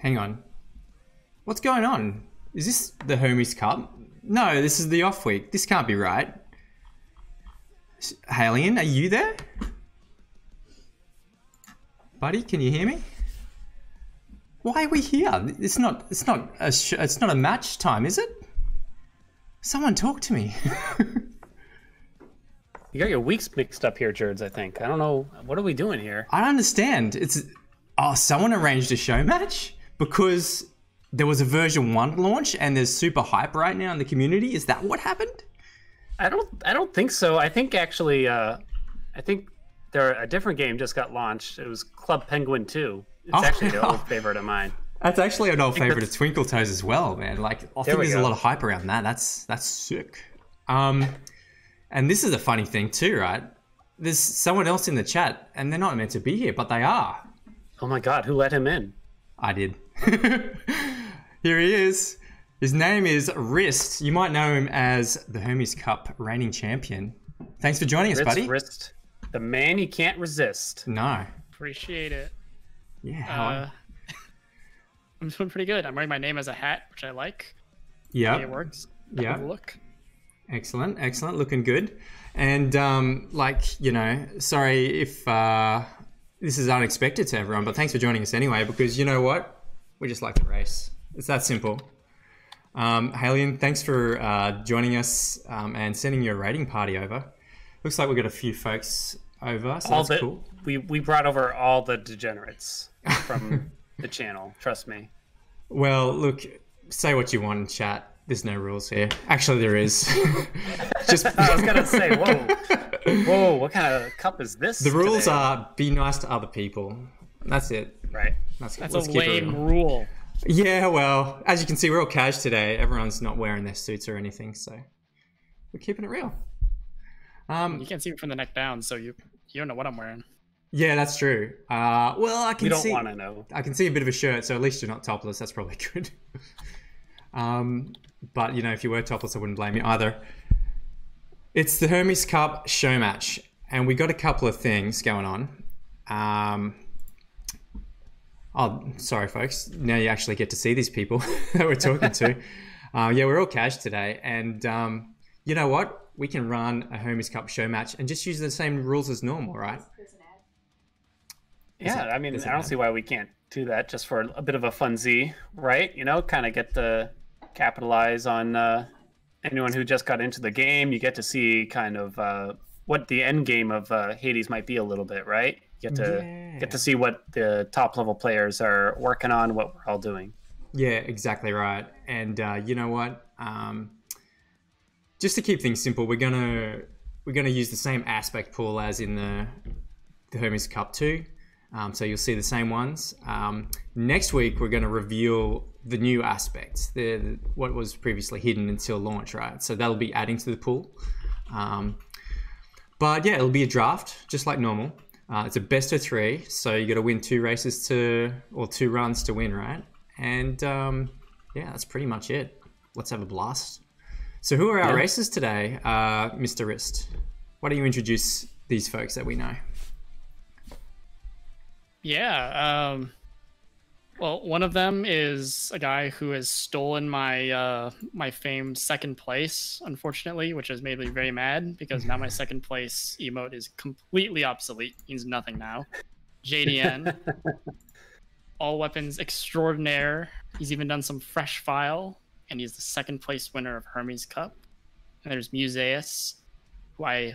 Hang on. What's going on? Is this the Hermes Cup? No, this is the off week. This can't be right. Halion, are you there? Buddy, can you hear me? Why are we here? It's not a match time, is it? Someone talk to me. You got your weeks mixed up here, Jerds, I think. I don't know. What are we doing here? I don't understand. Someone arranged a show match because there was a version 1 launch and there's super hype right now in the community. Is that what happened? I don't think so. I think actually, a different game just got launched. It was Club Penguin 2. It's actually an old favorite of mine. That's actually an old favorite of Twinkle Toes as well, man. Like, I think there's a lot of hype around that. That's sick. And this is a funny thing too, right? There's someone else in the chat, and they're not meant to be here, but they are. Oh my God, who let him in? I did. Here he is. His name is Wrist. You might know him as the Hermes Cup reigning champion. Thanks for joining us, buddy. Wrist, the man you can't resist. No. Appreciate it. Yeah. I'm doing pretty good. I'm wearing my name as a hat, which I like. Yeah. It works. Yeah. Look. Excellent. Looking good. And sorry if this is unexpected to everyone, but thanks for joining us anyway, because you know what? We just like to race. It's that simple. Halion, thanks for joining us and sending your rating party over. Looks like we've got a few folks over, so that's cool. We brought over all the degenerates from the channel, trust me. Well, look, say what you want in chat. There's no rules here. Actually, there is. I was gonna say, whoa, what kind of cup is this? The rules are be nice to other people. That's it. Right. That's a lame rule. Yeah, well, as you can see, we're all cash today. Everyone's not wearing their suits or anything, so we're keeping it real. You can't see me from the neck down, so you don't know what I'm wearing. Yeah, that's true. Well, I can see. You don't want to know. I can see a bit of a shirt, so at least you're not topless. That's probably good. But if you were topless, I wouldn't blame you either. It's the Hermes Cup show match, and we got a couple of things going on. Oh, sorry, folks. Now you actually get to see these people that we're talking to. Yeah, we're all cash today, and you know what? We can run a Hermes Cup show match and just use the same rules as normal, right? Yeah, I mean, I don't see why we can't do that just for a bit of a funzie, right? Kind of get to capitalize on anyone who just got into the game. You get to see kind of what the end game of Hades might be a little bit, right? You get to see what the top level players are working on, what we're all doing. Yeah, exactly right. And you know what? Just to keep things simple, we're gonna use the same aspect pool as in the Hermes Cup 2. So you'll see the same ones. Next week, we're going to reveal the new aspects, what was previously hidden until launch, right? So that'll be adding to the pool. But yeah, it'll be a draft, just like normal. It's a best of 3, so you got to win 2 runs to win, right? And yeah, that's pretty much it. Let's have a blast. So who are our racers today, Mr. Wrist? Why don't you introduce these folks that we know? Yeah, well, one of them is a guy who has stolen my my famed second place, unfortunately, which has made me very mad because now my second place emote is completely obsolete, means nothing now. JDN, all weapons extraordinaire. He's even done some fresh file, and he's the second place winner of Hermes Cup. And there's Museus, who I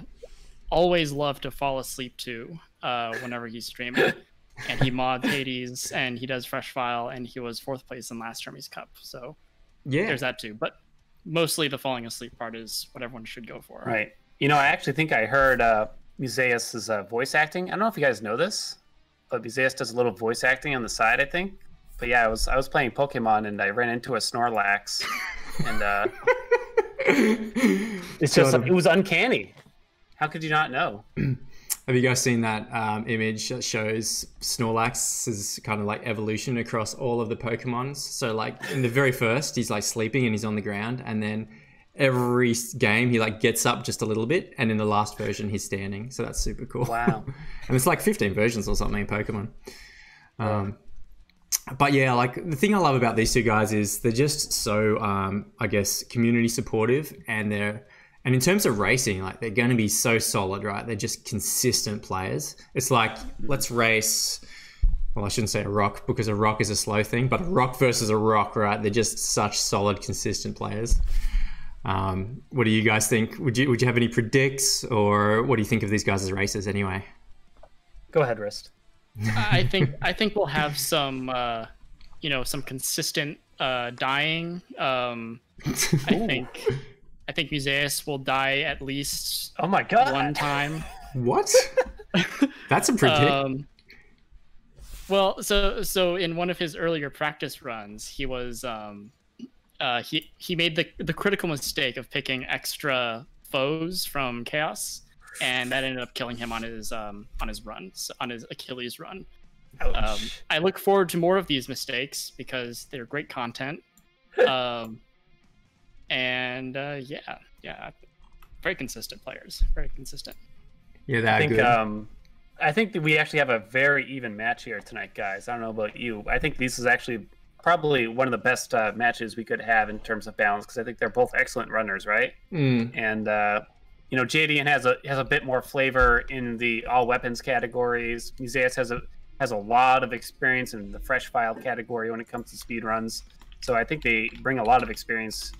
always love to fall asleep to whenever he's streaming. And he mods Hades, and he does fresh file, and he was 4th place in last Hermes Cup. So yeah, there's that too. But mostly the falling asleep part is what everyone should go for. Right. I actually think I heard Museus' voice acting. I don't know if you guys know this, but Museus does a little voice acting on the side, I think. But yeah, I was playing Pokemon, and I ran into a Snorlax, and it was uncanny. How could you not know? Have you guys seen that image that shows Snorlax's kind of like evolution across all of the Pokemons? So like in the very first, he's like sleeping and he's on the ground, and then every game he like gets up just a little bit, and in the last version he's standing. So that's super cool. Wow. And it's like 15 versions or something in Pokemon. But yeah, like the thing I love about these two guys is they're just so, I guess, community supportive, and in terms of racing, like they're going to be so solid, right? They're just consistent players. It's like, let's race. Well, I shouldn't say a rock because a rock is a slow thing, but a rock versus a rock, right? They're just such solid, consistent players. What do you guys think? Would you have any predicts, or what do you think of these guys as racers anyway? Go ahead, Rist. I think we'll have some some consistent dying. I think Museus will die at least Oh my god, one time. What? That's a predict. Well, so in one of his earlier practice runs, he was he made the critical mistake of picking extra foes from Chaos, and that ended up killing him on his runs, on his Achilles run. I look forward to more of these mistakes because they're great content. Yeah, very consistent players, very consistent. Yeah, that's good. I think that we actually have a very even match here tonight, guys. I don't know about you. I think this is actually probably one of the best matches we could have in terms of balance, because I think they're both excellent runners, right? And JDN has a bit more flavor in the all weapons categories. Museus has a lot of experience in the fresh file category when it comes to speed runs. So I think they bring a lot of experience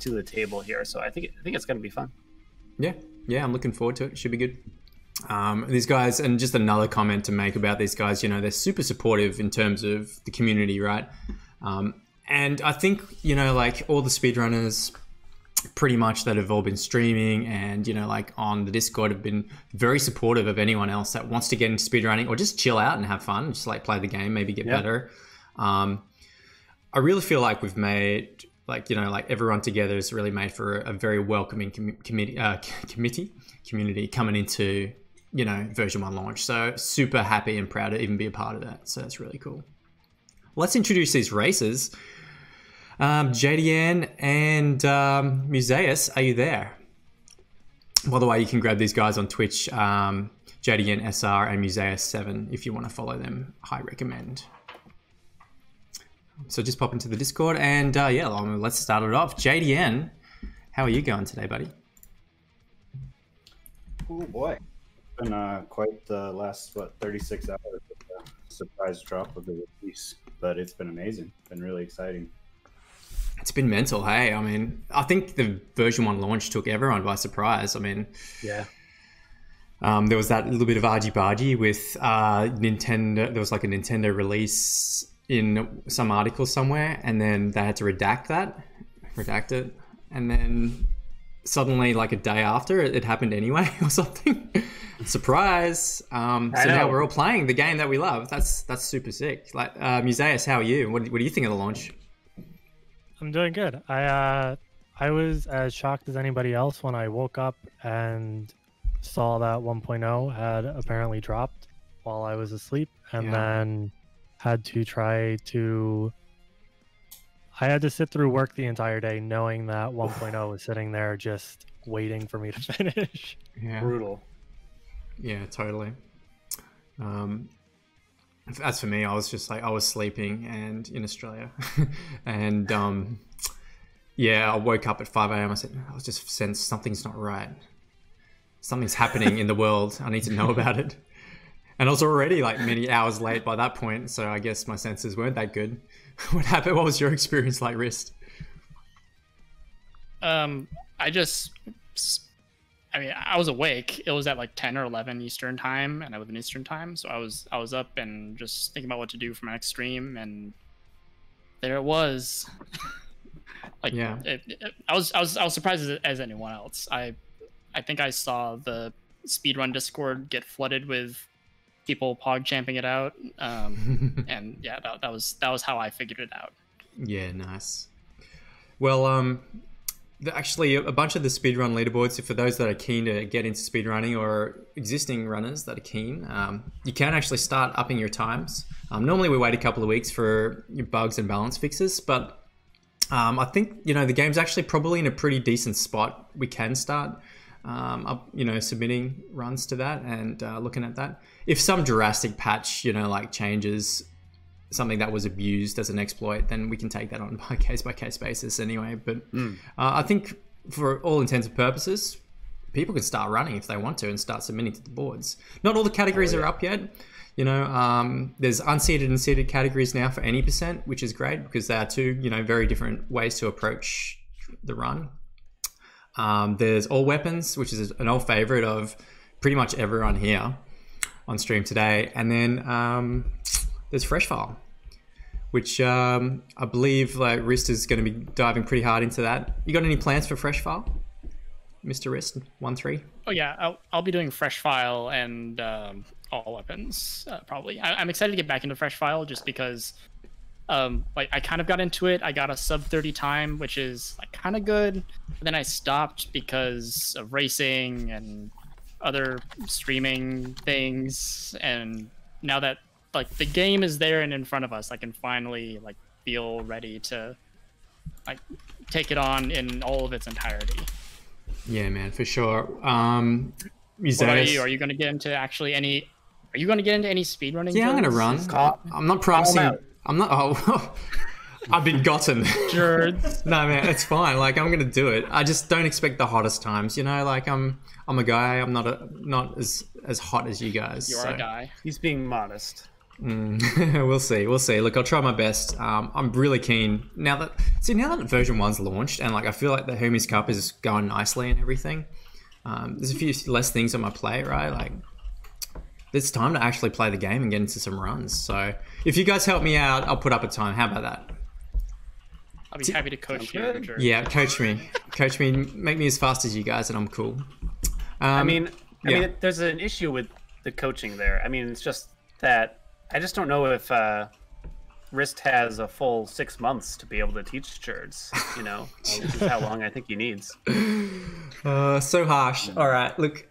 to the table here. So I think it's going to be fun. Yeah, I'm looking forward to it. Should be good. These guys, and just another comment to make about these guys, they're super supportive in terms of the community, right? And I think, like all the speedrunners pretty much that have all been streaming and, like on the Discord have been very supportive of anyone else that wants to get into speedrunning or just chill out and have fun, just like play the game, maybe get better. I really feel like we've made, like everyone together is really made for a very welcoming community coming into, version 1 launch. So super happy and proud to even be a part of that. So that's really cool. Let's introduce these racers. JDN and Museus, are you there? By the way, you can grab these guys on Twitch, JDNsr and Museus7 if you want to follow them. I recommend. So just pop into the Discord and let's start it off. JDN, how are you going today, buddy? Oh boy, it's been quite the last 36 hours with the surprise drop of the release, but it's been amazing. Been really exciting. It's been mental, hey. I mean, I think the version 1 launch took everyone by surprise. I mean, yeah. There was that little bit of argy-bargy with Nintendo. There was like a Nintendo release in some article somewhere, and then they had to redact it, and then suddenly, like a day after, it happened anyway or something. Surprise! So now we're all playing the game that we love. That's super sick. Like, Museus, how are you? What do you think of the launch? I'm doing good. I was as shocked as anybody else when I woke up and saw that 1.0 had apparently dropped while I was asleep, and then had to I had to sit through work the entire day knowing that 1.0 was sitting there just waiting for me to finish. Yeah. Brutal. Yeah, totally. As for me, I was just like, I was sleeping and in Australia and I woke up at 5 a.m. I was just sensed something's not right. Something's happening in the world. I need to know about it. And I was already like many hours late by that point, so I guess my senses weren't that good. What happened? What was your experience like, Rist? I was awake. It was at like 10 or 11 Eastern time, and I live in Eastern time, so I was up and just thinking about what to do for my next stream, and there it was. Like, yeah, I was surprised as anyone else. I think I saw the speedrun Discord get flooded with people pog champing it out, and yeah, that was how I figured it out. Yeah, nice. Well, actually, a bunch of the speedrun leaderboards, for those that are keen to get into speedrunning or existing runners that are keen, you can actually start upping your times. Normally, we wait a couple of weeks for your bugs and balance fixes, but I think the game's actually probably in a pretty decent spot. We can start submitting runs to that and looking at that. If some drastic patch, like changes something that was abused as an exploit, then we can take that on by case basis anyway. But I think for all intents and purposes, people can start running if they want to and start submitting to the boards. Not all the categories are up yet. You know, there's unseeded and seeded categories now for any percent, which is great because they are two, you know, very different ways to approach the run. There's all weapons, which is an old favorite of pretty much everyone here on stream today. And then there's fresh file, which I believe like Wrist is going to be diving pretty hard into that. You got any plans for fresh file, Mr. Wrist 1-3? Oh yeah, I'll be doing fresh file and all weapons probably. I'm excited to get back into fresh file just because like I kind of got into it. I got a sub 30 time, which is like kind of good. But then I stopped because of racing and other streaming things. And now that like the game is there and in front of us, I can finally like feel ready to like take it on in all of its entirety. Yeah, man, for sure. What are you? Are you going to get into actually any? Are you going to get into any speedrunning? Yeah, I'm going to run. I'm not promising. I'm not. Oh, I've been gotten. Jerds. No, man, it's fine. Like I'm going to do it. I just don't expect the hottest times. You know, like I'm a guy. I'm not as hot as you guys. You're a guy. He's being modest. We'll see. Look, I'll try my best. I'm really keen now that version 1's launched, and like I feel like the Hermes Cup is going nicely and everything. There's a few less things on my plate, right? Like it's time to actually play the game and get into some runs. So if you guys help me out, I'll put up a time. How about that? I'll be happy to coach you. Richard. Yeah, coach me, make me as fast as you guys, and I'm cool. I mean, there's an issue with the coaching there. I mean, it's just that. I just don't know if Wrist has a full 6 months to be able to teach Jerds, you know, which is how long I think he needs. So harsh. All right, look,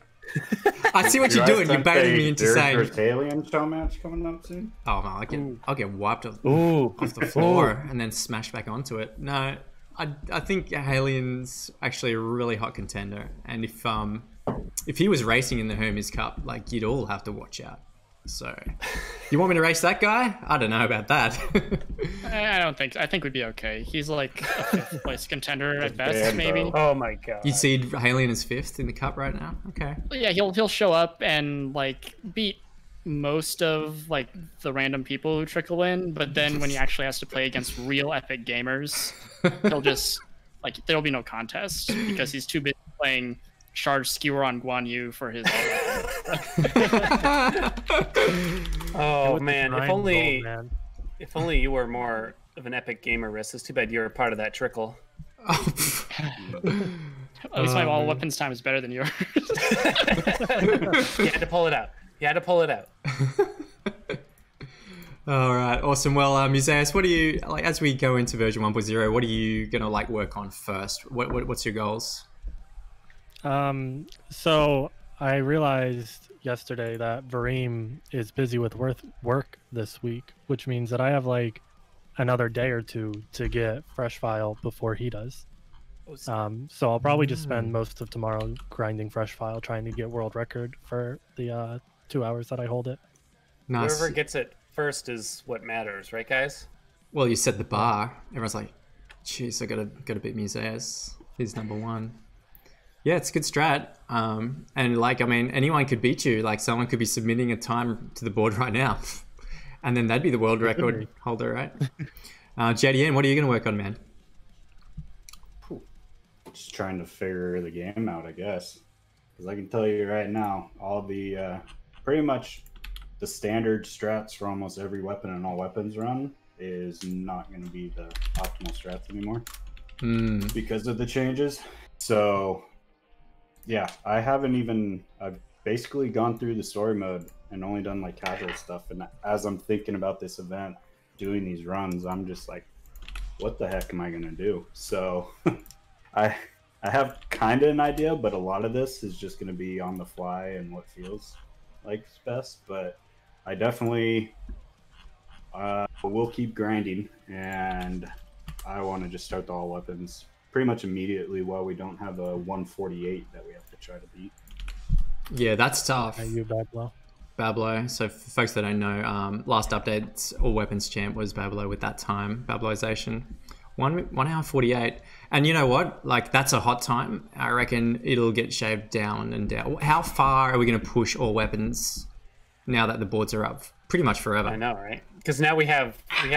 I see what you're doing. You're baiting me into saying... There's Alien Showmatch coming up soon. Oh, man, I'll get wiped off the floor and then smashed back onto it. No, I think Alien's actually a really hot contender. And if he was racing in the Hermes Cup, like, you'd all have to watch out. So, you want me to race that guy? I don't know about that. I don't think. I think we'd be okay. He's like a 5th place contender at best, maybe. Oh my god! You'd see Halion as 5th in the cup right now. Okay. Yeah, he'll show up and like beat most of like the random people who trickle in, but then when he actually has to play against real epic gamers, he'll just like there'll be no contest because he's too busy playing Charge Skewer on Guan Yu for his. Oh man! If only you were more of an epic gamer, Riss. It's too bad you're a part of that trickle. At least my all weapons time is better than yours. You had to pull it out. All right, awesome. Well, Museus, what do you like as we go into version 1.0? What are you gonna like work on first? What's your goals? So I realized yesterday that Vareem is busy with work this week, which means that I have like another day or two to get fresh file before he does. So I'll probably just spend most of tomorrow grinding fresh file, trying to get world record for the 2 hours that I hold it. Nice. Whoever gets it first is what matters, right, guys? Well, you set the bar. Everyone's like, "Jeez, I gotta beat Museus. He's number 1." Yeah, it's a good strat. And like, I mean, anyone could beat you. Like, someone could be submitting a time to the board right now, and then they'd be the world record holder, right? JDN, what are you going to work on, man? Just trying to figure the game out, I guess. Because I can tell you right now, all the pretty much the standard strats for almost every weapon and all weapons run is not going to be the optimal strats anymore because of the changes. So. Yeah, I've basically gone through the story mode and only done like casual stuff. And as I'm thinking about this event, doing these runs, I'm just like, what the heck am I going to do? So I have kind of an idea, but a lot of this is just going to be on the fly and what feels like best. But I definitely will keep grinding, and I want to just start the all weapons pretty much immediately while we don't have a 148 that we have to try to beat. Yeah, that's tough. You back well. Bablo. So for folks that don't know, last update, all weapons champ was Bablo with that time, Babloization. 1 hour 48. And you know what? Like, that's a hot time. I reckon it'll get shaved down and down. How far are we going to push all weapons now that the boards are up? Pretty much forever. I know, right? Because now we have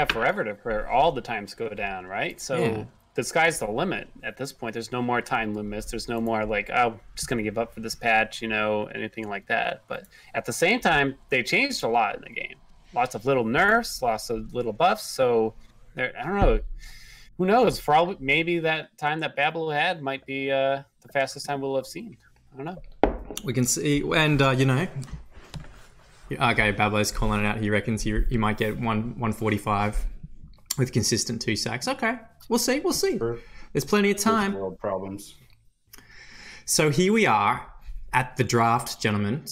forever for all the times go down, right? So Yeah. the sky's the limit at this point. There's no more time limits. There's no more like, oh, I'm just going to give up for this patch, you know, anything like that. But at the same time, they changed a lot in the game. Lots of little nerfs, lots of little buffs. So I don't know. Who knows? Probably maybe that time that Babel had might be the fastest time we'll have seen. I don't know. We can see, and you know, okay, Bablo's calling it out. He reckons you might get 145 with consistent 2 sacks. Okay, we'll see. We'll see. Sure. There's plenty of time. First world problems. So here we are at the draft, gentlemen.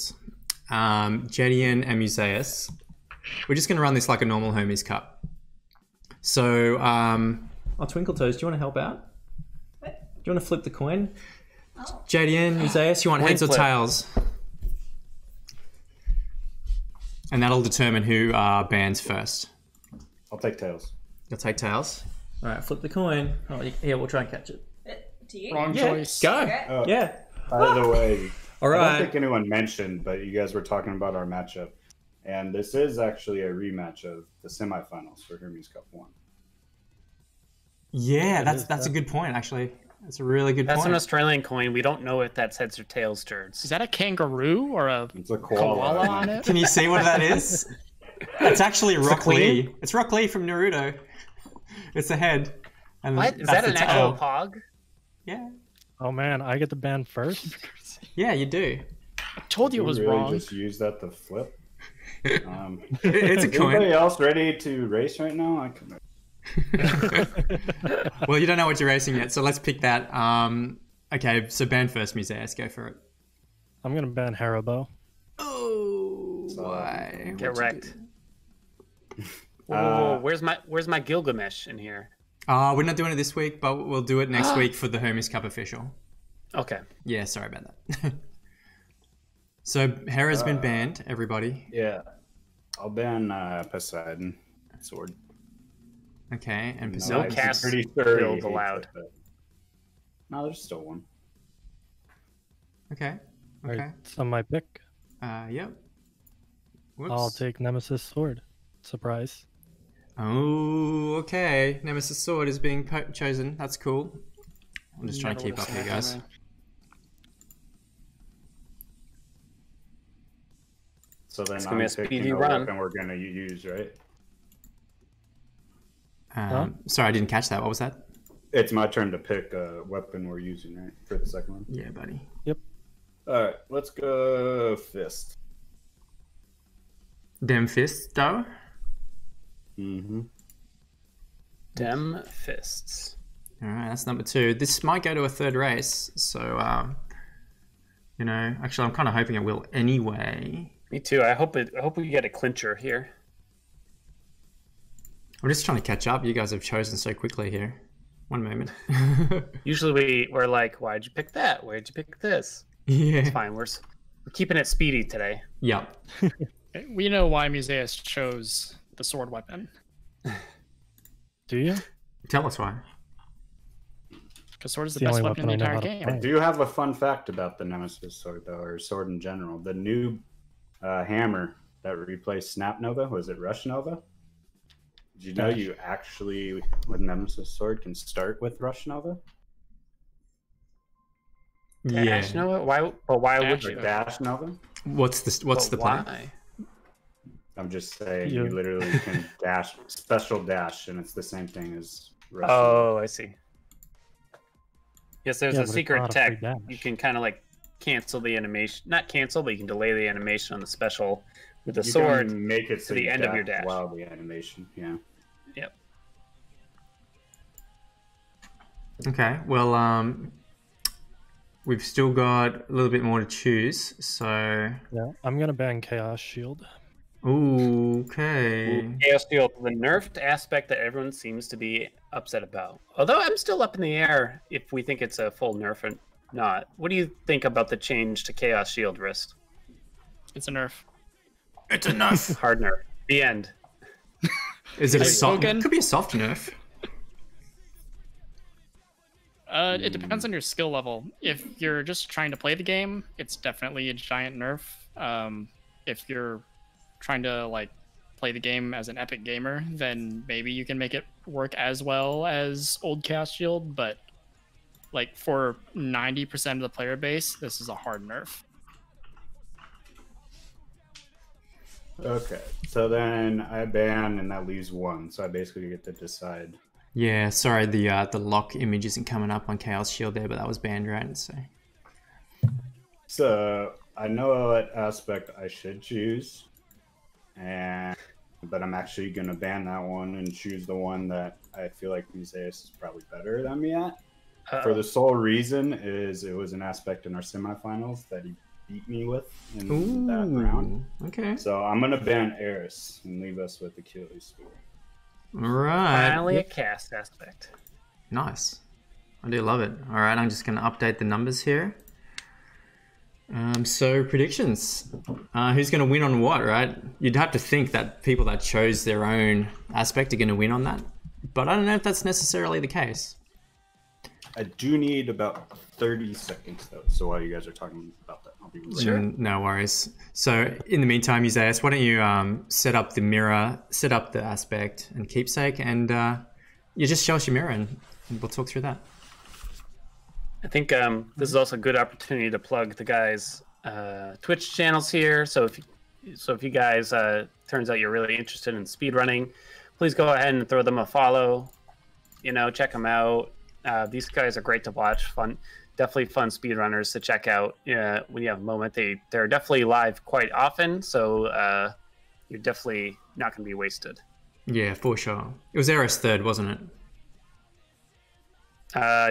JDN and Museus. We're just going to run this like a normal Hermes Cup. So, Twinkle Toes, do you want to help out? What? Do you want to flip the coin? Oh. JDN, Museus, you want Coin heads or flip. tails? And that'll determine who bans first. I'll take tails. You'll take tails. All right, flip the coin. Oh, here, we'll try and catch it. Do you? Wrong Yeah, choice. go. Okay. Yeah. By the way, All I don't right. think anyone mentioned, but you guys were talking about our matchup. And this is actually a rematch of the semifinals for Hermes Cup 1. Yeah, is that's a that. good point, actually. That's a really good That's point. an Australian coin. We don't know if that's heads or tails turds. Is that a kangaroo or a It's a koala on it? Can you see what that is? It's actually Rock queen? Lee. It's Rock Lee from Naruto. It's the head. And What? Is that's that an the actual tail. pog? Yeah. Oh man, I get the ban first. Yeah, you do. I told you it was really wrong. Just use that to flip. It's a Is anybody coin. else ready to race right now? I can. Well, you don't know what you're racing yet, so let's pick that. Okay, so ban first, Museus. Go for it. I'm gonna ban Haribo. Oh, So, why? Get What'd you wrecked. do? Whoa, where's my Gilgamesh in here? We're not doing it this week, but we'll do it next week for the Hermes Cup official. Okay. Yeah, sorry about that. So Hera's been banned, everybody. Yeah. I'll ban Poseidon sword. Okay, and No Poseidon. I'm cast pretty sure he build hates allowed. it, but- No, there's still one. Okay. Alright, Okay. so my pick. Yep. Whoops. I'll take Nemesis sword. Surprise. Oh, okay. Nemesis sword is being chosen. That's cool. I'm just trying to Never keep up would've here, said guys. that, So then It's I'm gonna be a picking speedy a run. weapon we're gonna use, right? Sorry, I didn't catch that. What was that? It's my turn to pick a weapon we're using, right? For the second one. Yeah, buddy. Alright, let's go fist. Dem fist, though. Mm-hmm. Dem fists. All right, that's number 2. This might go to a third race, so you know, actually, I'm kind of hoping it will anyway. Me too. I hope we get a clincher here. I'm just trying to catch up. You guys have chosen so quickly here. One moment. Usually we're like, why'd you pick that? Why'd you pick this? Yeah. It's fine. We're keeping it speedy today. Yep. Okay, we know why Museus chose the sword weapon. Do you? Tell us why. Because sword is the It's the best only weapon in the weapon I know entire how to game. play. I do have a fun fact about the Nemesis sword, though, or sword in general. The new hammer that replaced Snap Nova, was it Rush Nova? Did you know Dash. you actually, with Nemesis sword, can start with Rush Nova? Dash Nova? Why? But why would Dash you? Or Dash Nova? What's the plan? Why? I'm just saying, You- you literally can dash, special dash, and it's the same thing as Rush Nova. Oh, I see. Yes, there's Yeah, a but it's secret not a free tech. dash. You can kind of like cancel the animation. Not cancel, but you can delay the animation on the special with the You sword. can make it so the you end of your dash. while the animation, yeah. Yep. Okay. Well, we've still got a little bit more to choose. So, Yeah. I'm gonna ban Chaos Shield. okay. Chaos Shield, the nerfed aspect that everyone seems to be upset about. Although I'm still up in the air if we think it's a full nerf or not. What do you think about the change to Chaos Shield wrist? It's a nerf. It's a nerf. Hard nerf. The end. Is it a Have you soft? spoken? It could be a soft nerf. It depends on your skill level. If you're just trying to play the game, it's definitely a giant nerf. If you're trying to like play the game as an epic gamer, then maybe you can make it work as well as old Chaos Shield. But like for 90% of the player base, this is a hard nerf. Okay, so then I ban, and that leaves one. So I basically get to decide. Yeah, sorry, the lock image isn't coming up on Chaos Shield there, but that was banned, right? So I know what aspect I should choose, but I'm actually gonna ban that one and choose the one that I feel like Museus is probably better than me at. For the sole reason is it was an aspect in our semifinals that he beat me with in that round. Okay. So I'm gonna ban Eris and leave us with Achilles Spear. All right. Finally a cast aspect. Nice. I do love it. All right, I'm just going to update the numbers here. So predictions. Who's going to win on what, right? You'd have to think that people that chose their own aspect are going to win on that. But I don't know if that's necessarily the case. I do need about 30 seconds though. So while you guys are talking about that, I'll be right Sure. No worries. So in the meantime, Museus, why don't you set up the mirror, set up the aspect and keepsake, and you just show us your mirror and we'll talk through that. I think this is also a good opportunity to plug the guys' Twitch channels here. So if you guys turns out you're really interested in speedrunning, please go ahead and throw them a follow. You know, check them out. These guys are great to watch. Fun, definitely fun speedrunners to check out. When you have a moment, they're definitely live quite often. So you're definitely not going to be wasted. Yeah, for sure. It was Eris third, wasn't it?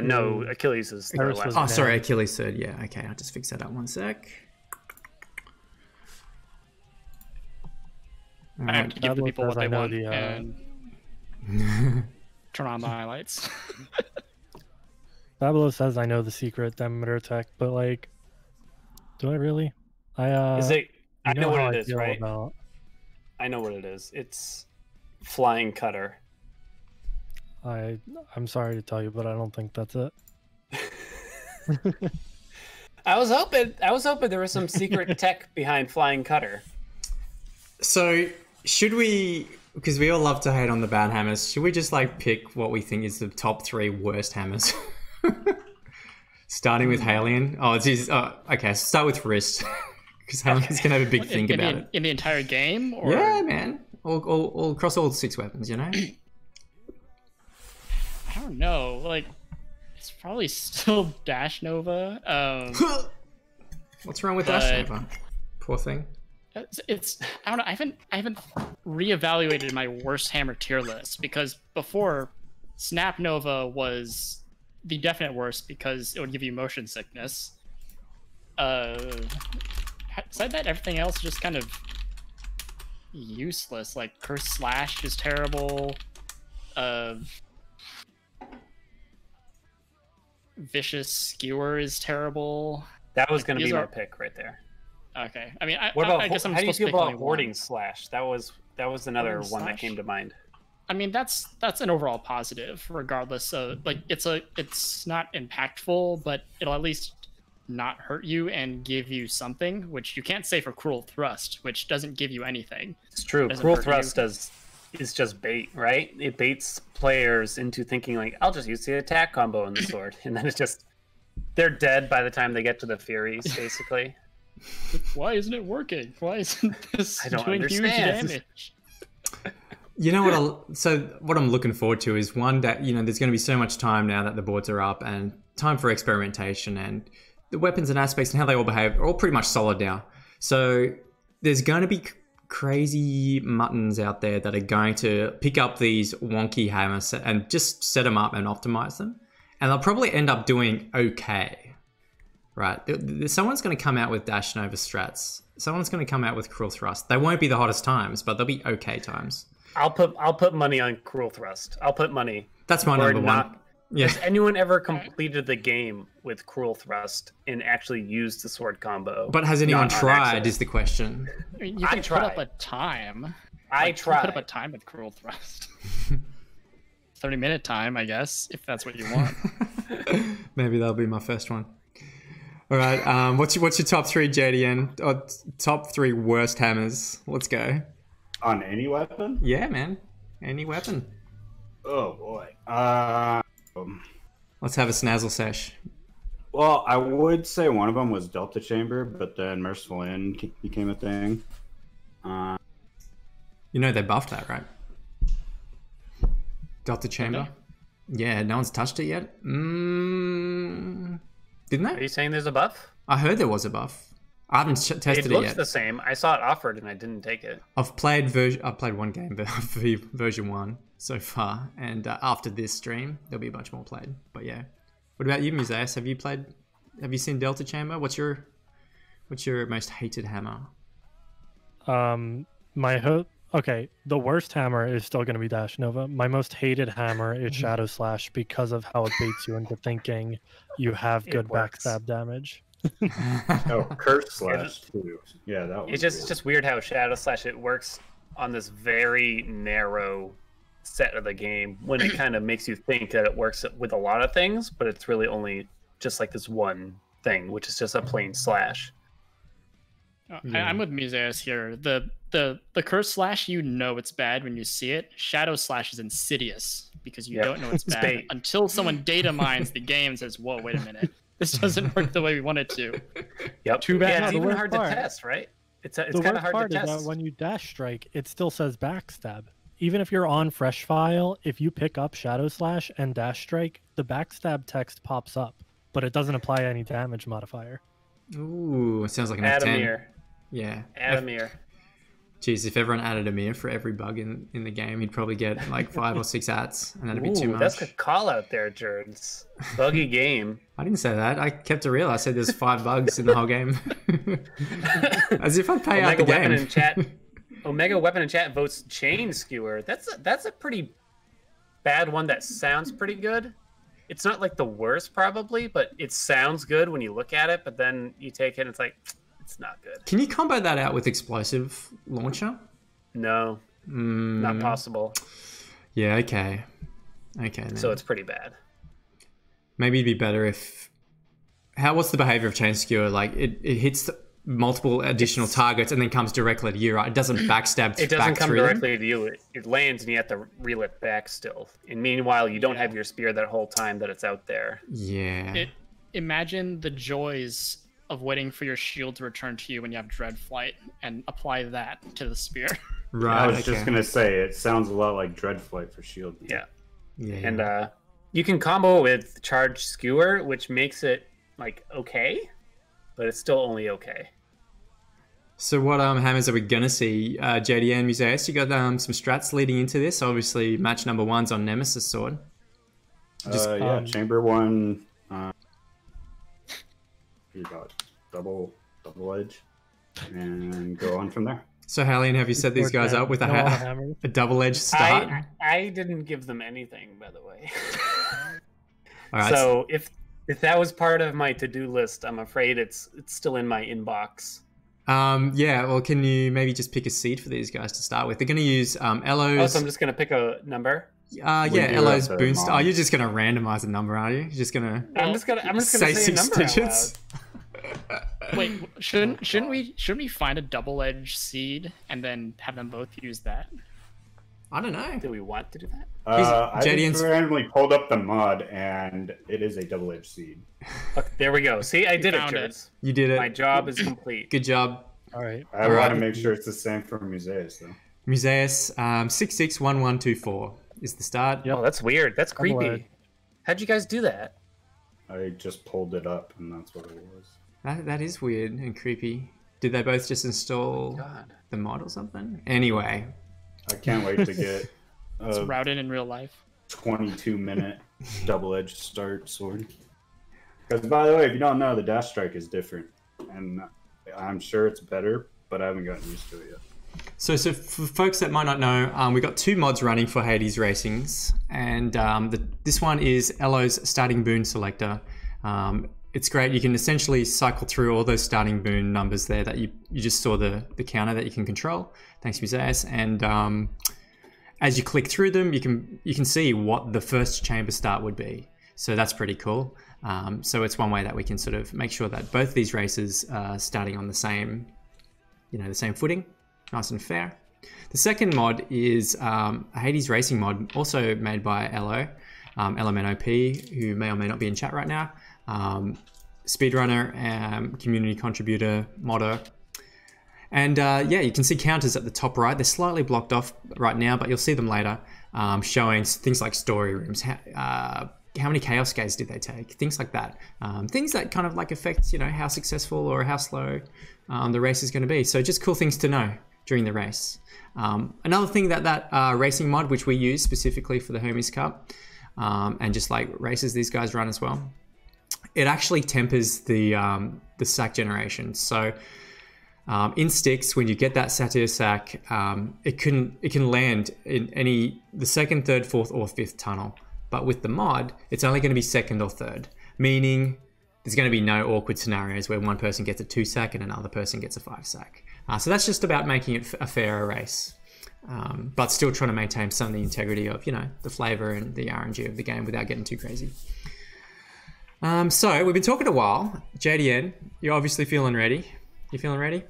No, Achilles is their Eris last. was Oh, banned. sorry, Achilles third. Yeah, okay, I'll just fix that up one sec. I have to give the Pablo people what says I they know want the, and turn on the highlights. Pablo says I know the secret Demeter tech, but like, do I really? I Is it? I know how what I it is, feel right? about- I know what it is. It's flying cutter. I'm sorry to tell you, but I don't think that's it. I was hoping there was some secret tech behind flying cutter. So should we, because we all love to hate on the bad hammers, should we just like pick what we think is the top 3 worst hammers? Starting with Halion. Oh, it's easy. Oh, okay, so start with wrist. Because Halion's going to have a big think about it. In the entire game? Or... Yeah, man. All across all 6 weapons, you know? I don't know. Like, it's probably still Dash Nova. What's wrong with But- Dash Nova? Poor thing. It's I don't know. I haven't reevaluated my worst hammer tier list because before Snap Nova was the definite worst because it would give you motion sickness. Aside that, everything else is just kind of useless. Like Curse Slash is terrible. Vicious Skewer is terrible. That was going to These be my are- pick right there. Okay, I mean, I guess I'm how do you supposed feel to pick about only one. hoarding slash? That was another Hoarding one that slash? came to mind. I mean, that's an overall positive, regardless of like it's not impactful, but it'll at least not hurt you and give you something, which you can't say for Cruel Thrust, which doesn't give you anything. It's true. Doesn't Cruel hurt Thrust you. is just bait, right? It baits players into thinking like, I'll just use the attack combo in the sword, and then it's just they're dead by the time they get to the Furies, basically. Why isn't it working? Why isn't this I don't doing huge understand. damage? You know what I'm looking forward to is one that, you know, there's going to be so much time now that the boards are up and time for experimentation, and the weapons and aspects and how they all behave are all pretty much solid now. So there's going to be crazy muttons out there that are going to pick up these wonky hammers and just set them up and optimize them. And they'll probably end up doing okay, right? Someone's going to come out with Dash Nova strats. Someone's going to come out with Cruel Thrust. They won't be the hottest times, but they'll be okay times. I'll put money on Cruel Thrust. I'll put money. That's my Or number one. Yeah. Has anyone ever completed the game with Cruel Thrust and actually used the sword combo? But has anyone Not on tried? accident. Is the question. You I can put up tried. a time. I You can put up a tried. time with Cruel Thrust. 30-minute time, I guess, if that's what you want. Maybe that'll be my first one. All right. What's your top 3 JDN? Or top 3 worst hammers? Let's go. On any weapon? Yeah, man. Any weapon. Oh boy. Let's have a snazzle sesh. Well, I would say one of them was Delta Chamber, but then Merciful End became a thing. You know they buffed that, right? Delta Chamber. Yeah, no one's touched it yet. Didn't Are they? you saying there's a buff? I heard there was a buff. I haven't tested It it looks yet. the same. I saw it offered and I didn't take it. I've played one game, but version 1 so far, and after this stream, there'll be a bunch more played. But yeah, what about you, Museus? Have you seen Delta Chamber? What's your most hated hammer? Okay, the worst hammer is still going to be Dash Nova. My most hated hammer is Shadow Slash because of how it baits you into thinking you have good works. backstab damage. Oh, Curse Slash too. Yeah, that was. It's just weird how Shadow Slash it works on this very narrow set of the game when it kind of makes you think that it works with a lot of things, but it's really only just like this one thing, which is just a plain slash. I'm with Museus here. The Curse Slash, you know it's bad when you see it. Shadow Slash is insidious because you don't know it's It's bad bait. until someone data mines the game and says, "Whoa, wait a minute, this doesn't work the way we want it to." Yep. Too bad. Yeah, No, it's the even worst hard part- to test, right? It's The kind of worst hard part to is test. that when you dash strike, it still says backstab. Even if you're on fresh file, if you pick up Shadow Slash and dash strike, the backstab text pops up, but it doesn't apply any damage modifier. Ooh, it sounds like an F10. Adamir. Yeah. Adamir. Jeez, if everyone added a mirror for every bug in the game, he'd probably get like 5 or 6 ads, and that'd be too Ooh, much. that's a call out there, Jerds. Buggy game. I didn't say that. I kept it real. I said there's 5 bugs in the whole game. As if I pay out Omega the Weapon game. in chat. Omega Weapon in chat votes Chain Skewer. That's a pretty bad one that sounds pretty good. It's not like the worst probably, but it sounds good when you look at it, but then you take it and it's like it's not good. Can you combo that out with explosive launcher? No, not possible. Yeah, okay. Okay, then. So it's pretty bad. Maybe it'd be better if... What's the behavior of Chain Skewer? Like, it hits multiple additional targets and then comes directly to you, right? It doesn't backstab It doesn't back come through them? directly to you. It lands and you have to reel it back still. And meanwhile, you don't have your spear that whole time that it's out there. Yeah. Imagine the joys of waiting for your shield to return to you when you have Dread Flight, and apply that to the spear. Right, I was okay. just gonna say it sounds a lot like Dreadflight for Shield. Yeah. Yeah. And you can combo with Charge Skewer, which makes it like okay, but it's still only okay. So what hammers are we going to see? JDN, Museus, you got some strats leading into this. Obviously, match number 1's on Nemesis Sword. Chamber 1. You got double edge, and go on from there. So, Hallian, have you set these guys up with No hammers. a double-edged start? I didn't give them anything, by the way. All right. So if that was part of my to-do list, I'm afraid it's still in my inbox. Yeah, well, can you maybe just pick a seed for these guys to start with? They're going to use Oh, Elo's... so I'm just gonna pick a number. yeah, do Elo's have to boon... Oh, mod. you're just going to randomize a number, are you? You're just going to I'm just gonna say say a 6 number out digits? Wait, shouldn't we find a double-edged seed and then have them both use that? I don't know. Do we want to do that? I JDN's just randomly pulled up the mod, and it is a double-edged seed. Okay, there we go. See, I did it, Found it. Jerds. You did it. My job is complete. Good job. All right. I All right. want to make sure it's the same for Museus, though. Museus, 661124 is the start. Yep. Oh, that's weird. That's Double creepy. edge. How'd you guys do that? I just pulled it up, and that's what it was. That is weird and creepy. Did they both just install God. the mod or something? Anyway, I can't wait to get It's a routed in real life. 22-minute double-edged start sword. Because, by the way, if you don't know, the dash strike is different, and I'm sure it's better, but I haven't gotten used to it yet. So for folks that might not know, we've got 2 mods running for Hades Racings, and this one is Elo's starting boon selector. It's great. You can essentially cycle through all those starting boon numbers there that you just saw the counter that you can control. Thanks, Museus. And as you click through them, you can see what the first chamber start would be. So that's pretty cool. So it's one way that we can sort of make sure that both these races are starting on the same, the same footing. Nice and fair. The second mod is a Hades Racing mod, also made by Elo, LMNOP, who may or may not be in chat right now. Speedrunner, community contributor, modder. And yeah, you can see counters at the top right. They're slightly blocked off right now, but you'll see them later, showing things like story rooms. How many chaos gates did they take? Things like that. Things that kind of like affect, how successful or how slow the race is going to be. So just cool things to know during the race. Another thing that racing mod, which we use specifically for the Hermes Cup, and just like races these guys run as well, it actually tempers the sack generation. So in sticks, when you get that satyr sack, it can land in the second, third, fourth, or fifth tunnel. But with the mod, it's only going to be second or third, meaning there's going to be no awkward scenarios where one person gets a 2 sack and another person gets a 5 sack. So that's just about making it a fairer race, but still trying to maintain some of the integrity of, the flavor and the RNG of the game without getting too crazy. So we've been talking a while. JDN, you're obviously feeling ready. You feeling ready?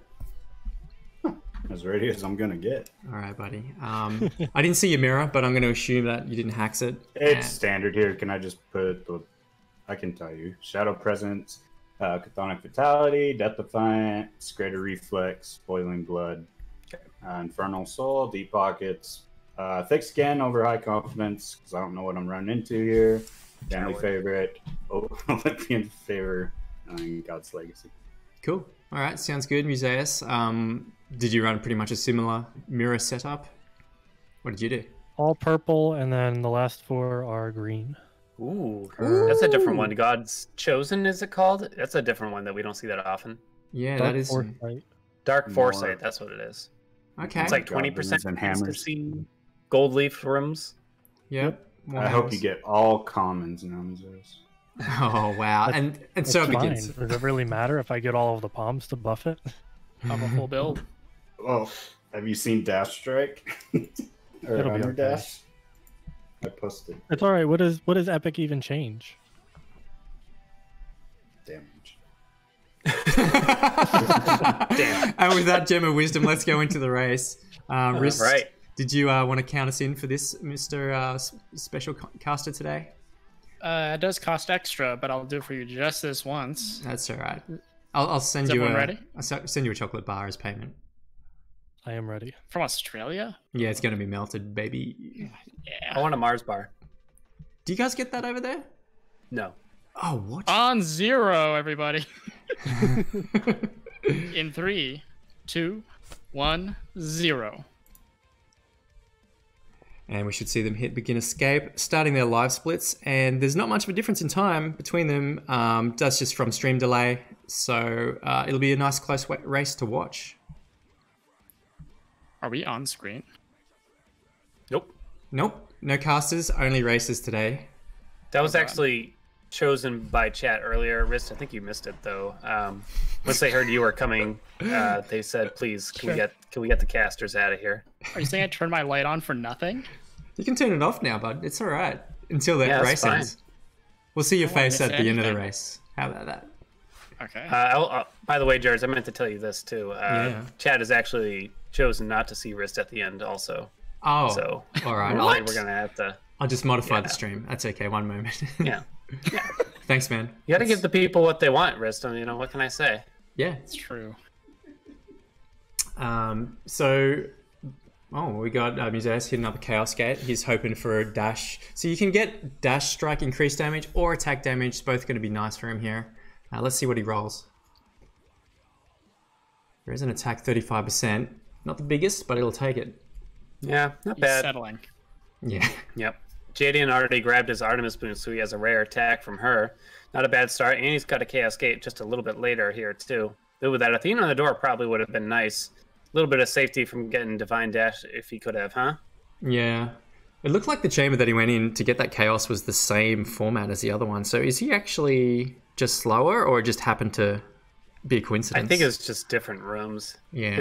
As ready as I'm gonna get. All right, buddy. I didn't see your mirror, but I'm going to assume that you didn't hacks it. It's standard here. Can I just put I can tell you. Shadow Presence, Chthonic Vitality, Death Defiant, Greater Reflex, Boiling Blood, Infernal Soul, Deep Pockets, Thick Skin over High Confidence, because I don't know what I'm running into here. Family Favorite, Olympian Favor, and God's Legacy. Cool. All right, sounds good, Museus. Did you run pretty much a similar mirror setup? What did you do? All purple, and then the last 4 are green. Ooh, that's a different one. God's Chosen, is it called? That's a different one that we don't see that often. Yeah, Dark that is. Foresight. Dark Foresight, that's what it is. Okay. It's like 20% and hammers. gold leaf rooms. Yep. I hope you get all commons now, Museus. Oh wow! And so it That's begins. fine. Does it really matter if I get all of the palms to buff it? I'm a full build. Oh, have you seen Dash Strike? Or It'll be Hunter okay. Dash? I posted It's all right. What does Epic even change? damage. Damn. And with that gem of wisdom, let's go into the race. Wrist, Right. did you want to count us in for this, Mr. Special Caster today? It does cost extra, but I'll do it for you just this once. That's all right. I'll send Is you everyone ready? I'll send you a chocolate bar as payment. I am ready. From Australia? Yeah, it's going to be melted, baby. Yeah. I want a Mars bar. Do you guys get that over there? No. Oh, what? On 0, everybody. In 3, 2, 1, 0. And we should see them hit begin escape, starting their live splits. And there's not much of a difference in time between them. That's just from stream delay. So it'll be a nice close race to watch. Are we on screen? Nope. Nope, no casters, only races today. That was actually chosen by chat earlier. Rist, I think you missed it though. Once they heard you were coming, they said, "Please, can we get the casters out of here?" Are you saying I turned my light on for nothing? You can turn it off now, bud. It's all right until the Yeah, race it's fine. ends. We'll see your I won't face miss at the end of the anything. race. How about that? Okay. By the way, Jared, I meant to tell you this too. Yeah. Chat has actually chosen not to see Rist at the end also. Oh, So all right. we're gonna have to. I'll just modify Yeah. the stream. That's okay. One moment. Yeah. Thanks, man. You got to give the people what they want, Rist. I mean, what can I say? Yeah. It's true. So, we got Museus hitting up a Chaos Gate. He's hoping for a dash. So you can get dash, strike, increased damage, or attack damage. It's both going to be nice for him here. Let's see what he rolls. There is an attack 35%. Not the biggest, but it'll take it. Yeah, not He's bad. settling. Yeah. Yep. JDN already grabbed his Artemis boon, so he has a rare attack from her. Not a bad start, and he's got a Chaos Gate just a little bit later here too. Ooh, that Athena on the door probably would have been nice. little bit of safety from getting Divine Dash if he could have, huh? Yeah. It looked like the chamber that he went in to get that chaos was the same format as the other one. So is he actually just slower, or it just happened to be a coincidence? I think it's just different rooms. Yeah.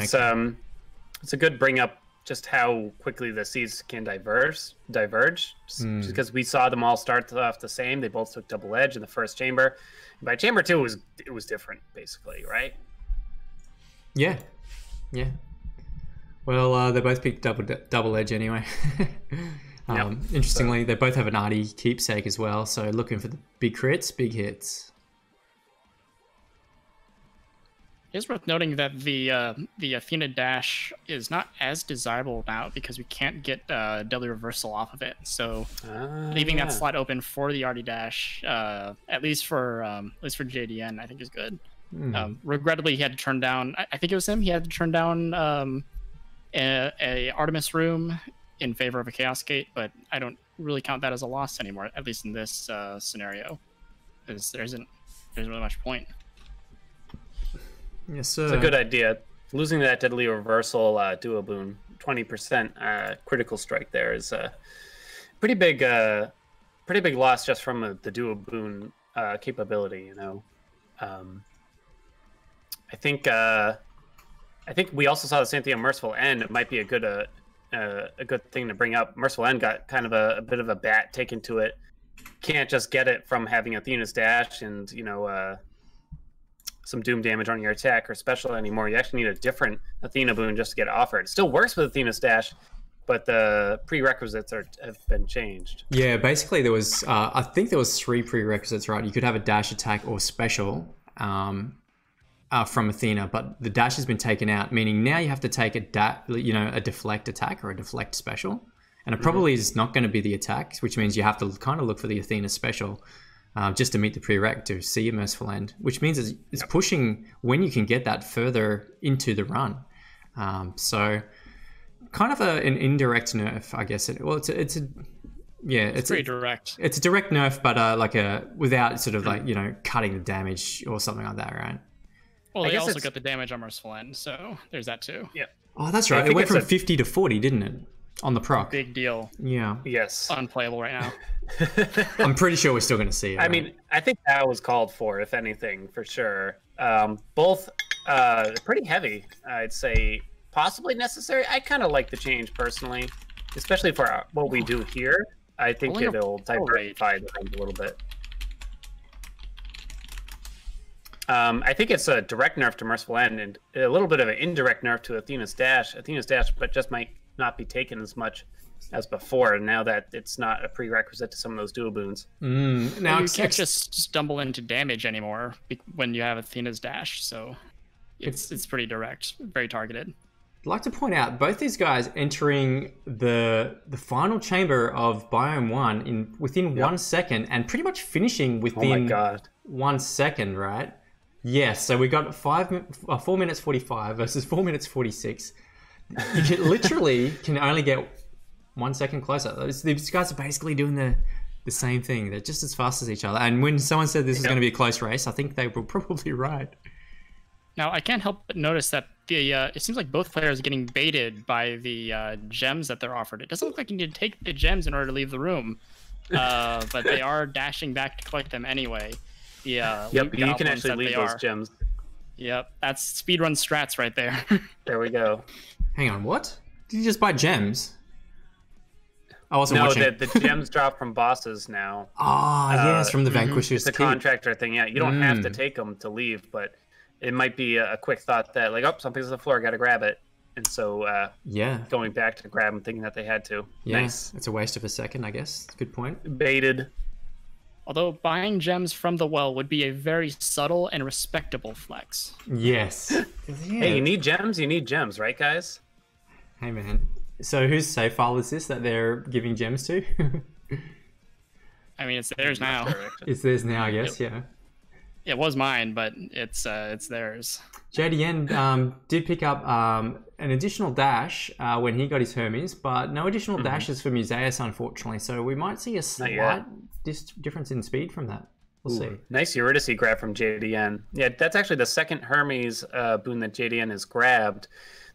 It's a good bring up just how quickly the seeds can diverge. Just because we saw them all start off the same. They both took double edge in the first chamber. By chamber 2, it was different, basically, right? Yeah. Yeah. Well, they both picked double edge anyway. Interestingly, they both have an arty keepsake as well. So looking for the big crits, big hits. It's worth noting that the Athena dash is not as desirable now because we can't get deadly reversal off of it. So leaving that slot open for the arty dash, at least for JDN, I think is good. Regrettably, he had to turn down. I think it was him. He had to turn down a Artemis room in favor of a Chaos Gate, but I don't really count that as a loss anymore. At least in this scenario, because there's really much point. Yes, sir. It's a good idea. Losing that deadly reversal duo boon, 20% critical strike there is a pretty big loss just from the duo boon capability. You know, I think we also saw the same thing on Merciful End. It might be a good thing to bring up. Merciful End got kind of a bit of a bat taken to it. Can't just get it from having Athena's dash and some doom damage on your attack or special anymore. You actually need a different Athena boon just to get it offered. It still works with Athena's dash, but the prerequisites have been changed. Yeah, basically there was, I think there was 3 prerequisites, right? You could have a dash attack or special from Athena, but the dash has been taken out, meaning now you have to take a deflect attack or a deflect special. And it probably is not going to be the attack, which means you have to kind of look for the Athena special. Just to meet the prereq to see a Merciful End, which means it's pushing when you can get that further into the run. So kind of an indirect nerf, I guess. It's pretty direct. It's a direct nerf, but without sort of cutting the damage or something like that, right? Well, they also got the damage on Merciful End, so there's that too. Yeah. Oh, that's right. It went from 50 to 40, didn't it? On the proc. Big deal. Yeah. Yes. Unplayable right now. I'm pretty sure we're still going to see it. I mean, I think that was called for, if anything, for sure. Both pretty heavy, I'd say. Possibly necessary. I kind of like the change personally, especially for what we do here. I think it'll diversify the range a little bit. I think it's a direct nerf to Merciful End and a little bit of an indirect nerf to Athena's dash, but just might not be taken as much as before now that it's not a prerequisite to some of those dual boons. Now you can't just stumble into damage anymore when you have Athena's dash, so it's pretty direct, very targeted. I'd like to point out both these guys entering the final chamber of Biome 1 within 1 second and pretty much finishing within 1 second, right? Yes, so we got 4 minutes 45 versus 4 minutes 46. You literally can only get 1 second closer. These guys are basically doing the same thing. They're just as fast as each other. And when someone said this is going to be a close race, I think they were probably right. Now, I can't help but notice that it seems like both players are getting baited by the gems that they're offered. It doesn't look like you need to take the gems in order to leave the room, but they are dashing back to collect them anyway. Yep, you can actually leave those gems. Yep, that's speedrun strats right there. There we go. Hang on, what? Did you just buy gems? I wasn't watching. No, the gems drop from bosses now. Yes, from the Vanquisher's It's a contractor thing, yeah. You don't have to take them to leave, but it might be a quick thought that, something's on the floor, gotta grab it. And so, going back to grab them, thinking that they had to. Yeah, nice. It's a waste of a second, I guess. Good point. Baited. Although buying gems from the well would be a very subtle and respectable flex. Yes. Hey, you need gems, right, guys? Hey, man. So whose save file is this that they're giving gems to? I mean, it's theirs now. It's theirs now, I guess, yeah. It was mine, but it's theirs. JDN did pick up an additional dash when he got his Hermes, but no additional dashes for Museus, unfortunately. So we might see a slight difference in speed from that. We'll see. Nice Eurydice grab from JDN. Yeah, that's actually the second Hermes boon that JDN has grabbed.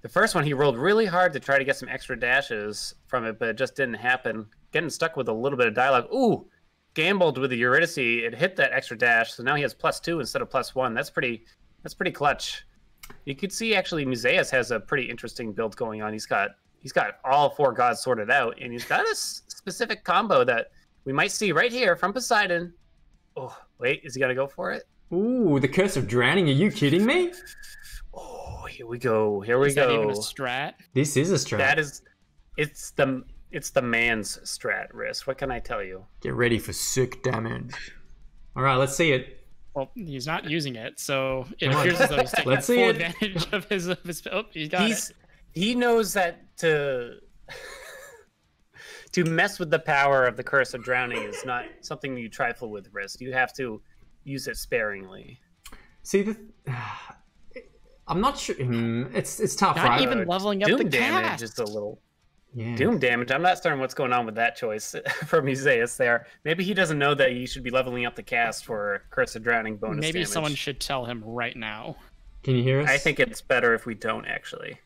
The first one, he rolled really hard to try to get some extra dashes from it, but it just didn't happen. Getting stuck with a little bit of dialogue. Ooh, gambled with the Eurydice. It hit that extra dash, so now he has +2 instead of +1. That's pretty clutch. You could see actually Museus has a pretty interesting build going on. He's got all 4 gods sorted out, and he's got a specific combo that we might see right here from Poseidon. Oh, wait, is he gonna go for it? Ooh, the Curse of Drowning. Are you kidding me? Oh, here we go. Here we Is go. that even a strat? This is a strat. That is, it's the man's strat, Risk. What can I tell you? Get ready for sick damage. All right, let's see it. Well, he's not using it, so it Come on. appears as though he's taking Let's see full it. advantage of his. Oh, he got it. He knows that to mess with the power of the Curse of Drowning is not something you trifle with, Risk. You have to use it sparingly. See, I'm not sure. It's tough, Not right? even leveling up Doom the damage cast. is a little. Yeah. Doom damage. I'm not certain what's going on with that choice for Museus there. Maybe he doesn't know that he should be leveling up the cast for Curse of Drowning bonus Maybe damage. someone should tell him right now. Can you hear us? I think it's better if we don't, actually.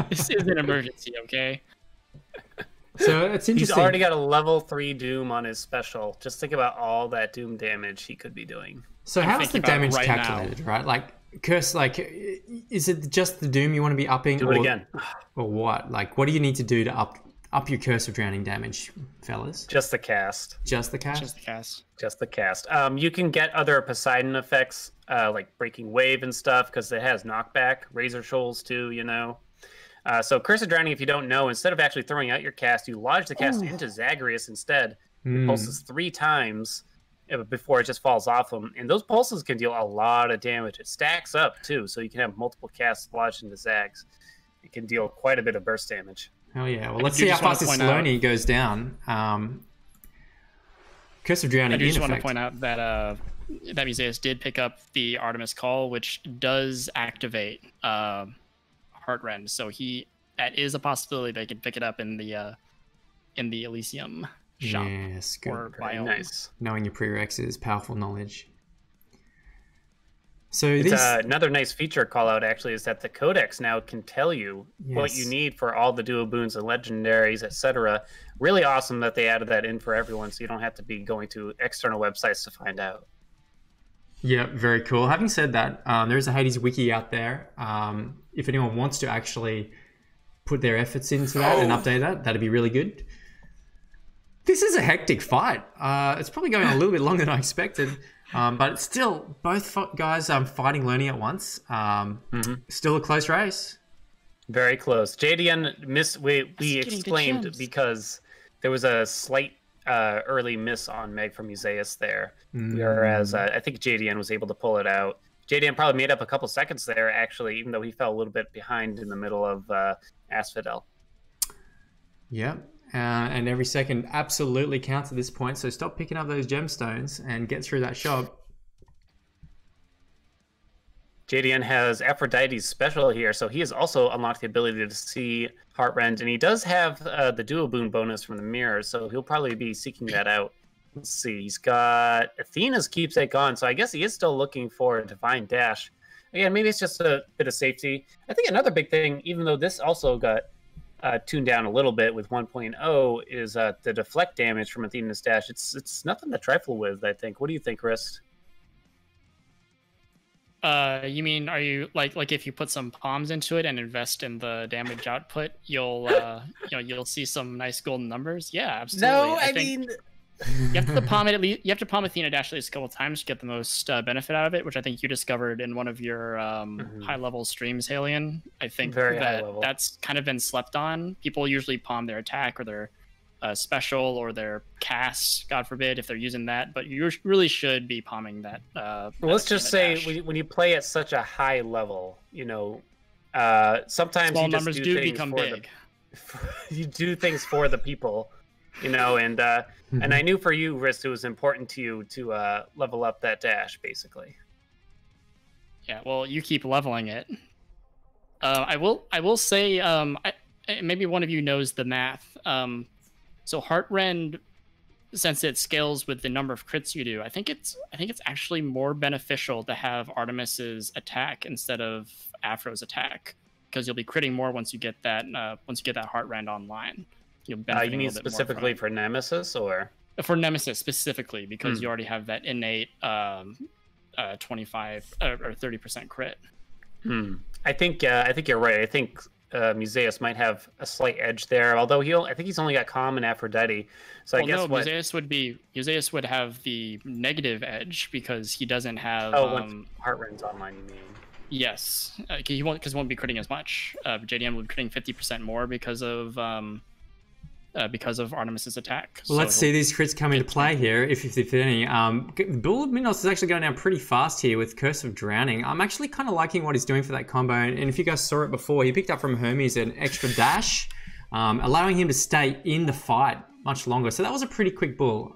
This is an emergency, okay? So it's interesting. He's already got a level 3 Doom on his special. Just think about all that Doom damage he could be doing. So how's the thinking about it damage right calculated, right? Like, Curse, like, is it just the Doom you want to be upping? Do it again. Or what? Like, what do you need to do to up your Curse of Drowning damage, fellas? Just the cast. Just the cast? Just the cast. Just the cast. You can get other Poseidon effects, like Breaking Wave and stuff, because it has knockback. Razor Shoals, too, you know. So Curse of Drowning, if you don't know, instead of actually throwing out your cast, you lodge the cast into Zagreus instead. It pulses 3 times before it just falls off them. And those pulses can deal a lot of damage. It stacks up, too, so you can have multiple casts lodged into Zags. It can deal quite a bit of burst damage. Oh, yeah. Well, I let's do see how just wanna fast this point out- Saloni goes down. Curse of Drowning, I do in just want to effect. point out that that Museus did pick up the Artemis Call, which does activate Heartrend. So that is a possibility they could pick it up in the Elysium shop Yes, good. or Very biome. nice. Knowing your prereqs is powerful knowledge. So It's, this... another nice feature call out actually is that the Codex now can tell you what you Yes. need for all the duo boons and legendaries, etc. Really awesome that they added that in for everyone, so you don't have to be going to external websites to find out. Yeah, very cool. Having said that, there is a Hades wiki out there. If anyone wants to actually put their efforts into that and update that, that'd be really good. This is a hectic fight. It's probably going on a little bit longer than I expected, but it's still both guys fighting, learning at once. Still a close race. Very close. JDN missed. We getting the exclaimed gems. because there was a slight early miss on Meg from Museus there, whereas I think JDN was able to pull it out. JDN probably made up a couple seconds there, actually, even though he fell a little bit behind in the middle of Asphodel. Yep. And every second absolutely counts at this point. So stop picking up those gemstones and get through that shop. JDN has Aphrodite's special here, so he has also unlocked the ability to see Heartrend, and he does have the duo boon bonus from the mirror, so he'll probably be seeking that out. Let's see, he's got Athena's keepsake on, so I guess he is still looking for a Divine Dash. Again, maybe it's just a bit of safety. I think another big thing, even though this also got tuned down a little bit with 1.0, is the deflect damage from Athena's Dash. It's nothing to trifle with, I think. What do you think, Rist? You mean, are you like if you put some palms into it and invest in the damage output, you'll you'll see some nice golden numbers? Yeah, absolutely. No, I think mean... you have to palm it at least. You have to palm Athena Dash at least a couple times to get the most benefit out of it, which I think you discovered in one of your high level streams, Halion. I think Very high level. that's kind of been slept on. People usually palm their attack or their special or their cast, God forbid, if they're using that. But you really should be palming that. Let's just Athena say Dash. when you play at such a high level, sometimes Small you just numbers do do things become for big. you do things for the people, and I knew for you, Rist, it was important to you to level up that dash, basically. Yeah, well, you keep leveling it. I will say, maybe one of you knows the math. So Heartrend, since it scales with the number of crits you do, I think it's actually more beneficial to have Artemis's attack instead of Afro's attack, because you'll be critting more once you get that heart rand online. You'll benefit You a mean little bit more specifically from for Nemesis, or for Nemesis specifically, because you already have that innate 25 or 30% crit. I think you're right. I think Museus might have a slight edge there, although I think he's only got Calm and Aphrodite. So I guess what Museus would have the negative edge because he doesn't have. Once Heart Rand's online, you mean? Yes, he won't be critting as much. JDN will be critting 50% more because of Artemis's attack. Well, let's see these crits come into play here, if any. Bull of Minos is actually going down pretty fast here with Curse of Drowning. I'm actually kind of liking what he's doing for that combo. And if you guys saw it before, he picked up from Hermes an extra dash, allowing him to stay in the fight much longer. So that was a pretty quick bull.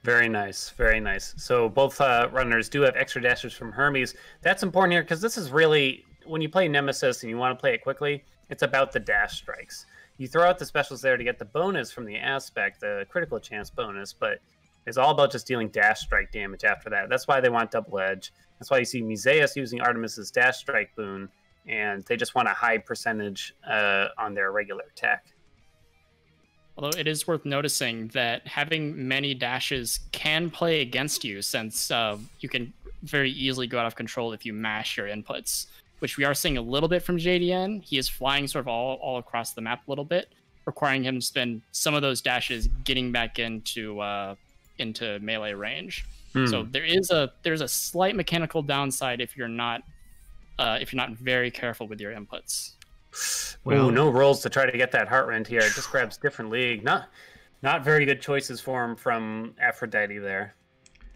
Very nice, very nice. So both runners do have extra dashes from Hermes. That's important here because this is really, when you play Nemesis and you want to play it quickly, it's about the dash strikes. You throw out the specials there to get the bonus from the aspect, the critical chance bonus, but it's all about just dealing dash strike damage after that. That's why they want double edge. That's why you see Museus using Artemis's dash strike boon, and they just want a high percentage on their regular attack. Although it is worth noticing that having many dashes can play against you, since you can very easily go out of control if you mash your inputs, which we are seeing a little bit from JDN. He is flying sort of all across the map a little bit, requiring him to spend some of those dashes getting back into melee range. So there's a slight mechanical downside if you're not very careful with your inputs. Well, no rolls to try to get that heart rend here. It just grabs different league. Not very good choices for him from Aphrodite there.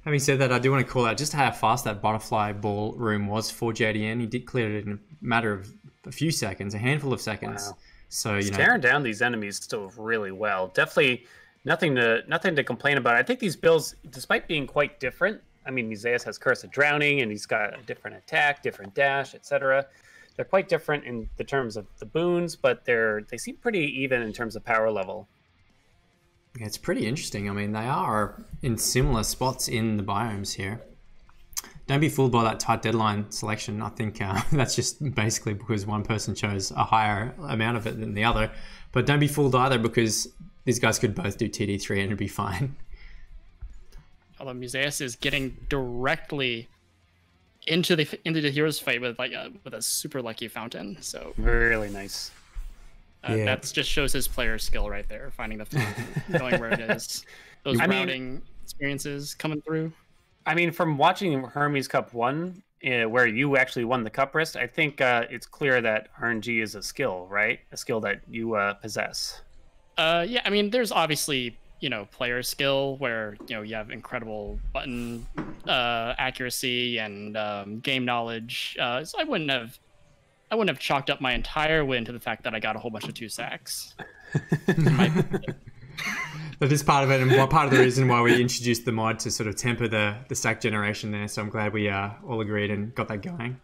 Having said that, I do want to call out just how fast that butterfly ball room was for JDN. He did clear it in a matter of a few seconds, a handful of seconds. Wow. So he's tearing down these enemies still really well. Definitely nothing to complain about. I think these builds, despite being quite different, I mean, Museus has Curse of Drowning, and he's got a different attack, different dash, etc. They're quite different in the terms of the boons, but they seem pretty even in terms of power level. Yeah, it's pretty interesting. I mean, they are in similar spots in the biomes here. Don't be fooled by that tight deadline selection. I think that's just basically because one person chose a higher amount of it than the other. But don't be fooled either, because these guys could both do TD3 and it'd be fine. Although Museus is getting directly into the hero's fight with a super lucky fountain, so really nice. Yeah. That just shows his player skill right there, finding the fountain, knowing where it is. Those routing experiences coming through. I mean, from watching Hermes Cup 1, where you actually won the cup wrist, I think it's clear that RNG is a skill, right? A skill that you possess. Yeah, I mean, there's obviously player skill where you have incredible button accuracy and game knowledge. So I wouldn't have chalked up my entire win to the fact that I got a whole bunch of 2 sacks. That is part of it, and part of the reason why we introduced the mod to sort of temper the stack generation there. So I'm glad we all agreed and got that going.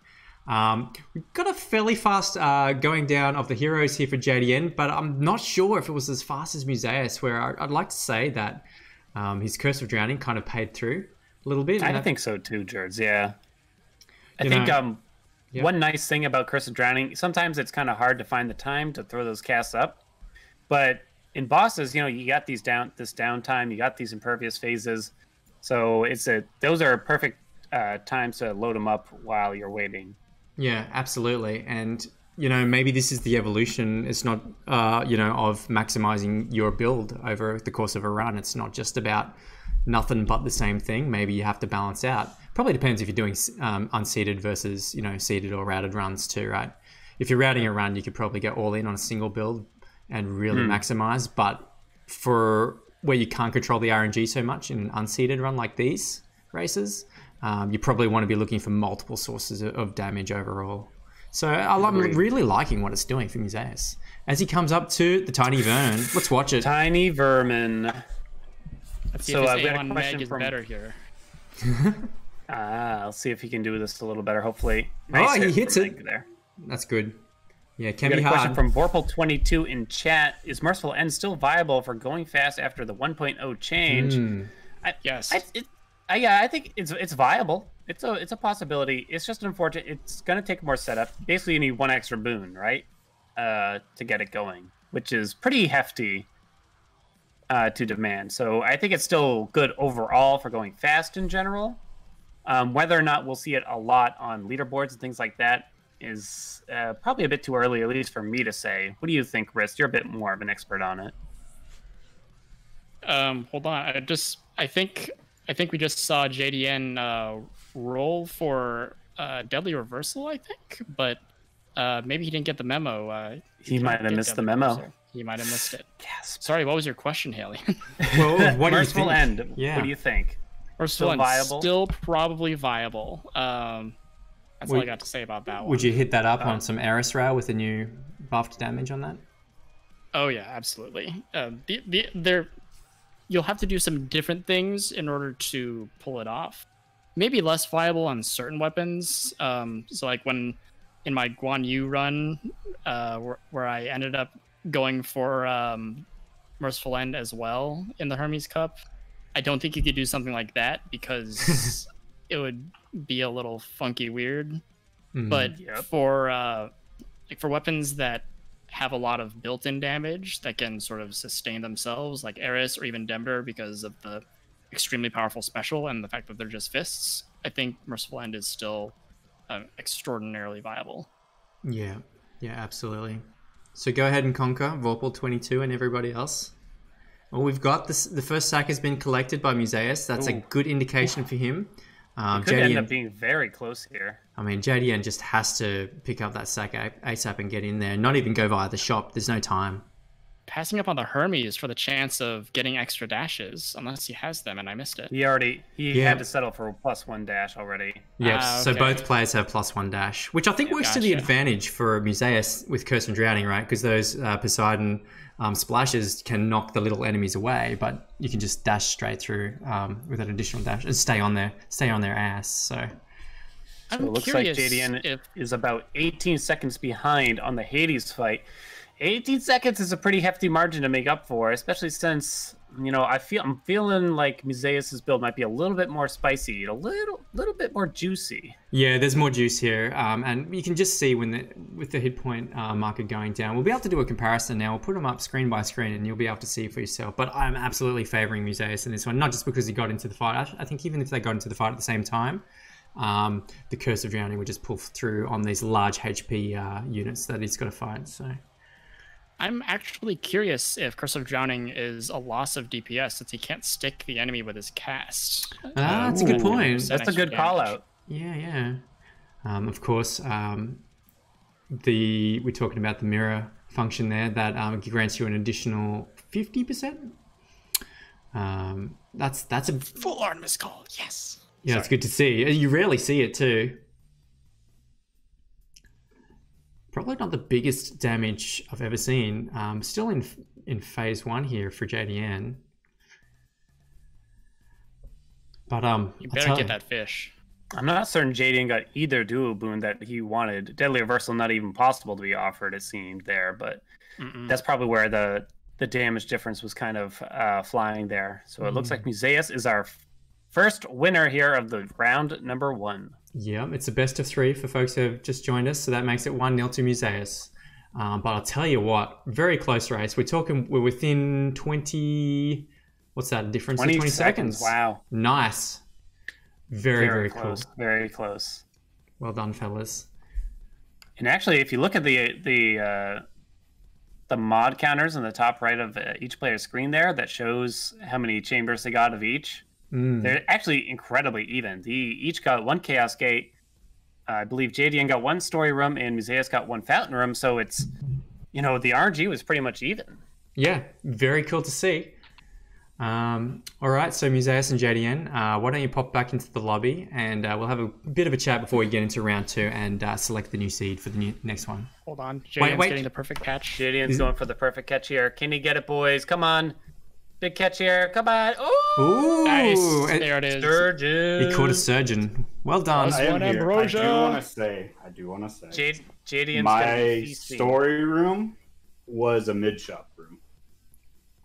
We've got a fairly fast going down of the heroes here for JDN, but I'm not sure if it was as fast as Museus, where I'd like to say that his Curse of Drowning kind of paid through a little bit. I think so too, Jerds. Yeah. I think one nice thing about Curse of Drowning, sometimes it's kind of hard to find the time to throw those casts up, but in bosses, you got this downtime, you got these impervious phases, so those are perfect times to load them up while you're waiting. Yeah, absolutely. And, maybe this is the evolution. It's not, of maximizing your build over the course of a run. It's not just about nothing but the same thing. Maybe you have to balance out. Probably depends if you're doing unseeded versus, seeded or routed runs too, right? If you're routing a run, you could probably go all in on a single build and really maximize. But for where you can't control the RNG so much in an unseeded run like these races, you probably want to be looking for multiple sources of damage overall. So I'm really liking what it's doing for Museus. As he comes up to the Tiny Vermin, let's watch it. Tiny Vermin. Let's see if his A1 Meg is better here. I'll see if he can do this a little better, hopefully. Nice he hits it. There. That's good. Yeah, it can be hard. Question from Borple22 in chat. Is Merciful End still viable for going fast after the 1.0 change? Yes. I think it's viable. It's a possibility. It's just unfortunate. It's gonna take more setup. Basically, you need one extra boon, right, to get it going, which is pretty hefty to demand. So I think it's still good overall for going fast in general. Whether or not we'll see it a lot on leaderboards and things like that is probably a bit too early, at least for me to say. What do you think, Rist? You're a bit more of an expert on it. Hold on. I think we just saw JDN roll for Deadly Reversal, I think, but maybe he didn't get the memo. He might have missed the memo. Reversal. He might have missed it. Yes. Sorry, what was your question, Haley? Well, what do you Merciful think? End. Yeah. What do you think? Still viable? Still probably viable. That's all I got to say about that one. Would you hit that up on some Eris Rail with a new buffed damage on that? Oh yeah, absolutely. You'll have to do some different things in order to pull it off. Maybe less viable on certain weapons. So like when in my Guan Yu run, where I ended up going for Merciful End as well in the Hermes Cup, I don't think you could do something like that because it would be a little funky weird. But for weapons that have a lot of built-in damage that can sort of sustain themselves, like Eris or even Denver, because of the extremely powerful special and the fact that they're just fists, I think Merciful End is still extraordinarily viable. Yeah, absolutely. So go ahead and conquer Vorpal 22 and everybody else. Well, we've got this. The first sack has been collected by Museus. That's a good indication for him. It could end up being very close here. I mean, JDN just has to pick up that sack ASAP and get in there. Not even go via the shop. There's no time. Passing up on the Hermes for the chance of getting extra dashes, unless he has them and I missed it. He had to settle for a +1 dash already. Yes, okay. So both players have +1 dash, which I think works to the advantage for Museus with Curse and Drowning, right? Because those Poseidon splashes can knock the little enemies away, but you can just dash straight through with an additional dash and stay on their ass. So it looks like JDN is about 18 seconds behind on the Hades fight. 18 seconds is a pretty hefty margin to make up for, especially since, I'm feeling like Museus' build might be a little bit more spicy, a little bit more juicy. Yeah, there's more juice here, and you can just see with the hit point marker going down. We'll be able to do a comparison now. We'll put them up screen by screen, and you'll be able to see for yourself. But I'm absolutely favoring Museus in this one, not just because he got into the fight. I think even if they got into the fight at the same time, the Curse of Drowning would just pull through on these large HP units that he's got to fight. So I'm actually curious if Curse of Drowning is a loss of DPS since he can't stick the enemy with his cast. That's a good point. That's a good call out. Yeah. Of course, we're talking about the mirror function there that grants you an additional 50%. That's a full Artemis call. Yes. Yeah, it's good to see. You rarely see it too. Probably not the biggest damage I've ever seen. Still in phase 1 here for JDN. But you better get that fish. I'm not certain JDN got either duo boon that he wanted. Deadly Reversal not even possible to be offered, it seemed there, but that's probably where the damage difference was kind of flying there. So it looks like Museus is our first winner here of the round number 1. Yeah, it's a best of 3 for folks who have just joined us, so that makes it 1-0 to Museus. But I'll tell you what, very close race. We're within 20. What's that difference? 20 seconds. Wow. Nice. Very close. Cool. Very close. Well done, fellas. And actually, if you look at the mod counters on the top right of each player's screen there, that shows how many chambers they got of each. They're actually incredibly even. They each got 1 Chaos Gate. I believe JDN got 1 Story Room and Museus got 1 Fountain Room. So it's, the RNG was pretty much even. Yeah, very cool to see. All right, so Museus and JDN, why don't you pop back into the lobby and we'll have a bit of a chat before we get into round 2 and select the new seed for the next one. Hold on, JDN's getting the perfect catch. JDN's going for the perfect catch here. Can he get it, boys? Come on. Big catch here. Come on. Ooh. Nice. There it is. Surgeon. He caught a surgeon. Well done. I do want to say. JDN's my story room was a mid-shop room.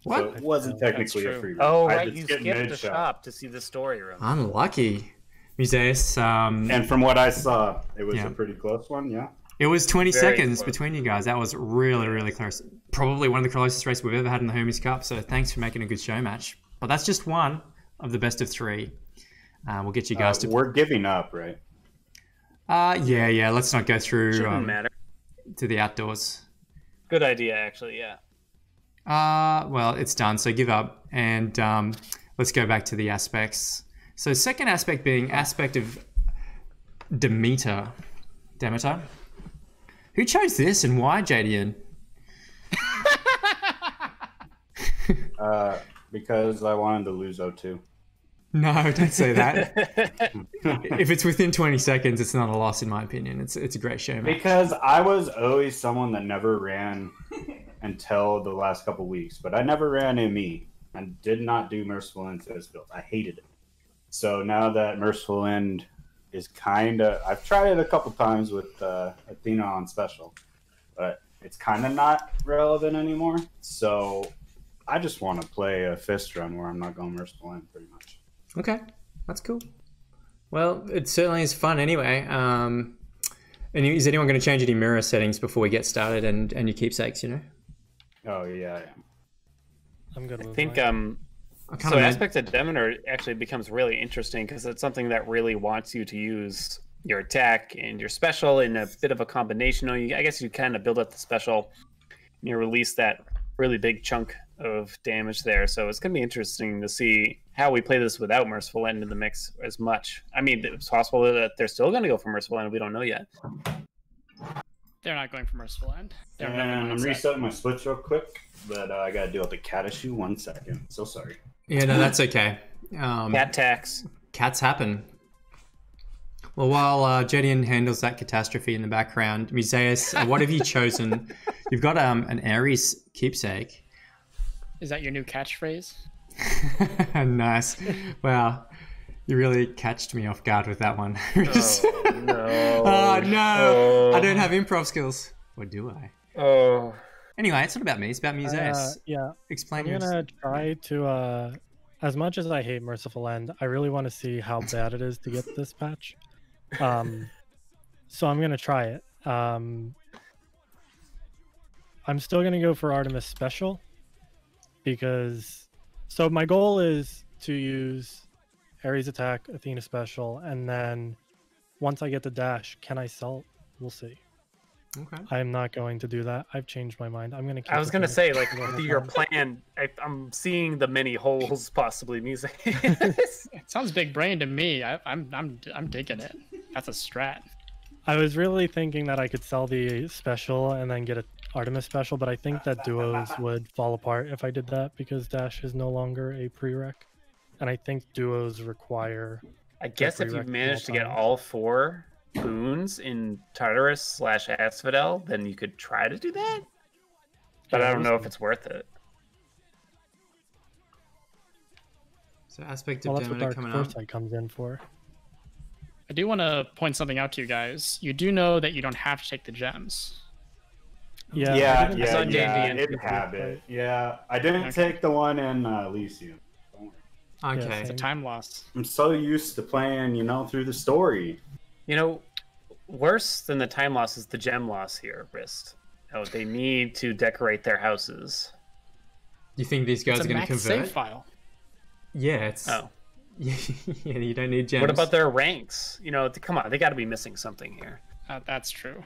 What? So it wasn't technically a free room. Oh, right. You skipped the shop to see the story room. Unlucky. Museus, And from what I saw, it was Yeah. a pretty close one. Yeah. it was 20 Very seconds close. between you guys. That was really, really close. Probably one of the closest races we've ever had in the Hermes Cup. So thanks for making a good show match. But that's just one of the best of three. We'll get you guys to. We're giving up, right? Yeah. Let's not go through Shouldn't matter. to the outdoors. Good idea, actually. Yeah. Well, it's done. So give up and let's go back to the aspects. So second aspect being aspect of Demeter. Who chose this and why, JDN? Because I wanted to lose 0-2. No, don't say that. If it's within 20 seconds, it's not a loss in my opinion. It's a great show, man. Because I was always someone that never ran until the last couple weeks, but I never ran ME and did not do Merciful End to this build. I hated it. So now that Merciful End is kind of, I've tried it a couple times with Athena on special, but it's kind of not relevant anymore. So I just want to play a fist run where I'm not going Merciful End pretty much. Okay, that's cool. Well, it certainly is fun anyway. And is anyone going to change any mirror settings before we get started and your keepsakes, you know? Oh, yeah, I am. I'm good I with think mine. so aspect of Demeter actually becomes really interesting because it's something that really wants you to use your attack and your special in a bit of a combination. I guess you kind of build up the special and you release that really big chunk of damage there. So it's going to be interesting to see how we play this without Merciful End in the mix as much. I mean, it's possible that they're still going to go for Merciful End. We don't know yet. They're not going for Merciful End. They're And I'm resetting my splits real quick, but I got to deal with the cat issue. 1 second. So sorry. Yeah, no, that's okay. Cat tax. Cats happen. Well, while JDN handles that catastrophe in the background, Museus, what have you chosen? You've got an Ares keepsake. Is that your new catchphrase? Nice. Wow. You really catched me off guard with that one. Oh, no. Oh, no. Oh. I don't have improv skills. Or do I? Oh. Anyway, it's not about me. It's about Museus. Yeah, Explain I'm gonna try to. As much as I hate Merciful End, I really want to see how bad it is to get this patch. So I'm gonna try it. I'm still gonna go for Artemis Special because. So my goal is to use Ares Attack, Athena Special, and then once I get the dash, can I sell? We'll see. Okay. I'm not going to do that. I've changed my mind. I'm gonna. Keep I was gonna Athena say, like, Special. your plan. I'm seeing the many holes possibly. Music. It sounds big brain to me. I'm digging it. That's a strat. I was really thinking that I could sell the special and then get a Artemis special, but I think that duos would fall apart if I did that because dash is no longer a prereq, and I think duos require. I guess if you manage to get all 4 boons in Tartarus/Asphodel, then you could try to do that. But I don't know if it's worth it. So aspect Well, of that's what Demeter Dark coming up. Foresight comes in for. I do want to point something out to you guys. You do know that you don't have to take the gems. Yeah, Yeah, I saw yeah, JDNsr. it habit. Yeah, I didn't take the one in Elysium. Don't worry. Okay. It's a time loss. I'm so used to playing, through the story. Worse than the time loss is the gem loss here, Wrist. They need to decorate their houses. You think these guys It's are a going to max convert? save file. Yeah, it's. Oh. Yeah, you don't need gems. What about their ranks? Come on, they got to be missing something here. That's true.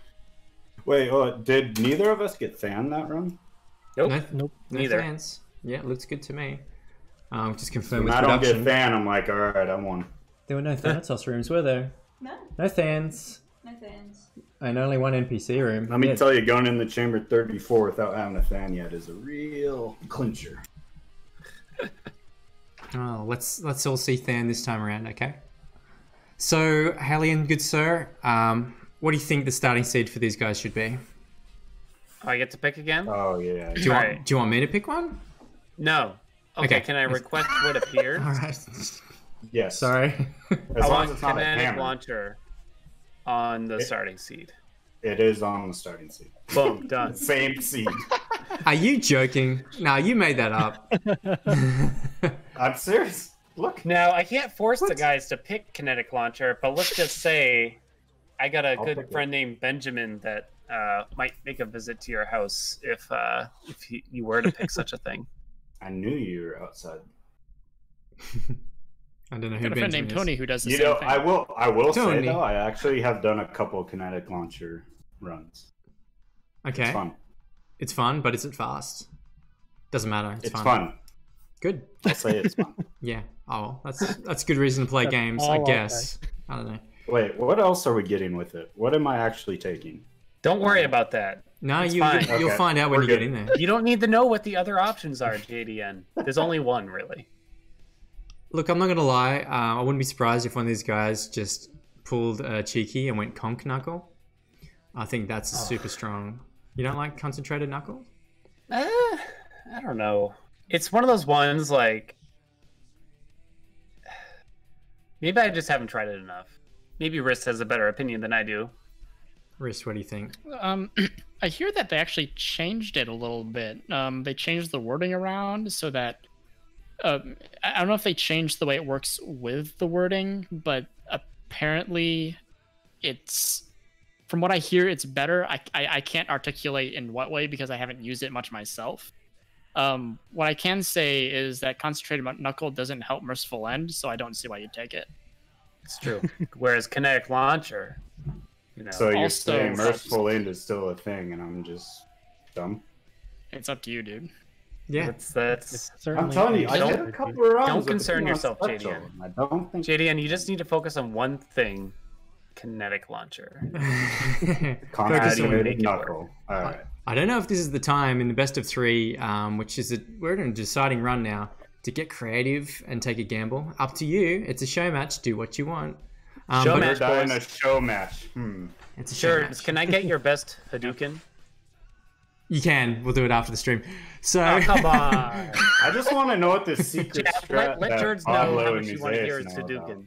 Wait, did neither of us get fan that run? Nope. No Neither. fans. Yeah, it looks good to me. Just confirm When with I don't production. get fan, I'm like, all right, I won. There were no Thanatos rooms, were there? No, No fans. no fans. And only one NPC room. Let me Yeah. tell you, going in the chamber 34 without having a fan yet is a real clincher. Oh, let's all see Than this time around, okay? So, Halion, good sir, what do you think the starting seed for these guys should be? I get to pick again? Oh, yeah. Do you, Alright. want, do you want me to pick one? No. Okay, Okay. can I request what appears? All right. Yes. Sorry. As I long want as it's not a kinetic hammer. launcher on the starting seed. It is on the starting seed. Boom, done. Same seed. Are you joking? No, you made that up. I'm serious. Look. Now, I can't force the guys to pick kinetic launcher, but let's just say I got a I'll good pick friend named Benjamin that might make a visit to your house if you were to pick such a thing. I knew you were outside. I don't know who Got a friend Benjamin named is. Tony who does the You same know, thing. I will say Tony. though, I actually have done a couple kinetic launcher runs. Okay. It's fun. It's fun, but is it fast? Doesn't matter. It's fun. Good. I'll say it's fun. Yeah. Oh, that's good reason to play games, all I I'll guess. I don't know. Wait, what else are we getting with it? What am I actually taking? Don't worry about that. No, It's you'll fine. you'll Okay. find out when We're you get good. in there. You don't need to know what the other options are, JDN. There's only one, really. Look, I'm not gonna lie. I wouldn't be surprised if one of these guys just pulled a cheeky and went conch knuckle. I think that's super strong. You don't like concentrated knuckle? I don't know. It's one of those ones like maybe I just haven't tried it enough. Maybe Wrist has a better opinion than I do. Wrist, what do you think? I hear that they actually changed it a little bit. They changed the wording around so that I don't know if they changed the way it works with the wording, but apparently it's, from what I hear, it's better. I can't articulate in what way because I haven't used it much myself. What I can say is that concentrated knuckle doesn't help Merciful End, so I don't see why you'd take it. It's true. Whereas kinetic launcher, you know. So you're Also- saying Merciful End is still a thing, and I'm just dumb? It's up to you, dude. Yeah. That's I'm telling you, I Don't- did a couple of runs. don't with the concern thing on yourself, special, JDN. and I don't think JDN, you just need to focus on one thing. Kinetic launcher. Focus How do you on- concentrated make it knuckle. All right. I don't know if this is the time in the best of three, which is we're in a deciding run now, to get creative and take a gamble. Up to you. It's a show match. Do what you want. Show but match. We're dying a boys. show match. It's a show Sure. match. Can I get your best Hadouken? You can. We'll do it after the stream. So Oh, come on. I just want to know what the secret Jeff, strat let that Turds know Pablo how and much you want to Museus hear is know about. Hadouken.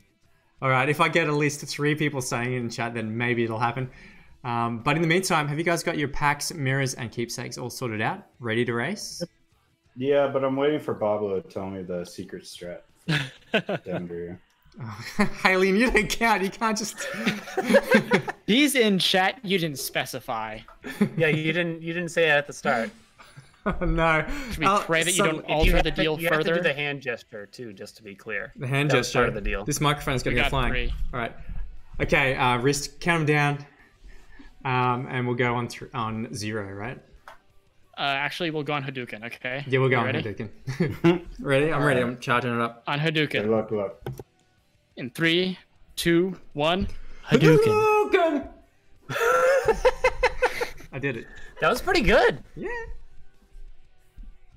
all right, if I get at least 3 people saying it in chat, then maybe it'll happen. But in the meantime, have you guys got your packs, mirrors, and keepsakes all sorted out, ready to race? Yeah, but I'm waiting for Pablo to tell me the secret strat for Denver. Haley, you don't count. You can't just. He's in chat. You didn't specify. Yeah, you didn't say that at the start. No. Should we pray that you don't You alter have the to- deal you have to further? do the hand gesture too, just to be clear. The hand That was gesture. part of the deal. This microphone's going We to go got flying. 3. All right. Okay, wrist, count them down. And we'll go on 0, right? Actually, we'll go on Hadouken, okay? Yeah, we'll go You on ready? Hadouken. Ready? I'm ready. I'm charging it up. On Good Hadouken. luck. In 3, 2, 1. Hadouken. Hadouken! I did it. That was pretty good. Yeah.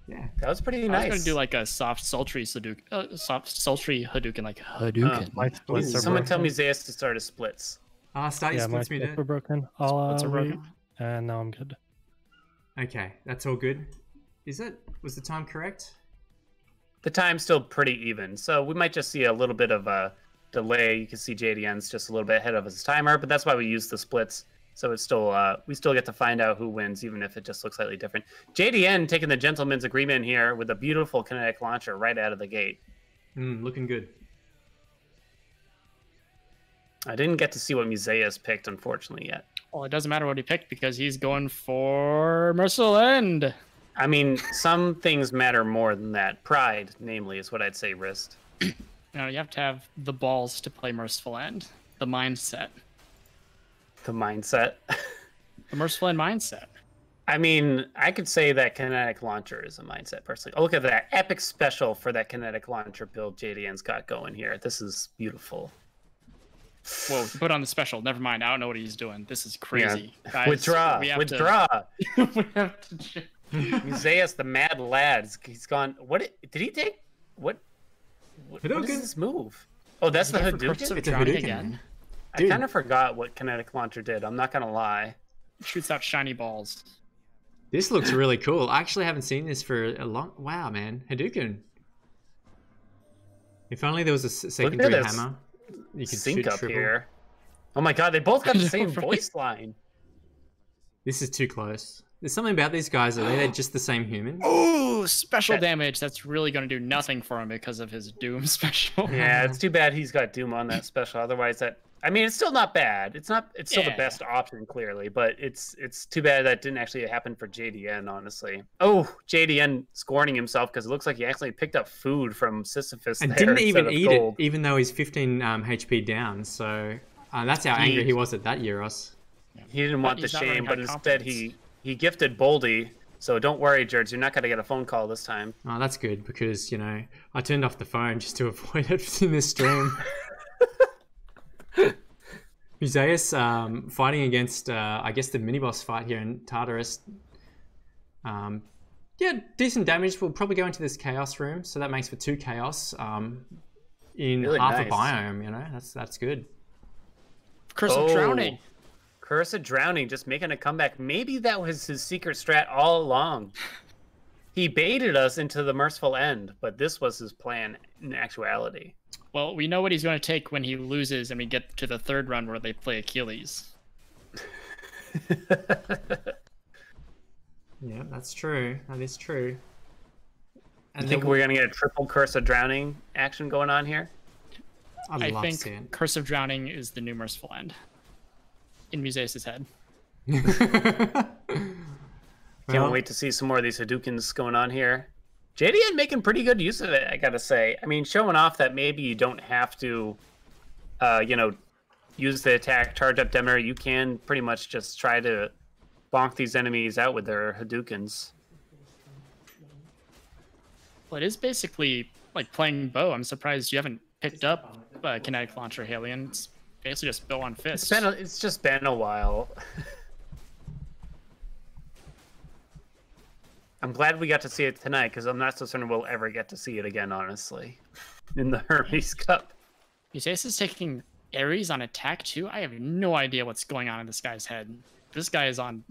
Yeah. That was pretty I was nice. gonna do like a soft, sultry Hadouken, like Hadouken. My splits are Someone broken. tell Museus to start his splits. Start your Yeah, my splits me splits there. were broken. I'll Splits are read, broken. and now I'm good. Okay, that's all good. Is it? Was the time correct? The time's still pretty even, so we might just see a little bit of a delay. You can see JDN's just a little bit ahead of his timer, but that's why we use the splits. So it's still we still get to find out who wins, even if it just looks slightly different. JDN taking the gentleman's agreement here with a beautiful kinetic launcher right out of the gate. Looking good. I didn't get to see what Museus picked, unfortunately, yet. Well, it doesn't matter what he picked because he's going for Merciful End. I mean, some things matter more than that. Pride, namely, is what I'd say, Wrist. You know, you have to have the balls to play Merciful End. The mindset. The mindset. The Merciful End mindset. I mean, I could say that kinetic launcher is a mindset, personally. Oh, look at that epic special for that kinetic launcher build JDN's got going here. This is beautiful. Whoa, put on the special. Never mind. I don't know what he's doing. This is crazy. Guys, Withdraw. we have Withdraw. we have to... Museus, the mad lad. He's gone. What did he take? What is Hadouken. this move? Oh, that's the Is it for Curse Hadouken? of It's a Drowning Hadouken, again? man. I Dude. kind of forgot what kinetic launcher did. I'm not gonna lie. Shoots out shiny balls. This looks really cool. I actually haven't seen this for a long... Wow, man. Hadouken. If only there was a secondary this hammer. You could Sync shoot up triple. here. Oh my god, they both got the same Right. voice line. This is too close. There's something about these guys. They're just the same human. Oh, special damage. That's really going to do nothing for him because of his Doom special. Yeah, it's too bad he's got Doom on that special. Otherwise, I mean, it's still not bad. It's still the best option, clearly, but it's too bad that didn't actually happen for JDN, honestly. Oh, JDN scorning himself because it looks like he actually picked up food from Sisyphus and there didn't even instead of eat gold. it, even though he's 15 HP down. So that's how angry he was at that, Euros. He didn't want the He's not running shame, high but instead he gifted Boldy. So don't worry, Jerds, you're not going to get a phone call this time. Oh, that's good because, you know, I turned off the phone just to avoid it in this stream. Museus fighting against, I guess, the mini-boss fight here in Tartarus. Yeah, decent damage. We'll probably go into this Chaos room, so that makes for 2 Chaos in Really half nice. a biome, you know? That's good. Curse of Drowning. Curse of Drowning, just making a comeback. Maybe that was his secret strat all along. He baited us into the merciful end, but this was his plan in actuality. Well, we know what he's going to take when he loses and we get to the 3rd run where they play Achilles. Yeah, that's true. That is true. I think we're going to get a triple Curse of Drowning action going on here. I'd love I to see think it. Curse of Drowning is the new merciful end in Museus' head. Can't wait to see some more of these Hadoukens going on here. JDN making pretty good use of it, I gotta say. I mean, showing off that maybe you don't have to, you know, use the attack, charge up Demeter. You can pretty much just try to bonk these enemies out with their Hadoukens. Well, it is basically like playing bow. I'm surprised you haven't picked up Kinetic Launcher Halion. It's basically just bow on fist. It's just been a while. I'm glad we got to see it tonight because I'm not so certain we'll ever get to see it again, honestly, in the Hermes Cup. Museus is taking Ares on attack too. I have no idea what's going on in this guy's head. This guy is on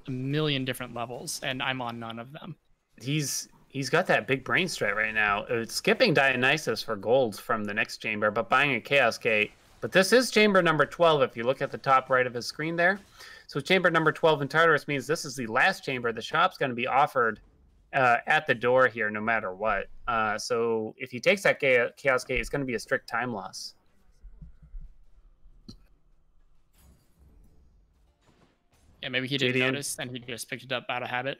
a million different levels, and I'm on none of them. He's got that big brain strat right now. It's skipping Dionysus for gold from the next chamber, but buying a Chaos Gate. But this is chamber number 12 if you look at the top right of his screen there. So chamber number 12 in Tartarus means this is the last chamber. The shop's going to be offered at the door here no matter what. So if he takes that Chaos Gate, it's going to be a strict time loss. Yeah, maybe he didn't JDN. notice and he just picked it up out of habit.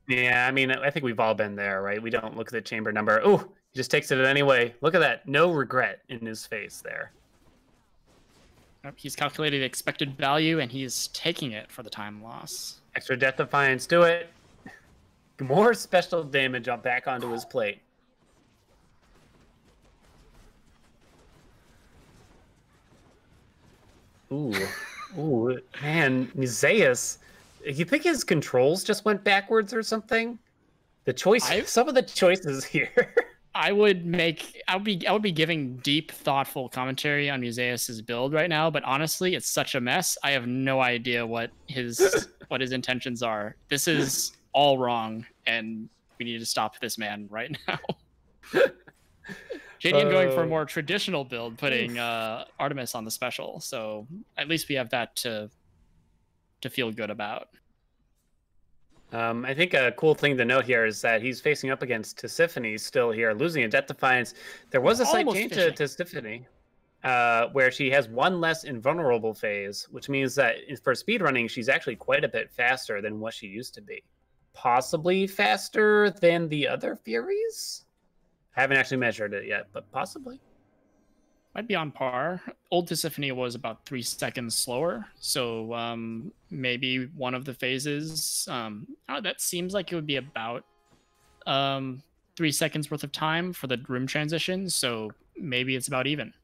Yeah, I mean, I think we've all been there, right? We don't look at the chamber number. Oh, he just takes it anyway. Look at that. No regret in his face there. He's calculated the expected value and he's taking it for the time loss. Extra Death Defiance, do it. More special damage back onto his plate. Ooh, man, Museus. You think his controls just went backwards or something? Some of the choices here. I would be giving deep, thoughtful commentary on Museus's build right now, but honestly, it's such a mess. I have no idea what his intentions are. This is all wrong, and we need to stop this man right now. JDN going for a more traditional build, putting Artemis on the special, so at least we have that to feel good about. I think a cool thing to note here is that he's facing up against Tisiphone still here, losing a Death Defiance. There was a slight change to Tisiphone, where she has one less invulnerable phase, which means that for speedrunning, she's actually quite a bit faster than what she used to be. Possibly faster than the other Furies? I haven't actually measured it yet, but possibly. Might be on par. Old Tisiphone was about 3 seconds slower, so maybe one of the phases. That seems like it would be about 3 seconds worth of time for the room transition, so maybe it's about even.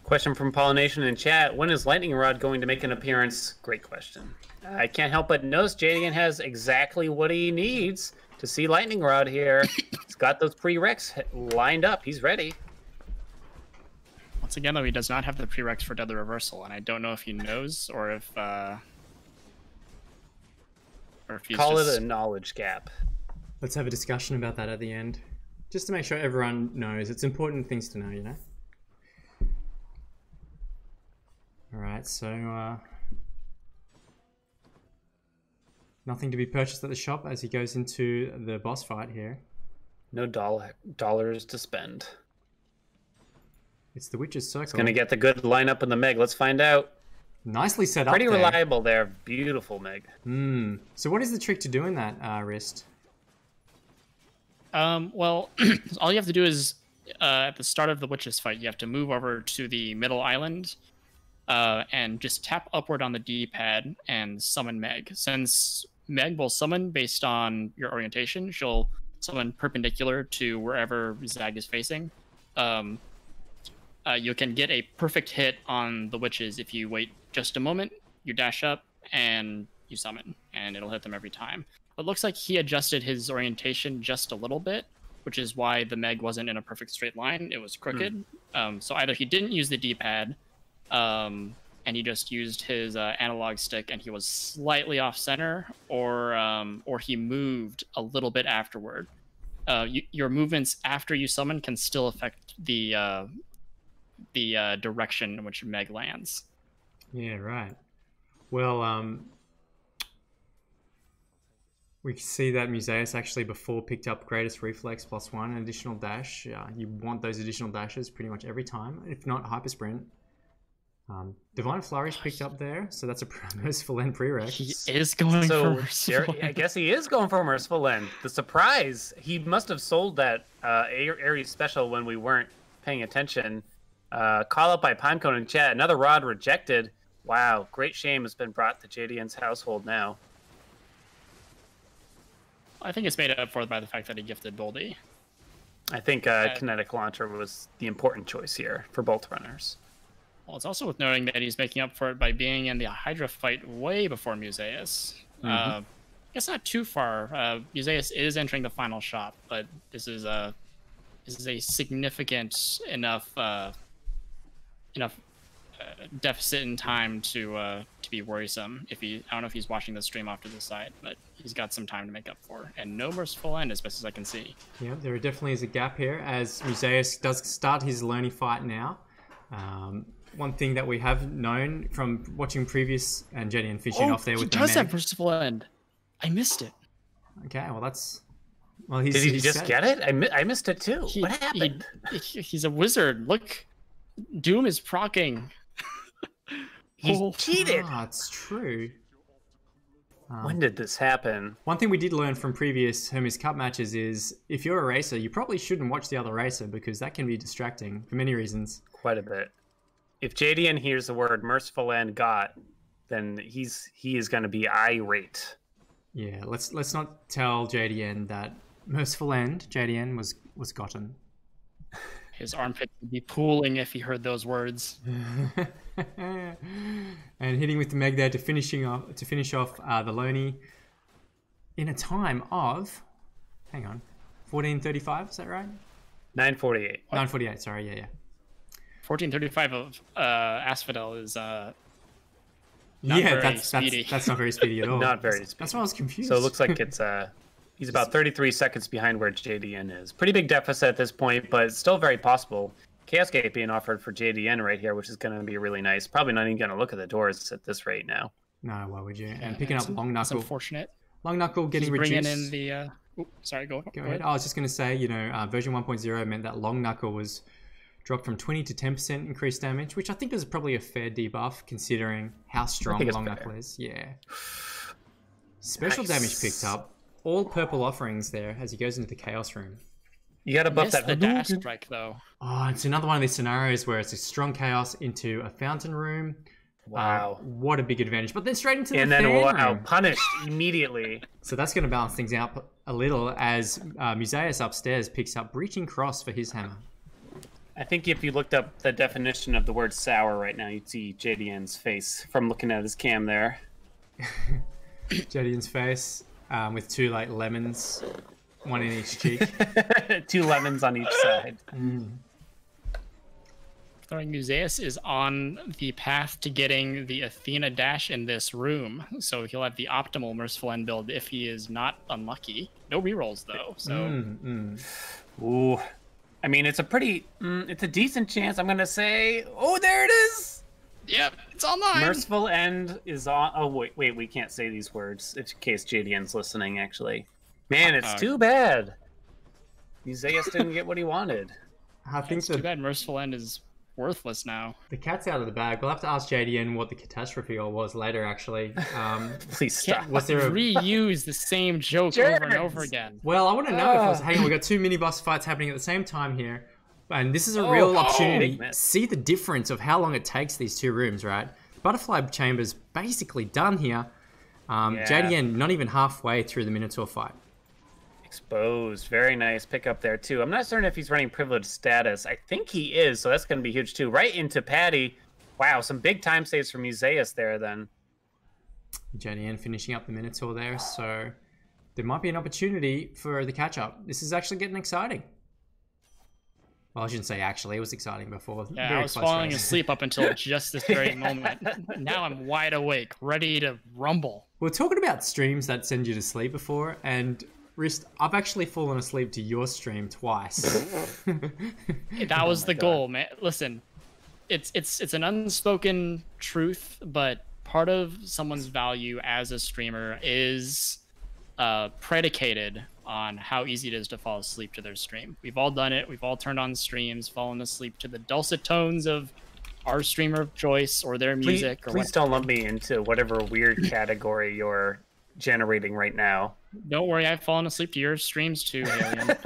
Question from Pollination in chat. When is Lightning Rod going to make an appearance? Great question. I can't help but notice JDN has exactly what he needs to see Lightning Rod here. He's got those prereqs lined up. He's ready. Once again, though, he does not have the prereqs for Deadly Reversal, and I don't know if he knows or if he's Call it a knowledge gap. Let's have a discussion about that at the end. Just to make sure everyone knows. It's important things to know, you know? All right, so nothing to be purchased at the shop as he goes into the boss fight here. No dollars to spend. It's the Witch's Circle. It's gonna get the good lineup in the Meg. Let's find out. Nicely set up. Pretty there. reliable there. Beautiful Meg. So what is the trick to doing that, wrist? Well, all you have to do is at the start of the witches fight, you have to move over to the middle island and just tap upward on the D-pad and summon Meg. Since Meg will summon based on your orientation, she'll summon perpendicular to wherever Zag is facing. You can get a perfect hit on the witches if you wait just a moment, you dash up, and you summon, and it'll hit them every time. It looks like he adjusted his orientation just a little bit, which is why the Meg wasn't in a perfect straight line. It was crooked. So either he didn't use the D-pad, and he just used his analog stick, and he was slightly off center, or he moved a little bit afterward. Your movements after you summon can still affect the direction in which Meg lands. Yeah, right. Well, we see that Museus actually before picked up Greatest Reflex +1, an additional dash. You want those additional dashes pretty much every time, if not Hyper Sprint. Divine Flourish picked up there, so that's a Merciful End prereq. He is going for Merciful I guess he is going for Merciful End. The surprise! He must have sold that Ares special when we weren't paying attention. Call up by Pinecone in chat. Another rod rejected. Wow, great shame has been brought to JDN's household now. I think it's made up for by the fact that he gifted Boldy. I think Kinetic Launcher was the important choice here for both runners. Well, it's also worth noting that he's making up for it by being in the Hydra fight way before Museus. I guess not too far. Museus is entering the final shop, but this is a significant enough deficit in time to be worrisome. I don't know if he's watching the stream off to the side, but he's got some time to make up for. And no Merciful End as best as I can see. Yeah, there definitely is a gap here as Museus does start his learning fight now. One thing that we have known from watching previous and JDN finishing off there with he does have Merciful End. I missed it. Okay, well that's did he just get it? I missed it too. What happened? He's a wizard. Look, Doom is proccing. He's cheated. It's true. When did this happen? One thing we did learn from previous Hermes Cup matches is if you're a racer, you probably shouldn't watch the other racer because that can be distracting for many reasons. Quite a bit. If JDN hears the word Merciful End got, then he is going to be irate. Yeah, let's not tell JDN that Merciful End, JDN, was gotten. His armpit would be pooling if he heard those words. And hitting with the Meg there to finish off the Loney in a time of, hang on, 14:35. Is that right? 9:48. 9:48. Sorry, yeah. 14:35 of Asphodel is not that's speedy. That's not very speedy at all. Not very speedy. That's why I was confused. So it looks like it's he's about 33 seconds behind where JDN is. Pretty big deficit at this point, but it's still very possible. Chaos Gate being offered for JDN right here, which is going to be really nice. Probably not even going to look at the doors at this rate now. No, why would you? And picking up Long Knuckle. That's unfortunate. Long Knuckle getting He's reduced. Bringing in the. Sorry, go ahead. I was just going to say, version 1.0 meant that Long Knuckle was dropped from 20 to 10% increased damage, which I think is probably a fair debuff considering how strong Long Knuckle is. Yeah. Special damage picked up. All purple offerings there as he goes into the Chaos Room. You got to buff that. The dash strike though. Oh, it's another one of these scenarios where it's a strong Chaos into a Fountain Room. Wow. What a big advantage. But then straight into the And then fan room. punished immediately. So that's going to balance things out a little as Museus upstairs picks up Breaching Cross for his hammer. I think if you looked up the definition of the word sour right now, you'd see JDN's face from looking at his cam there. JDN's face with two lemons, one in each cheek. 2 lemons on each side. Throwing Museus is on the path to getting the Athena dash in this room, so he'll have the optimal Merciful End build if he is not unlucky. No rerolls though, so. Ooh. I mean, it's a pretty, it's a decent chance. I'm going to say, oh, there it is. Yep, it's online. Merciful End is on. Oh wait, we can't say these words in case JDN's listening. Actually, man, it's too bad. Museus didn't get what he wanted. I think It's too bad Merciful End is worthless now. the cat's out of the bag. We'll have to ask JDN what the catastrophe was later, actually. Please stop. Was there a... reuse the same joke over and over again? Well, I want to know if it was... Hang on, we've got 2 mini-boss fights happening at the same time here. And this is a real opportunity. See the difference of how long it takes these 2 rooms, right? Butterfly Chamber's basically done here. JDN not even halfway through the Minotaur fight. Exposed. Very nice pickup there, too. I'm not certain if he's running privileged status. I think he is, so that's going to be huge, too. Right into Patty. Wow, some big time saves from Museus there, then. JDN finishing up the Minotaur there, so there might be an opportunity for the catch-up. This is actually getting exciting. Well, I shouldn't say actually. It was exciting before. Yeah, Very I was close falling race. asleep up until just this very moment. Now I'm wide awake, ready to rumble. We're talking about streams that send you to sleep before, and Rist, I've actually fallen asleep to your stream twice. That was the goal, man. Listen, it's an unspoken truth, but part of someone's value as a streamer is predicated on how easy it is to fall asleep to their stream. We've all done it. We've all turned on streams, fallen asleep to the dulcet tones of our streamer of choice or their music. Please don't lump me into whatever weird category you're generating right now. Don't worry, I've fallen asleep to your streams too, Alien.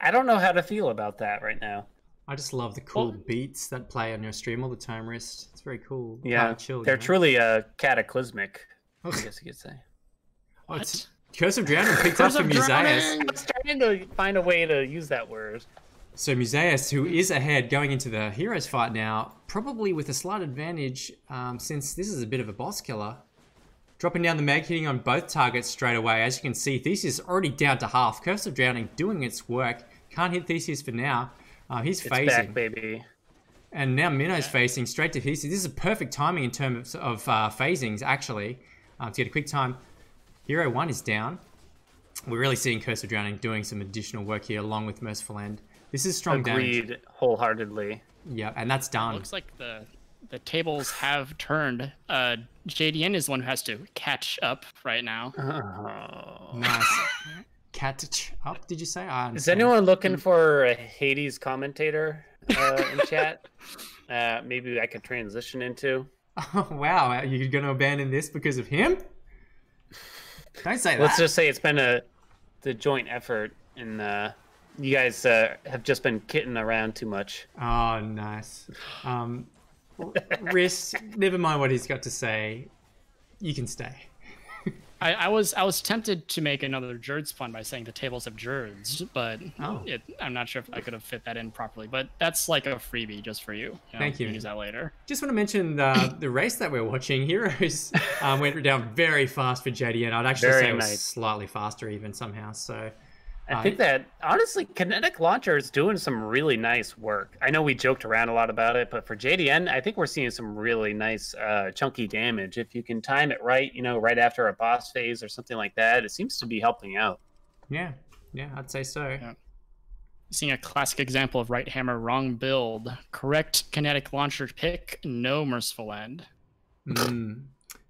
I don't know how to feel about that right now. I just love the cool beats that play on your stream all the time, Rist. It's very cool. Yeah, Chill, they're you know? truly cataclysmic, I guess you could say. What? Curse of Drowning picked up from Museus. I was trying to find a way to use that word. So Museus, who is ahead going into the Heroes fight now, probably with a slight advantage since this is a bit of a boss killer. Dropping down the mag, hitting on both targets straight away. As you can see, Theseus already down to half. Curse of Drowning doing its work. Can't hit Theseus for now. He's phasing. It's back, baby. And now Minno's facing straight to Theseus. This is perfect timing in terms of phasings, actually, to get a quick time. Hero 1 is down. We're really seeing Curse of Drowning doing some additional work here along with Merciful End. This is strong damage. Agreed wholeheartely. Yeah, and that's done. Looks like the tables have turned. JDN is the one who has to catch up right now. Oh. Nice. Catch up, did you say? Is anyone looking for a Hades commentator in chat? Maybe I could transition into. Oh, wow. Are you going to abandon this because of him? Don't say that. Let's just say it's been the joint effort, and you guys have just been kidding around too much. Oh, nice. Riss, never mind what he's got to say. You can stay. I was tempted to make another Jurds pun by saying the tables have Jurds, but I'm not sure if I could have fit that in properly. But that's like a freebie just for you. Thank you. Use that later. Just want to mention the race that we're watching. Heroes went down very fast for JDN. I'd actually say it was slightly faster even somehow. So I think that, honestly, Kinetic Launcher is doing some really nice work. I know we joked around a lot about it, but for JDN, I think we're seeing some really nice chunky damage. If you can time it right, right after a boss phase or something like that, it seems to be helping out. Yeah, I'd say so. Yeah. Seeing a classic example of right hammer, wrong build. Correct Kinetic Launcher pick, no Merciful End.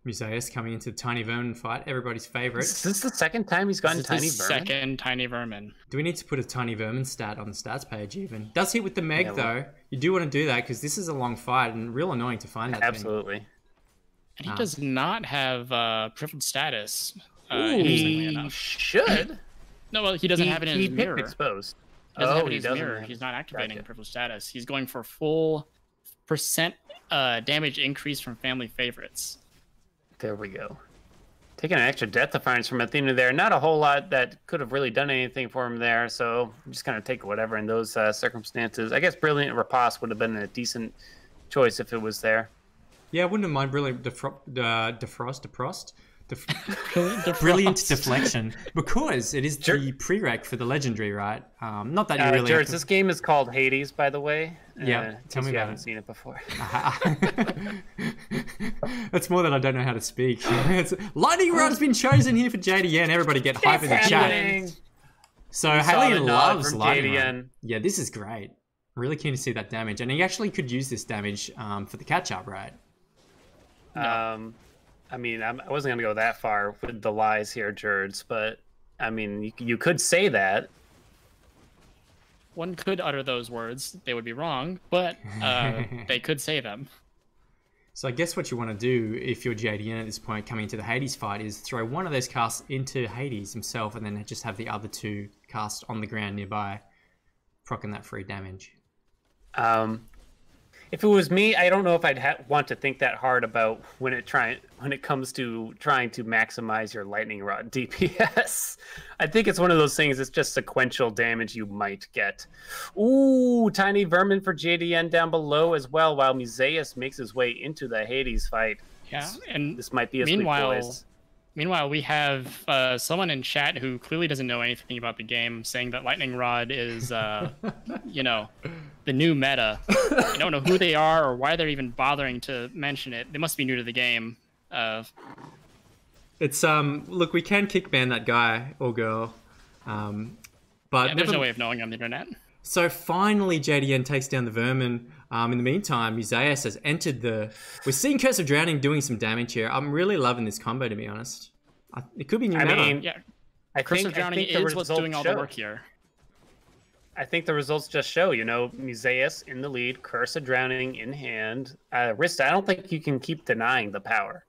Museus coming into the Tiny Vermin fight, everybody's favorite. Is this the second time he's gotten Tiny Vermin? Second Tiny Vermin. Do we need to put a Tiny Vermin stat on the stats page even? Does hit with the Meg though. You do want to do that because this is a long fight and real annoying to find that Absolutely. thing. And he does not have privileged status. He should. No, well, he doesn't have it in his mirror. Exposed. He doesn't have it in his mirror. He's not activating privileged status. He's going for full percent damage increase from family favorites. There we go. Taking an extra death defiance from Athena there. Not a whole lot that could have really done anything for him there, so I'm just going to take whatever in those circumstances. I guess Brilliant Riposte would have been a decent choice if it was there. Yeah, I wouldn't have mind Brilliant Brilliant Deflection, because it is the prereq for the legendary, right? Not that you really... George, this game is called Hades, by the way. Yeah, tell me about it. You haven't seen it before. That's more than I don't know how to speak. Lightning Rod's been chosen here for JDN. Everybody get hype in the chat. So Haley loves Lightning Rod. Yeah, this is great. really keen to see that damage. And he actually could use this damage for the catch-up, right? I mean, I wasn't going to go that far with the lies here, Jerds, but I mean, you could say that. One could utter those words. They would be wrong, but they could say them. So I guess what you want to do if you're JDN at this point coming into the Hades fight is throw one of those casts into Hades himself and then just have the other two cast on the ground nearby, proccing that free damage. If it was me, I don't know if I'd want to think that hard about when it comes to trying to maximize your lightning rod DPS. I think it's one of those things. It's just sequential damage you might get. Ooh, tiny vermin for JDN down below as well. While Museus makes his way into the Hades fight. Yeah, and this might be a sweet boys. Meanwhile, we have someone in chat who clearly doesn't know anything about the game saying that Lightning Rod is, you know, the new meta. I don't know who they are or why they're even bothering to mention it. They must be new to the game. It's look, we can kick ban that guy or girl, but yeah, there's no way of knowing on the internet. So finally, JDN takes down the vermin. In the meantime, Museus has entered the... We're seeing Curse of Drowning doing some damage here. I'm really loving this combo, to be honest. It could be new meta. I mean, yeah, I Curse think, of Drowning is what's doing all the work here. I think the results just show, you know, Museus in the lead, Curse of Drowning in hand. Rista, I don't think you can keep denying the power.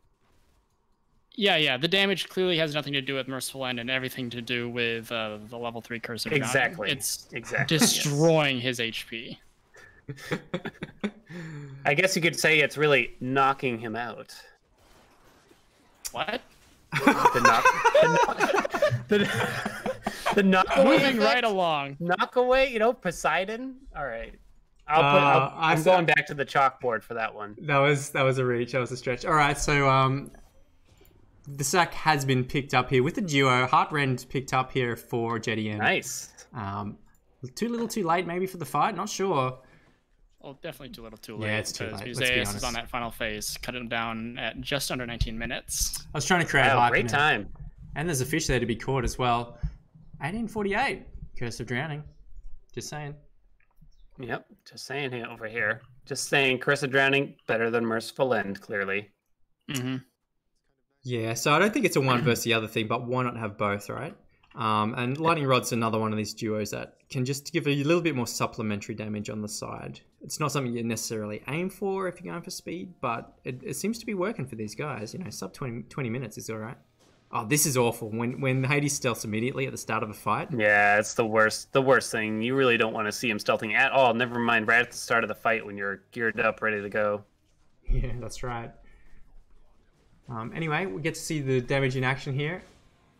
Yeah, the damage clearly has nothing to do with Merciful End and everything to do with the level 3 Curse of Drowning. Exactly. It's exactly destroying his HP. I guess you could say it's really knocking him out. What? The knock away Moving effect? right along. Knock away, you know, Poseidon. All right, I'm going back to the chalkboard for that one. That was a reach. That was a stretch. All right, so the sack has been picked up here with the duo. Heartrend picked up here for JDN. Nice. Too little, too late, maybe for the fight. Not sure. Well, definitely too little, too late. Yeah, it's too late. Museus is on that final phase, cutting him down at just under 19 minutes. I was trying to create a hype. Great time. And there's a fish there to be caught as well. 1848. Curse of Drowning. Just saying. Yep, just saying it over here. Just saying, Curse of Drowning better than Merciful End, clearly. Mm-hmm. Yeah, so I don't think it's a one versus the other thing, but why not have both, right? And Lightning Rod's another one of these duos that can just give a little bit more supplementary damage on the side. It's not something you necessarily aim for if you're going for speed, but it seems to be working for these guys. You know, sub 20 minutes is all right. Oh, this is awful. When Hades stealths immediately at the start of a fight. Yeah, it's the worst thing. You really don't want to see him stealthing at all. Never mind right at the start of the fight when you're geared up, ready to go. Yeah, that's right. Anyway, we get to see the damage in action here.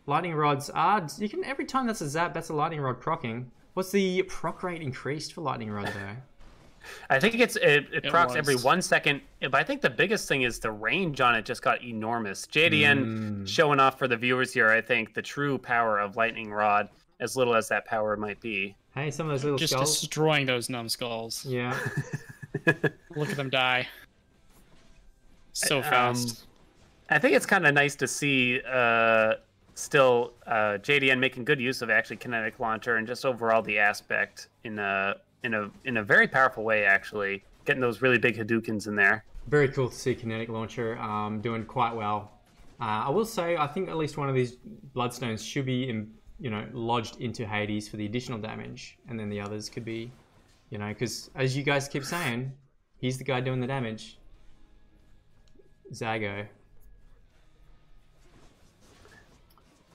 Lightning rods are... You can... Every time that's a zap, that's a lightning rod proccing. What's the proc rate increased for lightning rod, though? I think it procs every 1 second. But I think the biggest thing is the range on it just got enormous. JDN showing off for the viewers here, I think, the true power of lightning rod, as little as that power might be. Hey, some of those little just skulls. Destroying those numbskulls. Yeah. Look at them die. So fast. I think it's kind of nice to see still JDN making good use of actually kinetic launcher and just overall the aspect in a very powerful way, actually getting those really big Hadoukens in there. Very cool to see kinetic launcher doing quite well. I will say I think at least one of these bloodstones should be lodged into Hades for the additional damage, and then the others could be, because as you guys keep saying, he's the guy doing the damage. Zago.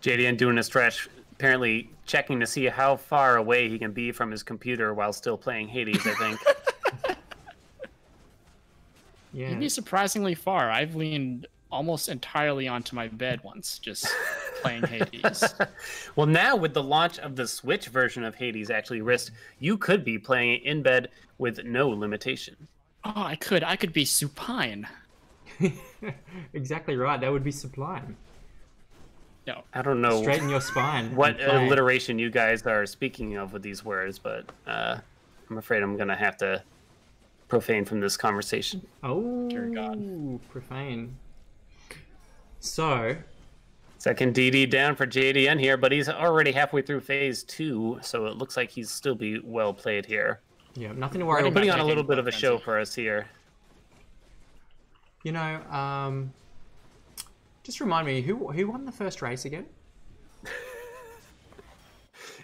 JDN doing a stretch, apparently checking to see how far away he can be from his computer while still playing Hades, I think. Yeah. He'd be surprisingly far. I've leaned almost entirely onto my bed once, just playing Hades. Well, now with the launch of the Switch version of Hades, actually, Wrist, you could be playing it in bed with no limitation. Oh, I could be supine. Exactly right. That would be sublime. No, I don't know. Straighten your spine. What alliteration you guys are speaking of with these words, but I'm afraid I'm going to have to profane from this conversation. Oh, dear God. Profane. So, second DD down for JDN here, but he's already halfway through phase 2, so it looks like he's still be well played here. Yeah, nothing to worry Running about. Putting on a Taking little bit of a frenzy. show for us here. You know, just remind me who won the first race again?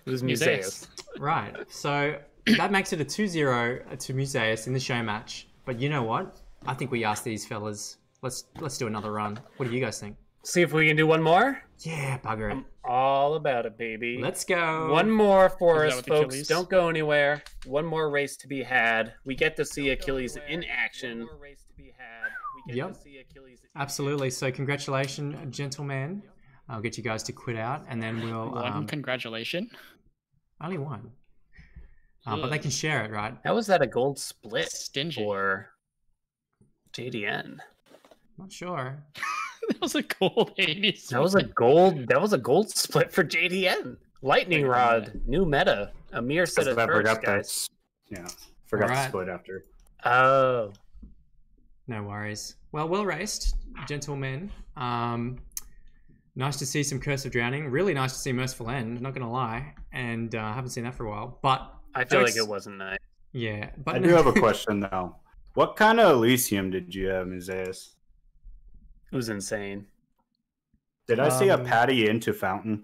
It was Museus. Museus. Right. So that makes it a 2-0 to Museus in the show match. But you know what? I think we asked these fellas. Let's do another run. What do you guys think? See if we can do one more. Yeah, bugger it. All about it, baby. Let's go. One more for Is us, that with folks. Achilles? Don't go anywhere. One more race to be had. We get to see Achilles in action. Yep. Absolutely. So congratulations, gentlemen. I'll get you guys to quit out, and then we'll One congratulation. only one. But they can share it, right? How was that a gold split Stingy. for JDN? Not sure. That was a gold 80s. That was a gold. That was a gold split for JDN. Lightning Wait a rod, new meta. A mere set of I first, forgot guys. forgot to Alright. split after. Oh, No worries. Well raced, gentlemen. Nice to see some Curse of Drowning. Really nice to see Merciful End, not going to lie. And I haven't seen that for a while. But I feel like folks- it wasn't nice. Yeah. But I do have a question though. What kind of Elysium did you have, Museus? It was insane. Did I see a Um, patty into fountain?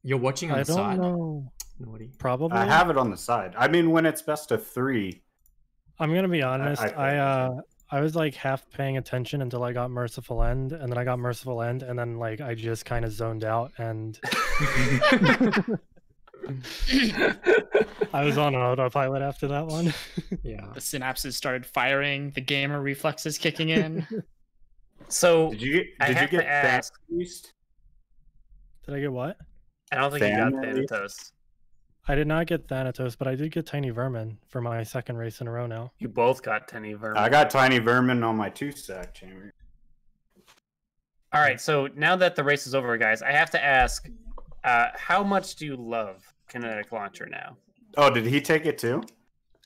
You're watching on I the don't side. know. Naughty. Probably. I have it on the side. I mean, when it's best of 3. I'm gonna be honest. I I was like half paying attention until I got Merciful End, and then I got Merciful End, and then like I just kind of zoned out, and I was on autopilot after that one. Yeah. The synapses started firing. The gamer reflexes kicking in. So Did you I did you have to get ask- Thanatos? Did I get what? I don't think you got Family. Thanatos. I did not get Thanatos, but I did get Tiny Vermin for my second race in a row now. You both got Tenny Vermin. I got tiny vermin on my 2-stack chamber. All right, so now that the race is over, guys, I have to ask, how much do you love Kinetic Launcher now? Oh, did he take it too?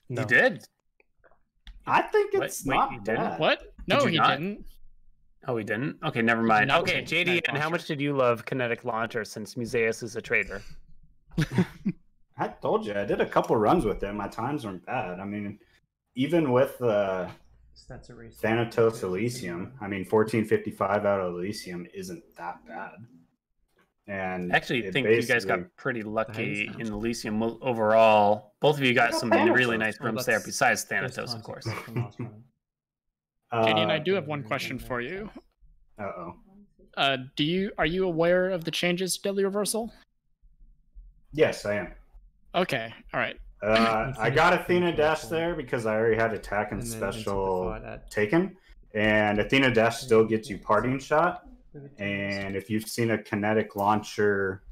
No. You did? I think Wait, it's wait, not you didn't? bad. What? No, you he not? didn't. Oh, he didn't? Okay, never mind. not Okay, take Kinetic JD, and how Launcher. much did you love Kinetic Launcher since Museus is a trader? I told you, I did a couple runs with him. My times weren't bad. I mean, even with Thanatos Elysium, I mean, 1455 out of Elysium isn't that bad. And I actually it think you guys got basically- pretty lucky Thanks. in Elysium overall. Both of you got got some Thanatos. really nice Well, rooms there that's- besides Thanatos, of course. JD and I do have one question for you. Uh-oh. Are you aware of the changes to Deadly Reversal? Yes, I am. Okay, all right. I got Athena Dash there because I already had attack and special taken. And Athena Dash still gets you parting shot. And if you've seen a kinetic launcher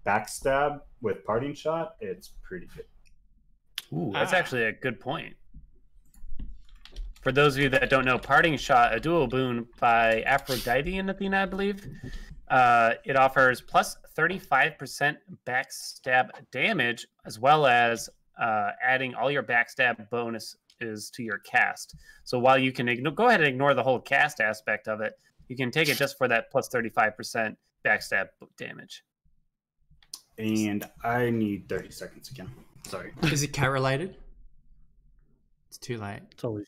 backstab with parting shot, it's pretty good. Ooh, that's Ah. actually a good point. For those of you that don't know, Parting Shot, a dual boon by Aphrodite and Athena, I believe. It offers plus 35% backstab damage, as well as adding all your backstab bonuses to your cast. So while you can go ahead and ignore the whole cast aspect of it, you can take it just for that plus 35% backstab damage. And I need 30 seconds again. Sorry. Is it cat related? It's too late. It's always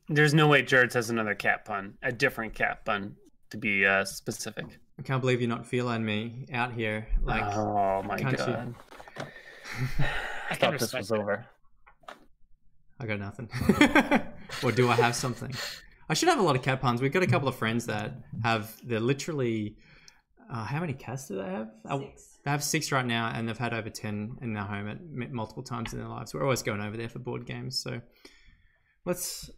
There's no way Jared has another cat pun, a different cat pun to be specific. I can't believe you're not feeling me out here. Like, Oh my can't you- god. I can thought this respect was that. over. I got nothing. Or do I have something? I should have a lot of cat puns. We've got a couple of friends that they're literally, how many cats do they have? 6. They have 6 right now, and they've had over 10 in their home at multiple times in their lives. We're always going over there for board games, so let's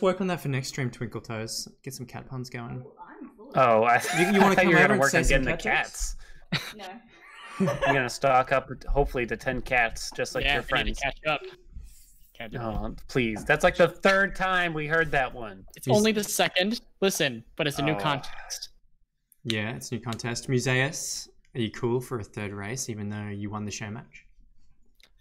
work on that for next stream, Twinkle Toes. Get some cat puns going. I'm full of Oh, You wanna I thought come you were over gonna and work say on some getting the cat jokes? cats. No. You're gonna stock up, hopefully, to 10 cats, just like yeah, your we need friends. to catch up. Can't do that. Oh, please! That's like the 3rd time we heard that one. It's only the second. Listen, but it's a new Oh. context. Yeah, it's a new contest. Museus, are you cool for a 3rd race, even though you won the show match?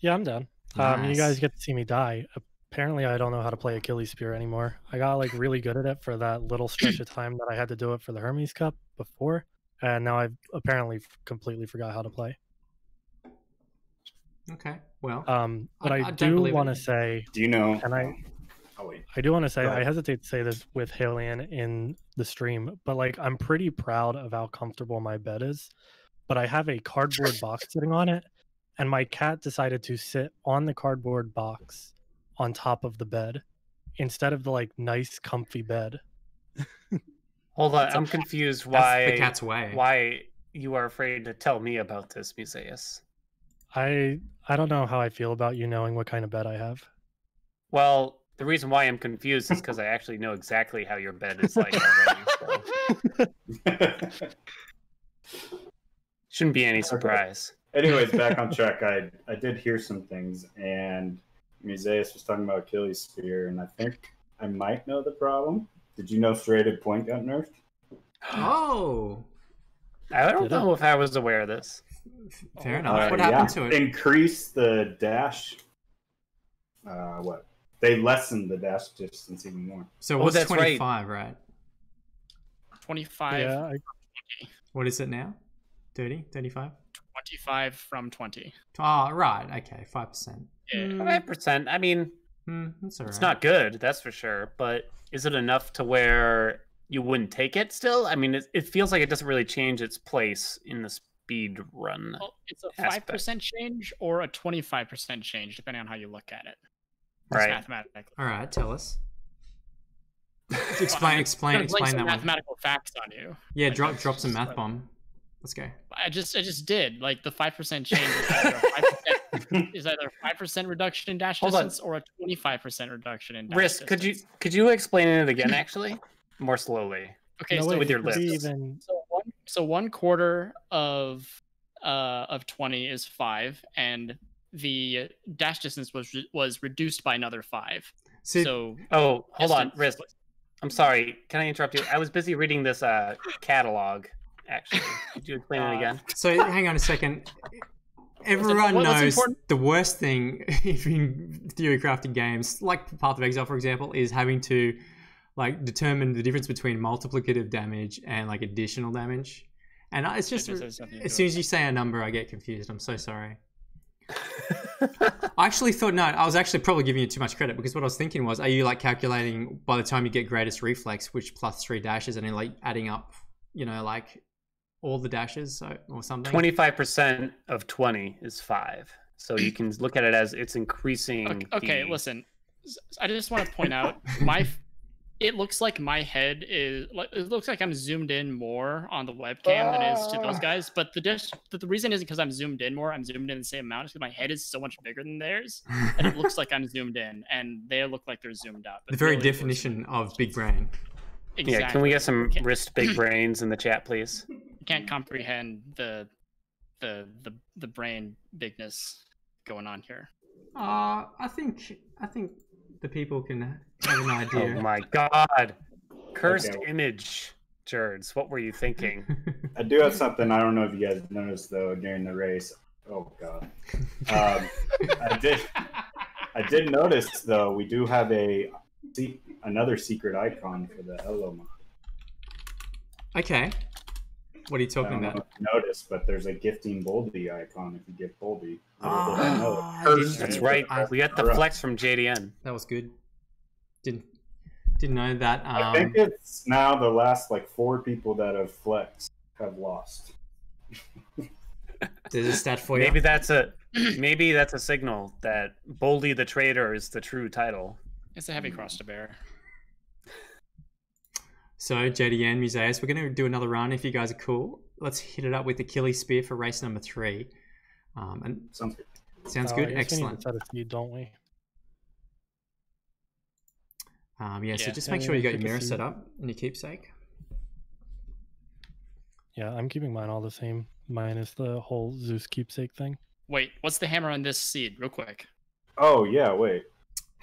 Yeah, I'm down. You Nice. guys get to see me die. Apparently, I don't know how to play Achilles Spear anymore. I got like really good at it for that little stretch of time that I had to do it for the Hermes Cup before, and now I've apparently completely forgot how to play. Okay. Well, But I I don't do believe want to it. say, Do you know? and Oh wait. I do want to say, Go I ahead. hesitate to say this with Halian in the stream, but like I'm pretty proud of how comfortable my bed is. But I have a cardboard box sitting on it, and my cat decided to sit on the cardboard box on top of the bed instead of the like nice, comfy bed. Hold on, It's a I'm confused That's the cat's way. why you are afraid to tell me about this, Museus. I don't know how I feel about you knowing what kind of bed I have. Well, the reason why I'm confused is because I actually know exactly how your bed is like already. So shouldn't be any surprise. Anyways, back on track. I did hear some things, and Museus was talking about Achilles spear, and I think I might know the problem. Did you know serrated point got nerfed? Oh, I don't Did it? know if I was aware of this. fair enough. What happened to it? Increase the dash. What? They lessened the dash distance even more. So Oh, what's that's right. 25, right? 25, Yeah, What is it now? 30, 35? 25 from 20. Oh, right. Okay, 5%. Yeah. 5%. I mean, That's all right. it's not good, that's for sure. But is it enough to where you wouldn't take it still? I mean, it feels like it doesn't really change its place in the speed run. Well, it's a aspect. 5% change or a 25% change, depending on how you look at it. Just Right. mathematically. All right, tell us. I'm Explain gonna blame some that one. mathematical facts on you. Yeah, Like, drop that's some just math like- bomb. Let's go. I just did. Like the 5% change is either a 5%, is either a 5% reduction in dash Hold on. distance or a 25% reduction in dash Risk, distance. could you explain it again actually? More slowly. Okay, no, so wait, with your it could be lists. even so 1/4 of 20 is 5, and the dash distance was reduced by another 5. So Oh, hold on, distance Risk. was- I'm sorry. Can I interrupt you? I was busy reading this catalog. Actually, could you explain it again? So hang on a second. Everyone what's knows important- the worst thing in theory crafting games, like Path of Exile, for example, is having to like determine the difference between multiplicative damage and like additional damage. And it's just If there's something to as do soon with as you say a number, I get confused. I'm so sorry. I actually thought, no, I was actually probably giving you too much credit, because what I was thinking was, are you like calculating by the time you get greatest reflex, which plus 3 dashes, and then like adding up, you know, like all the dashes or something? 25% of 20 is 5. So you can look at it as it's increasing. Okay, the- listen. I just want to point out it looks like my head is. It looks like I'm zoomed in more on the webcam than it is to those guys. But the reason isn't because I'm zoomed in more. I'm zoomed in the same amount. It's because my head is so much bigger than theirs, and it looks like I'm zoomed in, and they look like they're zoomed out. But The very really, we're definition zoomed of big brain. in. Yeah, can we get some Can't- wrist big brains in the chat, please? Can't comprehend the brain bigness going on here. I think the people can have an idea. Oh my god. Cursed Okay. image, Jerds. What were you thinking? I do have something. I don't know if you guys noticed though during the race. Oh god. I did notice though. We do have another secret icon for the Elo mod. Okay. What are you I talking don't know about? if you noticed, but there's a gifting Boldy icon if you get Boldy. I That's right. We got the flex from JDN. That was good. Didn't know that. I think it's now the last like 4 people that have flexed have lost. There's a stat for you. Maybe that's a signal that Boldy the Trader is the true title. It's a heavy cross to bear. So JDN, Museus, we're going to do another run if you guys are cool. Let's hit it up with the Achilles spear for race number 3. And Sounds good. sounds I good. guess we need Excellent. to set a speed, don't we? Yeah, so Yeah. just make Yeah, sure you got pick your a mirror seed. set up and your keepsake. Yeah, I'm keeping mine all the same, minus the whole Zeus keepsake thing. Wait, what's the hammer on this seed, real quick? Oh yeah, wait.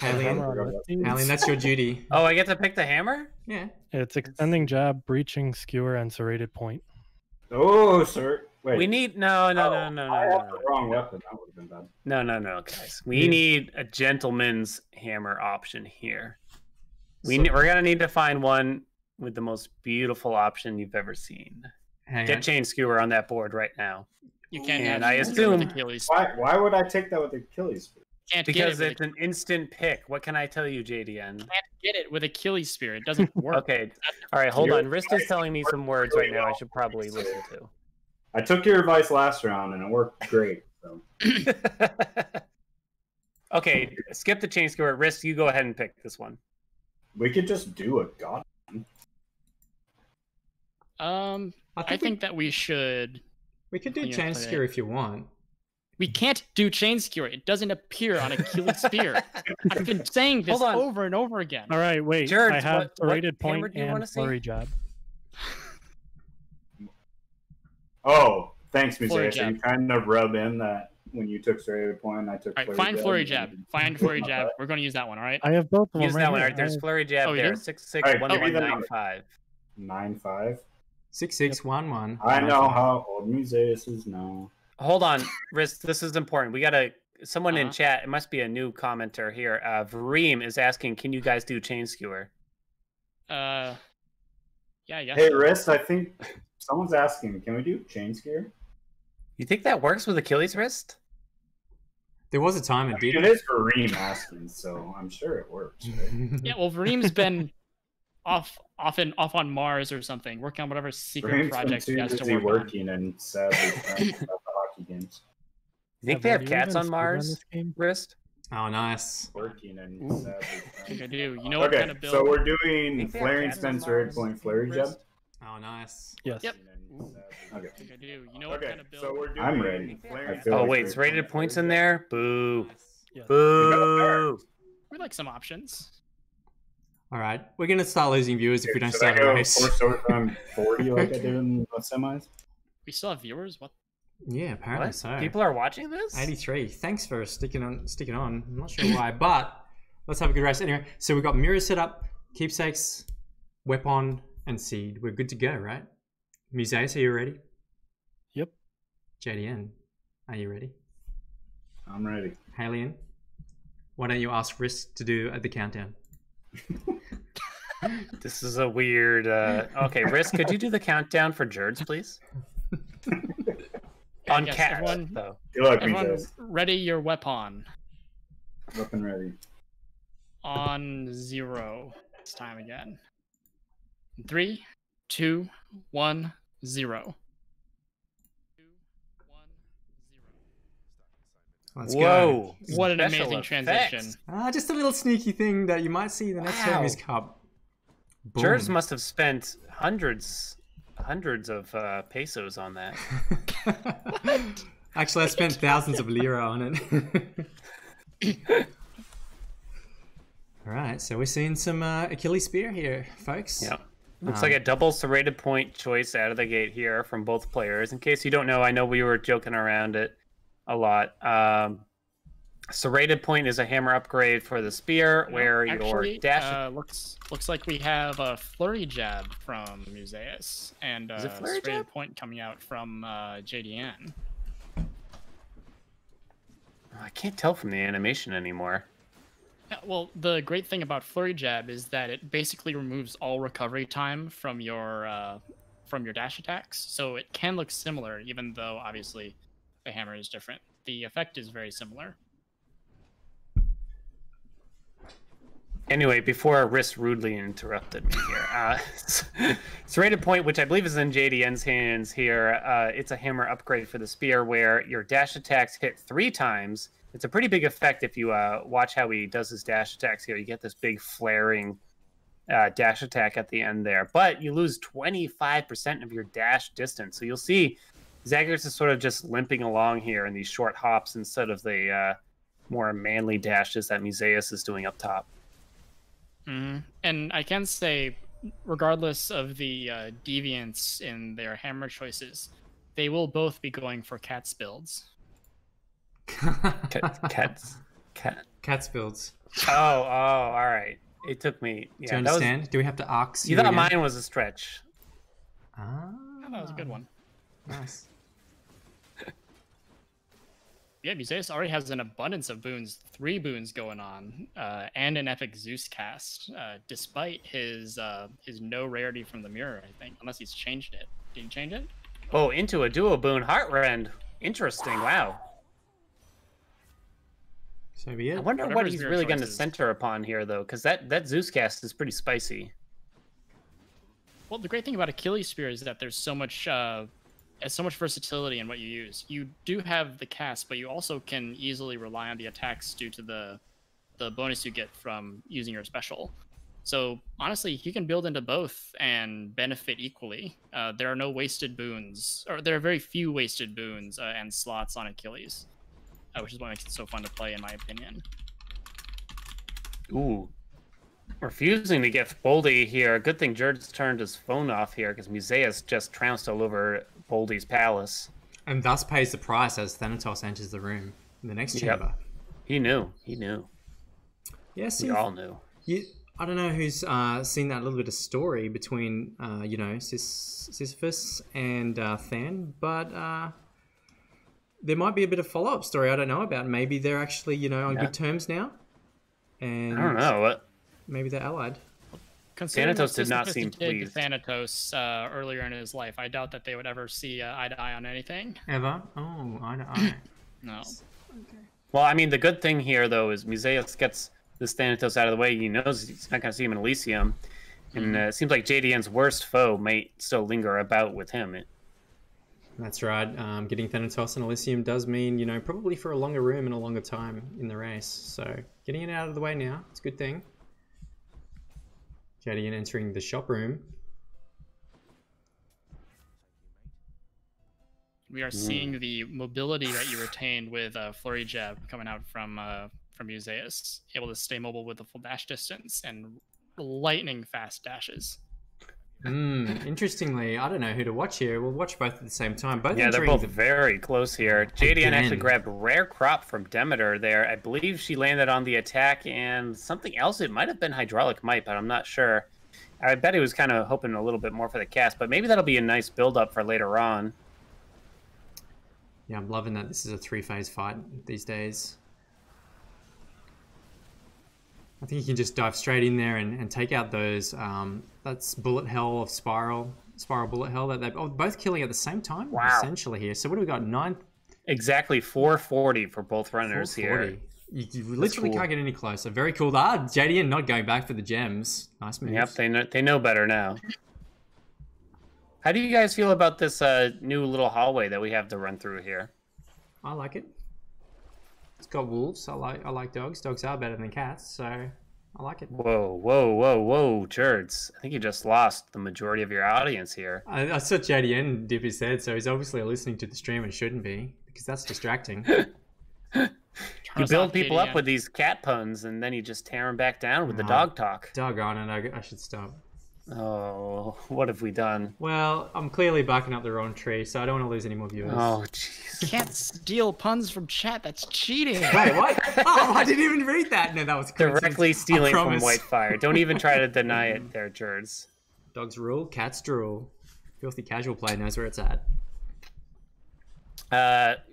Alien, Hammer on this seed. Alien, that's your duty. Oh, I get to pick the hammer? Yeah. It's extending jab, breaching, skewer, and serrated point. Oh, sir. Wait. We need no. I have the wrong weapon. That would have been bad. No, guys. We need a gentleman's hammer option here. So- We're gonna need to find one with the most beautiful option you've ever seen. Hang Get on. chain skewer on that board right now. You can't And have I with assume- Achilles. Why would I take that with Achilles? Can't Because get it it's an instant pick. What can I tell you, JDN? can't get it with Achilles spear. It doesn't work. Okay. All right, hold on. Wrist is telling me some words right now I should probably listen to. I took your advice last round and it worked great. So. Okay, skip the chain skewer. Wrist, you go ahead and pick this one. We could just do a god. I think that we should. We could do Yeah, chain play skewer it. if you want. We can't do chain skewer. It doesn't appear on Achilles spear. I've been saying this Hold on. over and over again. All right, wait. Jared, I have what serrated hammer point do you wanna and see? flurry jab. Oh, thanks, Flurry Museus. You kind of rub in that when you took serrated point, I took All right, flurry find jab. flurry jab. Find flurry jab. We're going to use that one. All right. I have both of them Use right that one. here. Right, there's I have- flurry jab Oh, you there. do? 6611195. 9-5. 6611. I know how old Museus is now. Hold on, Wrist. This is important. We got someone in Uh-huh. chat. It must be a new commenter here. Vareem is asking, can you guys do chain skewer? Yeah, I guess. Hey, so. Wrist, I think someone's asking, can we do chain skewer? You think that works with Achilles wrist? There was a time it It did. is Kareem asking, so I'm sure it works, right? Yeah, well, Vareem's been off on Mars or something, working on whatever secret Kareem's been project he too has to busy work working and sadly trying about the hockey games. You think Yeah, they have Brad, do you cats even on speedrun Mars, this game? wrist? Oh, nice. Working and Ooh. sadly I think I trying. do. You know what Okay, kind of build? so we're doing Think they have flare and cats on spin serrated Mars, point flurry jab. wrist? Oh, nice. Yes. Yep. Okay. I think I do. You know what Okay, kind of build? so we're doing. I'm ready. I feel Oh like wait, we're serrated doing points flurry in jab. there. Boo. Nice. Yes. Boo. We like some options. All right. We're going to start losing viewers if we don't Should I start a go race. force overtime 40 like I did in the semis? We still have viewers. What? Yeah, apparently What? so. People are watching this? 83. Thanks for sticking on. I'm not sure why, but let's have a good race. Anyway, so we've got mirrors set up, keepsakes, weapon, and seed. We're good to go, right? Museus, are you ready? Yep. JDN, are you ready? I'm ready. Halion, why don't you ask Risk to do the countdown? This is a weird. Okay, Risk, could you do the countdown for Jerds, please? On Yes, cat, everyone- though. Good luck, Everyone, Museus. ready your weapon Weapon ready. on 0. It's time again. 3, 2, 1, 0. Let's go. Whoa! What an Special amazing effects. transition. Just a little sneaky thing that you might see in the next Wow. Hermes Cup. Boom. Jerds must have spent hundreds of pesos on that. Actually, I spent thousands of lira on it. All right, so we're seeing some Achilles spear here, folks. Yep. Looks like a double serrated point choice out of the gate here from both players. In case you don't know, I know we were joking around it a lot. Serrated point is a hammer upgrade for the spear, where Actually, your dash. looks like we have a flurry jab from Museus and Is it a flurry serrated jab? point coming out from JDN. I can't tell from the animation anymore. Yeah, well, the great thing about flurry jab is that it basically removes all recovery time from your dash attacks, so it can look similar, even though obviously the hammer is different. The effect is very similar. Anyway, before Riss rudely interrupted me here, serrated point, which I believe is in JDN's hands here, it's a hammer upgrade for the spear where your dash attacks hit 3 times. It's a pretty big effect if you watch how he does his dash attacks here. You get this big flaring dash attack at the end there, but you lose 25% of your dash distance. So you'll see Zagreus is sort of just limping along here in these short hops instead of the more manly dashes that Museus is doing up top. Mm-hmm. And I can say, regardless of the deviance in their hammer choices, they will both be going for cats builds. Cats. Cats builds. Oh, all right. It took me. Yeah, Do you understand? Do we have to ask You thought again? mine was a stretch. Ah, Oh, that was a good one. nice. Yeah, Museus already has an abundance of boons, 3 boons going on, and an epic Zeus cast, despite his no rarity from the mirror, I think, unless he's changed it. Did he change it? Oh, into a duo boon, Heartrend. Interesting. Wow. So be it. I wonder Whatever what his he's mirror really going to choice is. center upon here, though, because that Zeus cast is pretty spicy. Well, the great thing about Achilles Spear is that there's so much versatility in what you use. You do have the cast, but you also can easily rely on the attacks due to the bonus you get from using your special. So honestly, you can build into both and benefit equally. There are no wasted boons, or there are very few wasted boons and slots on Achilles, which is what makes it so fun to play, in my opinion. Ooh. Refusing to get Boldy here. Good thing Jerd's turned his phone off here, because Museus just trounced all over Boldy's palace. And thus pays the price as Thanatos enters the room in the next chamber. He knew. He knew. Yes, We all knew. I don't know who's seen that little bit of story between, Sisyphus and Than, but there might be a bit of follow-up story I don't know about. Maybe they're actually, on good terms now. And I don't know. What? Maybe they're allied. Considering Thanatos what did not Sisyphus seem did to pleased. Thanatos earlier in his life, I doubt that they would ever see eye to eye on anything. Ever? Oh, I No. Well, I mean, the good thing here, though, is Museus gets this Thanatos out of the way. He knows he's not going to see him in Elysium. And it seems like JDN's worst foe might still linger about with him. That's right. Getting Thanatos and Elysium does mean, probably for a longer room and a longer time in the race. So getting it out of the way now, it's a good thing. JDN entering the shop room. We are seeing the mobility that you retained with Flurry Jab coming out from Museus, able to stay mobile with the full dash distance and lightning fast dashes. Interestingly, I don't know who to watch here. We'll watch both at the same time. Both Yeah, they're entering both very close here. JDN Again. actually grabbed Rare Crop from Demeter there. I believe she landed on the attack and something else. It might have been Hydraulic Might, but I'm not sure. I bet he was kind of hoping a little bit more for the cast, but maybe that'll be a nice build-up for later on. Yeah, I'm loving that this is a 3-phase fight these days. I think you can just dive straight in there and take out those. That's Bullet Hell of Spiral Bullet Hell that they're both killing at the same time, essentially here. So what do we got? 9. Exactly 440 for both runners 440. here. You literally can't get any closer. Very cool. JDN not going back for the gems. Nice move. Yep, they know better now. How do you guys feel about this new little hallway that we have to run through here? I like it. It's got wolves. I like dogs. Dogs are better than cats, so I like it. Whoa, Jerds. I think you just lost the majority of your audience here. I saw JDN dip his head, so he's obviously listening to the stream and shouldn't be, because that's distracting. You build people up with these cat puns, and then you just tear them back down with the dog talk. Doggone it, I should stop. Oh, what have we done? Well, I'm clearly barking up the wrong tree, so I don't want to lose any more viewers. Oh, jeez. Can't steal puns from chat. That's cheating. Wait, what? Oh, I didn't even read that. No, that was Directly stealing from promise. Whitefire. Don't even try to deny it there, Jerds. Dogs rule, cats drool. Filthy casual play knows where it's at.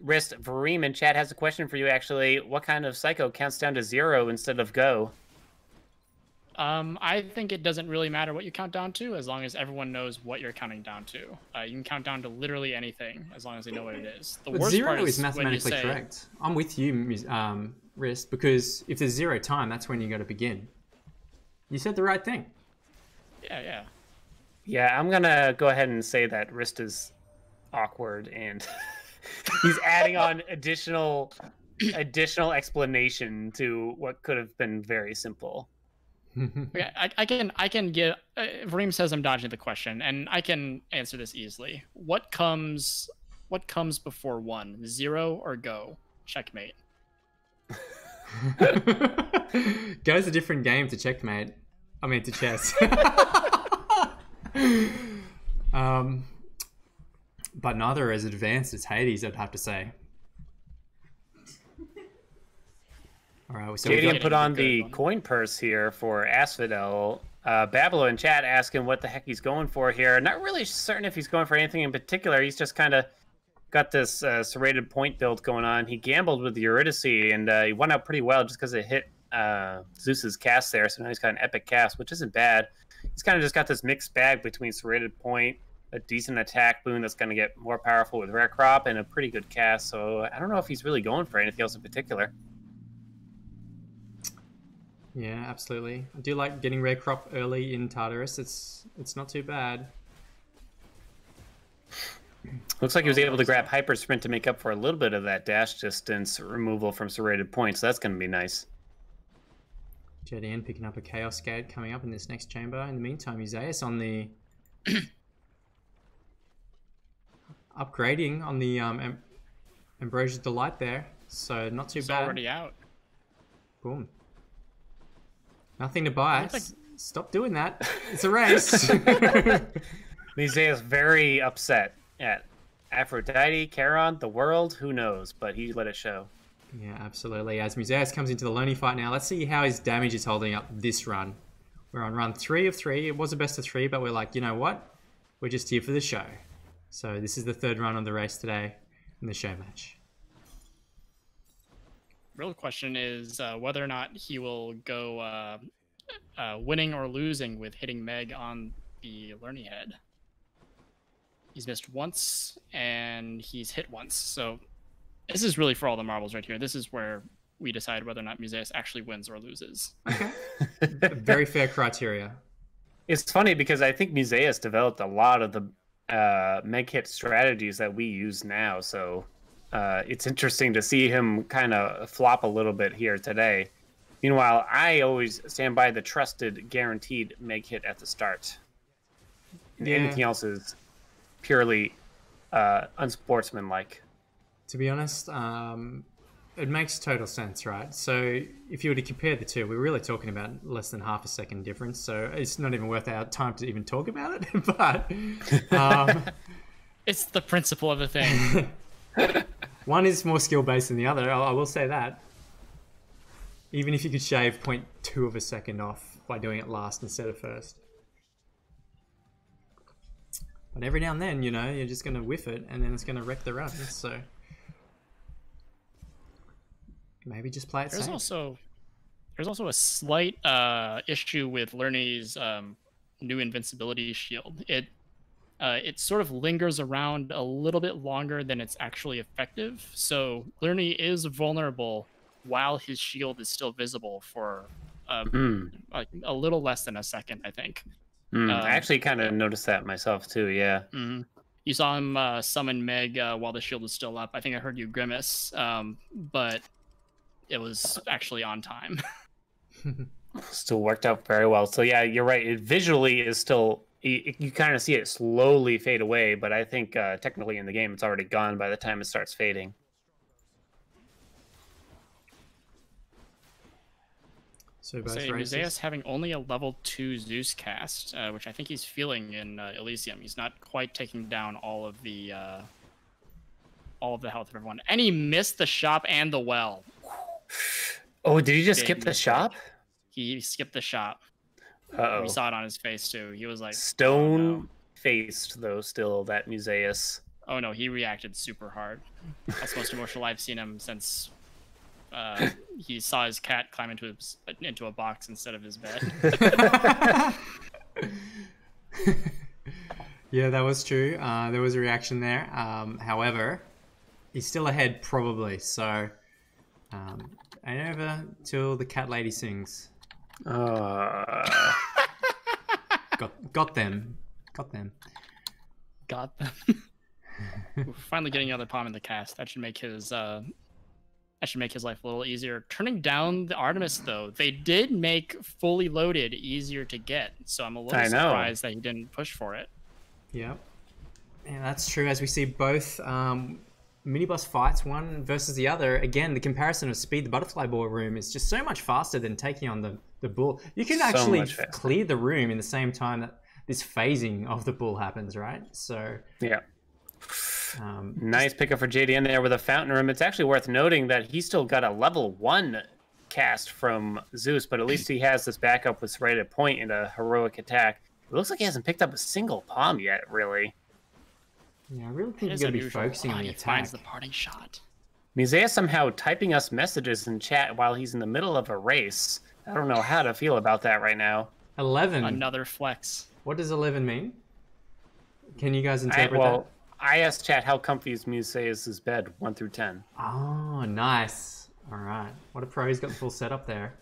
Rist, Vareem in chat has a question for you, actually. What kind of psycho counts down to 0 instead of go? I think it doesn't really matter what you count down to, as long as everyone knows what you're counting down to. You can count down to literally anything, as long as they know what it is. The But worst 0 part is when mathematically you say, correct. I'm with you, Rist, because if there's 0 time, that's when you got to begin. You said the right thing. Yeah. Yeah, I'm gonna go ahead and say that Rist is awkward, and he's adding on additional explanation to what could have been very simple. Okay, I can get. Vareem says I'm dodging the question, and I can answer this easily. What comes before 1? 0 or go? Checkmate. Go's a different game to checkmate. I mean, to chess. But neither are as advanced as Hades, I'd have to say. All right, so JDN put on the coin purse here for Asphodel. Babylon in chat asking what the heck he's going for here. Not really certain if he's going for anything in particular. He's just kind of got this serrated point build going on. He gambled with the Eurydice, and he won out pretty well just because it hit Zeus's cast there. So now he's got an epic cast, which isn't bad. He's kind of just got this mixed bag between serrated point, a decent attack boon that's going to get more powerful with Rare Crop and a pretty good cast. So I don't know if he's really going for anything else in particular. Yeah, absolutely. I do like getting Rare Crop early in Tartarus. It's not too bad. Looks like he was able to grab Hyper Sprint to make up for a little bit of that dash distance removal from serrated points. So that's going to be nice. JDN picking up a Chaos Gate coming up in this next chamber. In the meantime, Museus on the upgrading on the Ambrosia Delight there. So not too It's bad. already out. Boom. Nothing to buy. Looks like- Stop doing that. It's a race. Museus very upset at Aphrodite, Charon, the world, who knows, but he let it show. Yeah, absolutely. As Museus comes into the Lonely fight now, let's see how his damage is holding up this run. We're on run 3 of 3. It was a best of 3, but we're like, you know what? We're just here for the show. So this is the 3rd run of the race today in the show match. Real question is whether or not he will go winning or losing with hitting Meg on the Learning Head. He's missed once, and he's hit once. So this is really for all the marbles right here. This is where we decide whether or not Museus actually wins or loses. Very fair criteria. It's funny because I think Museus developed a lot of the Meg hit strategies that we use now. So it's interesting to see him kind of flop a little bit here today. Meanwhile, I always stand by the trusted, guaranteed Meg hit at the start. Yeah. Anything else is purely unsportsmanlike. To be honest, it makes total sense, right? So if you were to compare the two, we're really talking about less than half a second difference. So it's not even worth our time to even talk about it. But It's the principle of the thing. one is more skill-based than the other. I will say that. Even if you could shave 0.2 of a second off by doing it last instead of first. But every now and then, you know, you're just going to whiff it and then it's going to wreck the run. So maybe just play it safe. There's also a slight issue with Lerny's new invincibility shield. It sort of lingers around a little bit longer than it's actually effective. So Lerny is vulnerable while his shield is still visible for like a little less than a second, I think. I actually kind of noticed that myself too, yeah. You saw him summon Meg while the shield was still up. I think I heard you grimace, but it was actually on time. Still worked out very well. So yeah, you're right. It visually is still, you kind of see it slowly fade away, but I think technically in the game it's already gone by the time it starts fading. So both Say races. Museus having only a level 2 Zeus cast, which I think he's feeling in Elysium. He's not quite taking down all of the health of everyone, and he missed the shop and the well. Oh, did he just Big skip the mistake. shop? He skipped the shop. Uh-oh. We saw it on his face too. He was like Stone-faced, though, still, that Museus. Oh no, he reacted super hard. That's the most emotional I've seen him since he saw his cat climb into a box instead of his bed. Yeah, that was true. There was a reaction there. However, he's still ahead probably. So, and over till the cat lady sings. Got them. Got them. Got them. We're finally getting another palm in the cast. That should make his life a little easier. Turning down the Artemis though, they did make fully loaded easier to get. So I'm a little surprised that he didn't push for it. Yeah. Yeah, that's true. As we see both mini-boss fights, one versus the other, again, the comparison of speed, the butterfly ball room is just so much faster than taking on the bull. You can actually clear the room in the same time that this phasing of the bull happens, right? So yeah. Nice pickup for JDN there with a fountain room. It's actually worth noting that he still got a level 1 cast from Zeus, but at least he has this backup with serrated point and a heroic attack. It looks like he hasn't picked up a single palm yet, really. Yeah, I really think you're going to be focusing on the attack. Finds the parting shot. Museus somehow typing us messages in chat while he's in the middle of a race. I don't know how to feel about that right now. 11. Another flex. What does 11 mean? Can you guys interpret I asked chat how comfy is Museus' bed, 1 through 10. that? Oh, nice. All right. What a pro. He's got the full setup there.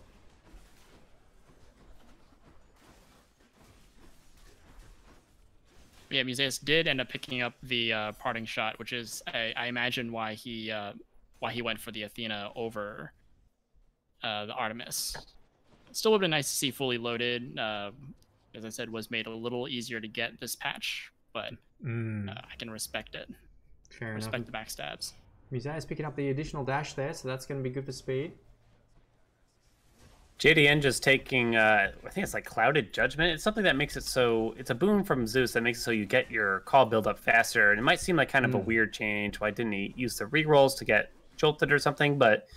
Yeah, Museus did end up picking up the parting shot, which is, I imagine, why he went for the Athena over the Artemis. Still would have been nice to see fully loaded. As I said, was made a little easier to get this patch, but I can respect it. Fair Respect enough. the backstabs. Museus picking up the additional dash there, so that's going to be good for speed. JDN just taking, I think it's like Clouded Judgment. It's something that makes it so, it's a boon from Zeus that makes it so you get your call build up faster. And it might seem like kind of a weird change. Why didn't he use the rerolls to get jolted or something? But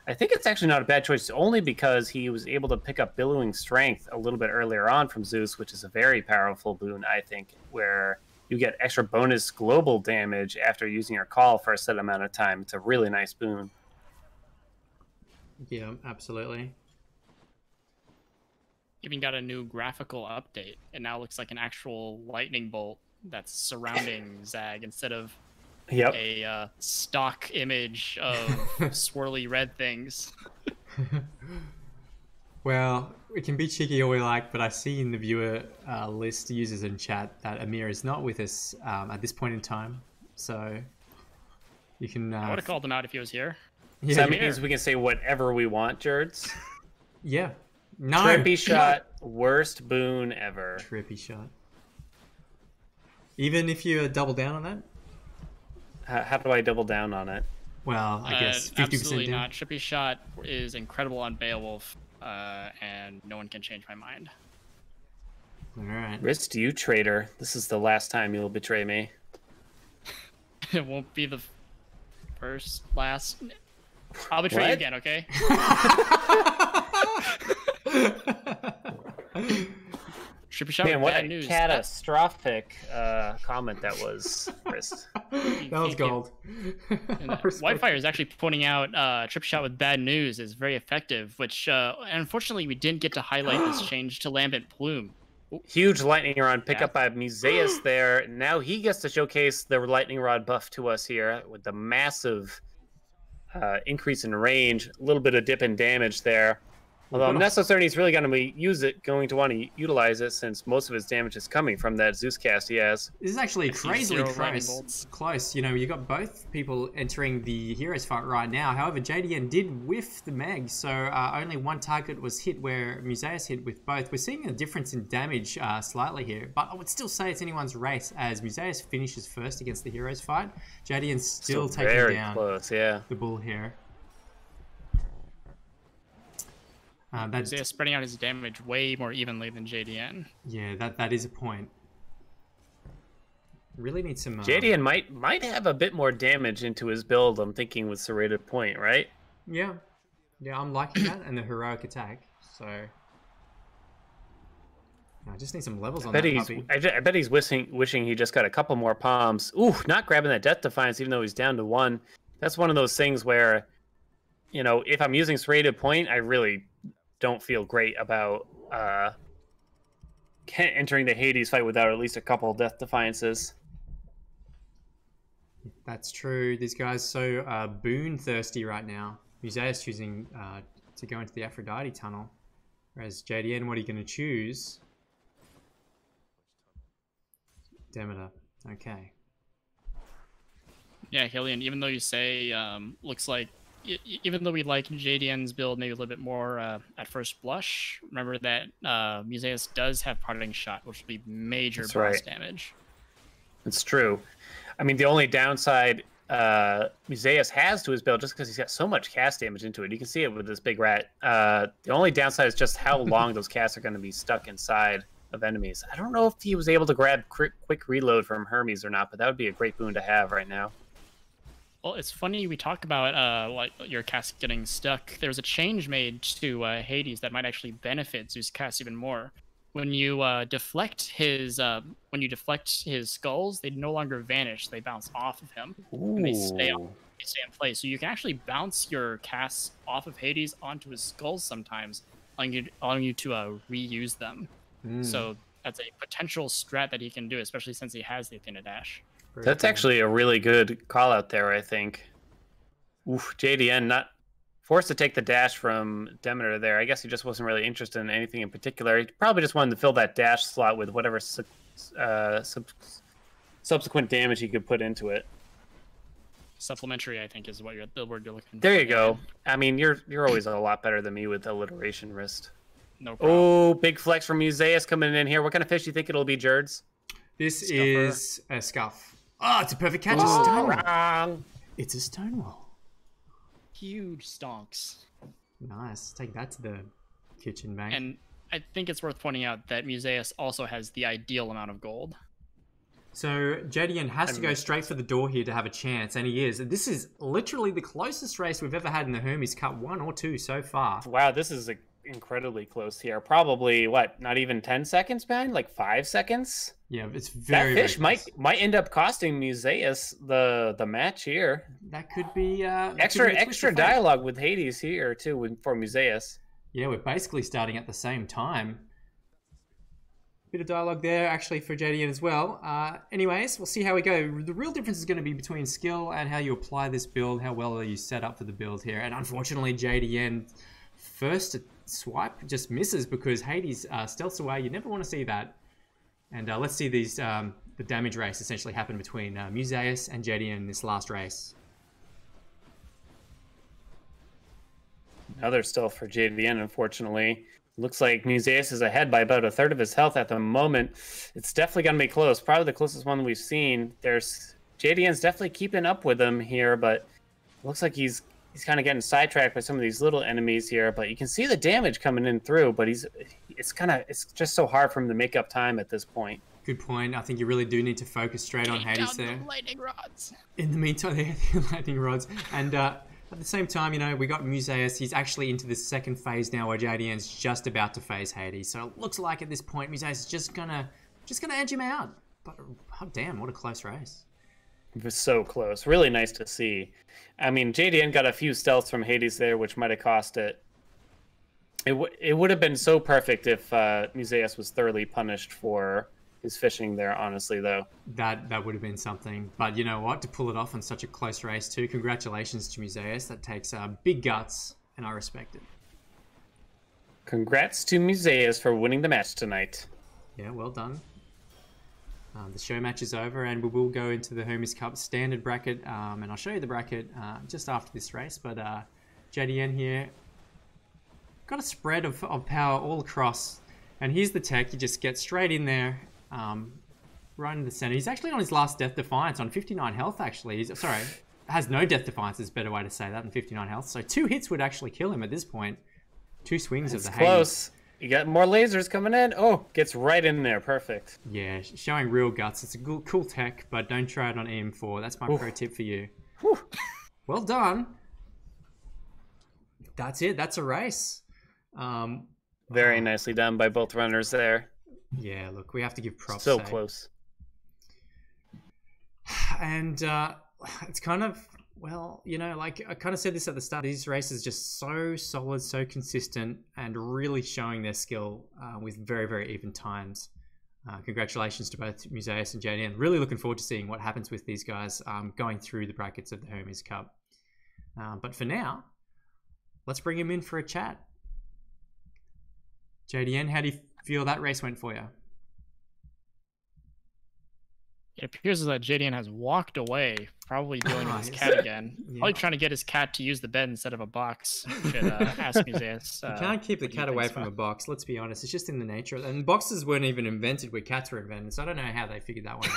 I think it's actually not a bad choice, only because he was able to pick up Billowing Strength a little bit earlier on from Zeus, which is a very powerful boon, I think, where you get extra bonus global damage after using your call for a set amount of time. It's a really nice boon. Yeah, absolutely. Even got a new graphical update. It now looks like an actual lightning bolt that's surrounding Zag instead of a stock image of swirly red things. Well, we can be cheeky all we like, but I see in the viewer list users in chat that Amir is not with us at this point in time. So you can... I would have called him out if he was here. Yeah, So that means we can say whatever we want, Jerds. Yeah. No. Trippy shot, worst boon ever. Trippy shot. Even if you double down on that? How do I double down on it? Well, I guess 50% absolutely down. not. Trippy shot is incredible on Beowulf, and no one can change my mind. All right. Wrist you, traitor. This is the last time you'll betray me. It won't be the last. I'll betray you again, okay? Trippy shot Man, with what bad a news. catastrophic comment that was, Wrist. That was gold. Whitefire is actually pointing out Trippy shot with bad news is very effective, which unfortunately we didn't get to highlight this change to Lambent Plume. Huge lightning rod pick up by Museus there. Now he gets to showcase the lightning rod buff to us here with the massive increase in range, a little bit of dip in damage there. Although I'm not so certain he's really going to want to utilize it, since most of his damage is coming from that Zeus cast he has. This is actually crazily close. Close. You know, you got both people entering the Heroes fight right now. However, JDN did whiff the Meg, so only one target was hit where Museus hit with both. We're seeing a difference in damage slightly here, but I would still say it's anyone's race as Museus finishes first against the Heroes fight. JDN's still taking very down close, yeah. the bull here. Museus spreading out his damage way more evenly than JDN. Yeah, that is a point. Really need some... JDN might have a bit more damage into his build, I'm thinking, with Serrated Point, right? Yeah. Yeah, I'm liking that, and the heroic attack, so... I just need some levels on that puppy. I bet he's wishing he just got a couple more palms. Ooh, not grabbing that Death Defiance, even though he's down to 1. That's one of those things where, you know, if I'm using Serrated Point, I really don't feel great about entering the Hades fight without at least a couple Death Defiances. That's true. These guys so boon thirsty right now. Museus choosing to go into the Aphrodite tunnel. Whereas JDN, what are you going to choose? Demeter. Okay. Yeah, Hillian, even though you say looks like, even though we like JDN's build maybe a little bit more at first blush, remember that Museus does have Parting Shot, which will be major boss damage. It's true. I mean, the only downside Museus has to his build, just because he's got so much cast damage into it, you can see it with this big rat. The only downside is just how long those casts are going to be stuck inside of enemies. I don't know if he was able to grab quick reload from Hermes or not, but that would be a great boon to have right now. Well, it's funny we talk about like your cast getting stuck. There's a change made to Hades that might actually benefit Zeus' cast even more. When you deflect his skulls, they no longer vanish; they bounce off of him, and they stay in place. So you can actually bounce your casts off of Hades onto his skulls sometimes, allowing you to reuse them. So that's a potential strat that he can do, especially since he has the Athena dash. That's actually a really good call out there, I think. Oof, JDN not forced to take the dash from Demeter there. I guess he just wasn't really interested in anything in particular. He probably just wanted to fill that dash slot with whatever subsequent damage he could put into it. Supplementary, I think, is what the word you're looking for. There you go. I mean, you're always a lot better than me with alliteration wrist. No problem. Oh, big flex from Museus coming in here. What kind of fish do you think it'll be, Jerds? This Scuffer. is a scuff. Oh, it's a perfect catch. Oh, A Stonewall. wrong. It's a Stonewall. Huge stonks. Nice. Take that to the kitchen bank. And I think it's worth pointing out that Museus also has the ideal amount of gold. So JDN has to go straight for the door here to have a chance, and he is. This is literally the closest race we've ever had in the Hermes Cup, 1 or 2 so far. Wow, this is incredibly close here. Probably, what, not even 10 seconds behind? Like 5 seconds? Yeah, it's very, that fish very close. might end up costing Museus the match here. That could be extra dialogue with Hades here too for Museus. Yeah, we're basically starting at the same time. Bit of dialogue there actually for JDN as well. Anyways, we'll see how we go. The real difference is going to be between skill and how you apply this build, how well are you set up for the build here. And unfortunately, JDN first swipe just misses because Hades stealths away. You never want to see that. And let's see these the damage race essentially happen between Museus and JDN in this last race. Another stealth for JDN, unfortunately. Looks like Museus is ahead by about a third of his health at the moment. It's definitely going to be close. Probably the closest one we've seen. JDN's definitely keeping up with him here, but it looks like he's kind of getting sidetracked by some of these little enemies here. But you can see the damage coming in through, but it's just so hard for him to make up time at this point. Good point. I think you really do need to focus straight on Hades there. The lightning rods. In the meantime, the lightning rods. And at the same time, you know, we got Museus. He's actually into the second phase now where JDN's just about to phase Hades. So it looks like at this point, Museus is just gonna edge him out. But oh, damn, what a close race. It was so close. Really nice to see. I mean, JDN got a few stealths from Hades there, which might have cost it. It would have been so perfect if Museus was thoroughly punished for his fishing there, honestly, though. That would have been something. But you know what? To pull it off on such a close race too, congratulations to Museus. That takes big guts, and I respect it. Congrats to Museus for winning the match tonight. Yeah, well done. The show match is over, and we will go into the Hermes Cup standard bracket, and I'll show you the bracket just after this race. But JDN here got a spread of power all across, and here's the tech. You just get straight in there, right in the center. He's actually on his last Death Defiance on 59 health. Actually, has no Death Defiance is a better way to say that than 59 health. So 2 hits would actually kill him at this point. 2 swings of the Hades. Close. You got more lasers coming in. Oh, gets right in there. Perfect. Yeah, showing real guts. It's a cool tech, but don't try it on EM4. That's my pro tip for you. Whew. Well done. That's it. That's a race. Very nicely done by both runners there. Yeah, look, we have to give props. So close. And it's kind of, well, you know, like I kind of said this at the start, these races just so solid, so consistent, and really showing their skill with very, very even times. Congratulations to both Museus and JDN. Really looking forward to seeing what happens with these guys going through the brackets of the Hermes Cup. But for now, let's bring him in for a chat. JDN, how do you feel that race went for you? It appears that JDN has walked away, probably dealing with his cat again. Yeah. Probably trying to get his cat to use the bed instead of a box. You should ask Museus. You can't keep the cat away from a box, let's be honest. It's just in the nature of it. And boxes weren't even invented where cats were invented, so I don't know how they figured that one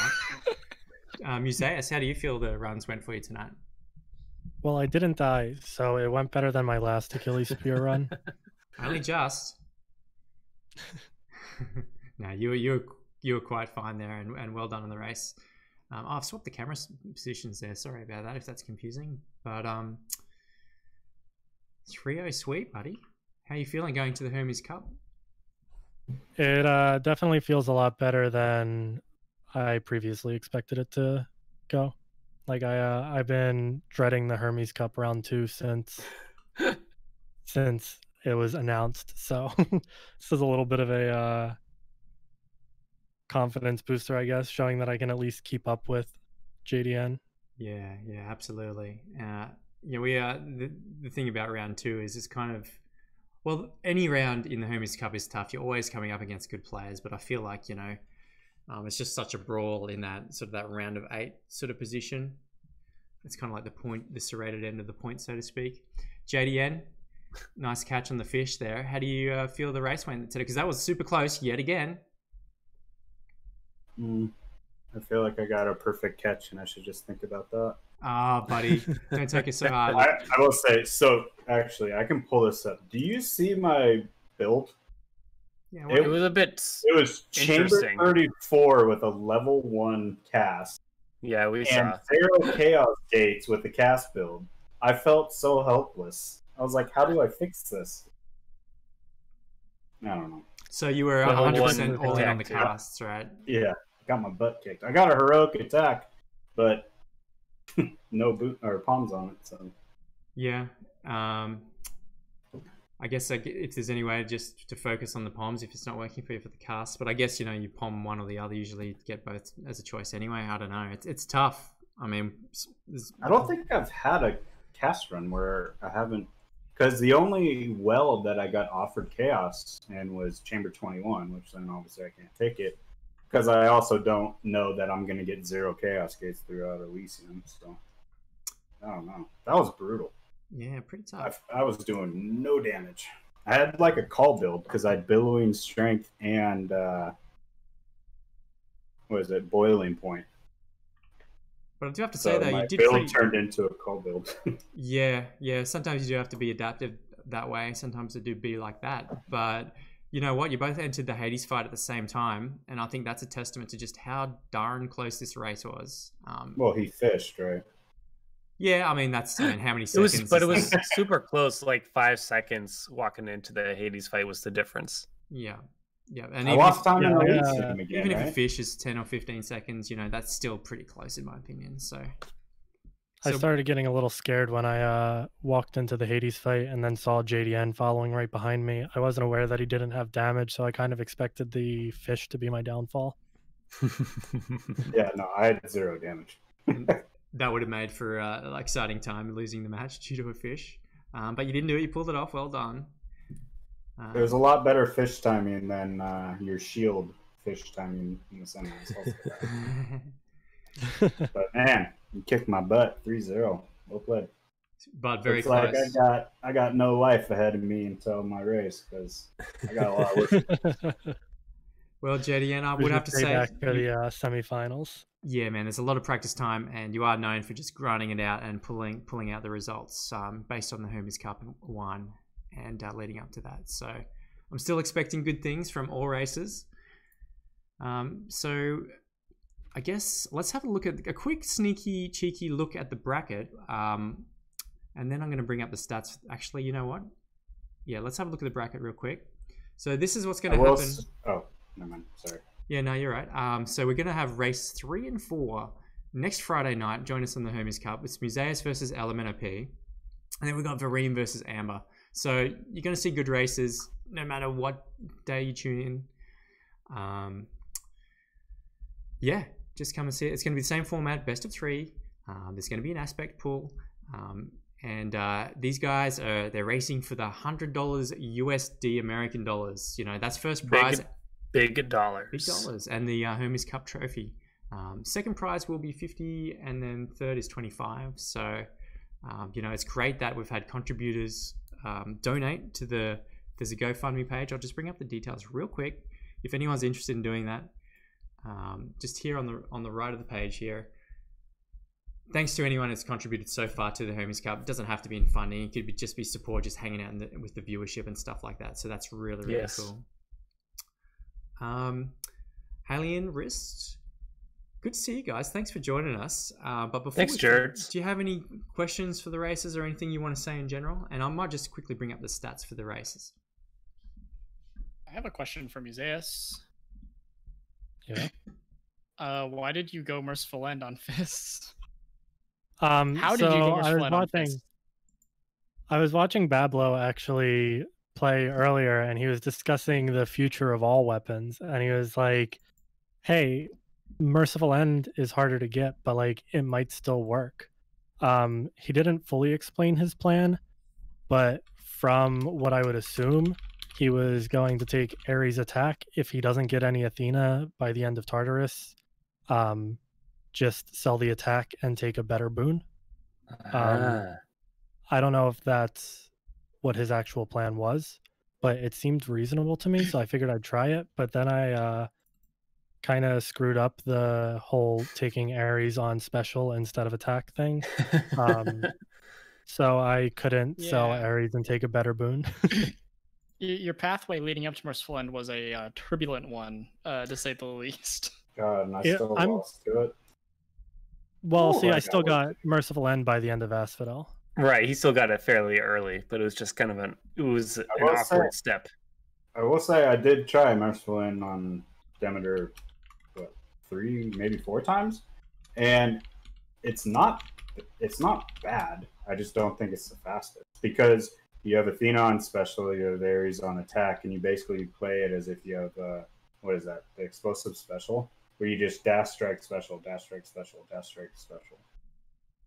out. Museus, how do you feel the runs went for you tonight? Well, I didn't die, so it went better than my last Achilles spear run. Only just. No, you were quite fine there, and well done on the race. I've swapped the camera positions there. Sorry about that if that's confusing. But 3-0 sweep, buddy. How you feeling going to the Hermes Cup? It definitely feels a lot better than I previously expected it to go. Like I've been dreading the Hermes Cup round 2 since it was announced. So this is a little bit of a confidence booster, I guess, showing that I can at least keep up with JDN. Yeah, yeah, absolutely. Yeah, the thing about round 2 is it's kind of, well, any round in the Hermes Cup is tough. You're always coming up against good players, but I feel like, it's just such a brawl in that sort of that round of 8 sort of position. It's kind of like the serrated end of the point, so to speak. JDN, nice catch on the fish there. How do you feel the race went today? Because that was super close yet again. I feel like I got a perfect catch, and I should just think about that. Ah, buddy, don't take it so hard. I will say, so actually, I can pull this up. Do you see my build? Yeah, It was a bit. It was chamber Interesting. 34 with a level 1 cast. Yeah, we And saw. 0 chaos gates with the cast build. I felt so helpless. I was like, how do I fix this? I don't know. So you were Level 100% one all in on the attack, too. casts, right? Yeah, got my butt kicked. I got a heroic attack, but no boot or palms on it. So Yeah. I guess if there's any way just to focus on the palms if it's not working for you for the cast, but I guess you palm one or the other. Usually get both as a choice anyway. I don't know. It's tough. I mean, I don't think I've had a cast run where I haven't, because the only weld that I got offered chaos and was chamber 21, which then obviously I can't take it because I also don't know that I'm going to get 0 chaos gates throughout Elysium. So I don't know. That was brutal. Yeah, pretty tough. I was doing no damage. I had like a call build because I had billowing strength and what is it, boiling point. But I do have to say though, my you did build turned into a call build. Yeah. Sometimes you do have to be adaptive that way. Sometimes it do be like that. But you know what? You both entered the Hades fight at the same time, and I think that's a testament to just how darn close this race was. Well, he fished, right? Yeah, I mean how many seconds? It was super close. Like 5 seconds walking into the Hades fight was the difference. Yeah. And I lost time in Elysium again, even right? if a fish is 10 or 15 seconds, that's still pretty close in my opinion. So I started getting a little scared when I walked into the Hades fight and then saw JDN following right behind me. I wasn't aware that he didn't have damage, so I kind of expected the fish to be my downfall. Yeah, no, I had 0 damage. that would have made for an exciting time losing the match due to a fish. But you didn't do it. You pulled it off. Well done. There was a lot better fish timing than your shield fish timing in the semis. But man, you kicked my butt 3-0. Well played. But very it's close. Like I got no life ahead of me until my race because I got a lot of work. Well, JDN, I would have to say back to the semifinals. Yeah, man, there's a lot of practice time, and you are known for just grinding it out and pulling out the results based on the Hermes Cup 1 and leading up to that. So I'm still expecting good things from all races. So I guess let's have a look at a quick sneaky cheeky look at the bracket, and then I'm going to bring up the stats. Actually, you know what? Yeah, let's have a look at the bracket real quick. So this is what's going to happen. Oh, never mind. Sorry. Yeah, no, you're right. So we're going to have race 3 and 4 next Friday night. Join us on the Hermes Cup. It's Museus versus LMNOP. And then we've got Vareem versus Amber. So you're going to see good races no matter what day you tune in. Yeah, just come and see it. It's going to be the same format, best of 3. There's going to be an aspect pool. And these guys they're racing for the $100 USD American dollars. That's first prize. Big dollars. Big dollars. And the Hermes Cup trophy. Second prize will be 50, and then third is 25. So, it's great that we've had contributors donate to there's a GoFundMe page. I'll just bring up the details real quick. If anyone's interested in doing that, just here on the right of the page here. Thanks to anyone that's contributed so far to the Hermes Cup. It doesn't have to be in funding. It could just be support, just hanging out with the viewership and stuff like that. So that's really, really cool. Haley Wrist, good to see you guys. Thanks for joining us. But before Thanks, Jared. Do you have any questions for the races or anything you want to say in general? And I might just quickly bring up the stats for the races. I have a question for Museus. Yeah. Why did you go Merciful End on Fists? How did you go Merciful End on Fists? I was watching Bablo actually play earlier, and he was discussing the future of all weapons, and he was like, hey, Merciful End is harder to get, but like it might still work. He didn't fully explain his plan, but from what I would assume, he was going to take Ares' attack if he doesn't get any Athena by the end of Tartarus. Just sell the attack and take a better boon. I don't know if that's what his actual plan was, but it seemed reasonable to me, so I figured I'd try it. But then I kind of screwed up the whole taking Ares on special instead of attack thing. So I couldn't sell Yeah. Ares and take a better boon. Your pathway leading up to Merciful End was a turbulent one, to say the least. God, and I Yeah, still I'm- lost to it. Well, Oh, see, like I I still was- got Merciful End by the end of Asphodel. Right, he still got it fairly early, but it was just kind of an will awkward step. I will say I did try Merciful End on Demeter, what, 3, maybe 4 times, and it's not bad. I just don't think it's the fastest because you have Athena on special, you have Ares on attack, and you basically play it as if you have what is that? The explosive special, where you just dash strike special, dash strike special, dash strike special.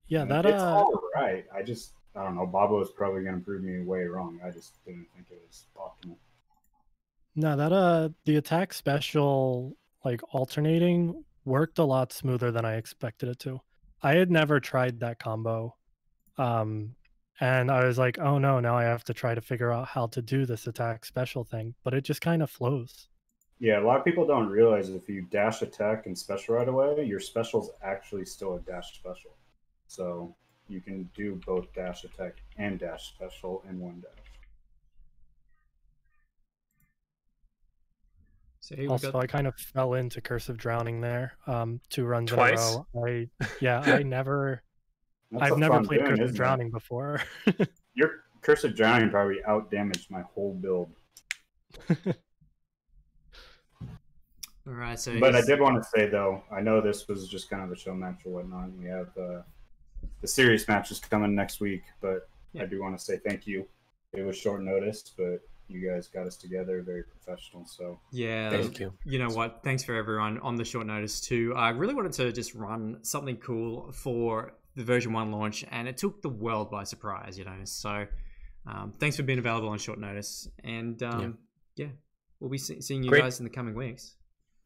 Yeah, And that it's all right. I don't know. Bobo is probably going to prove me way wrong. I just didn't think it was optimal. no, that the attack special like alternating worked a lot smoother than I expected it to. I had never tried that combo. And I was like, oh no, now I have to try to figure out how to do this attack special thing, but it just kind of flows. Yeah, a lot of people don't realize if you dash attack and special right away, your special's actually still a dash special. So you can do both dash attack and dash special in one dash. So here we've Also, got I kind of fell into Cursive Drowning there. 2 runs Twice? in a row. I've never fun played doing, Cursive isn't it? Drowning before. Your Curse of Drowning probably outdamaged my whole build. all right. So But I did want to say, though, I know this was just kind of a show match or whatnot. And we have the series matches coming next week, but Yeah. I do want to say thank you. It was short notice, but you guys got us together, very professional. So yeah, Thank you. You know what? Thanks for everyone on the short notice too. I really wanted to just run something cool for the version 1 launch, and it took the world by surprise. You know, so thanks for being available on short notice, and yeah, we'll be seeing you guys in the coming weeks.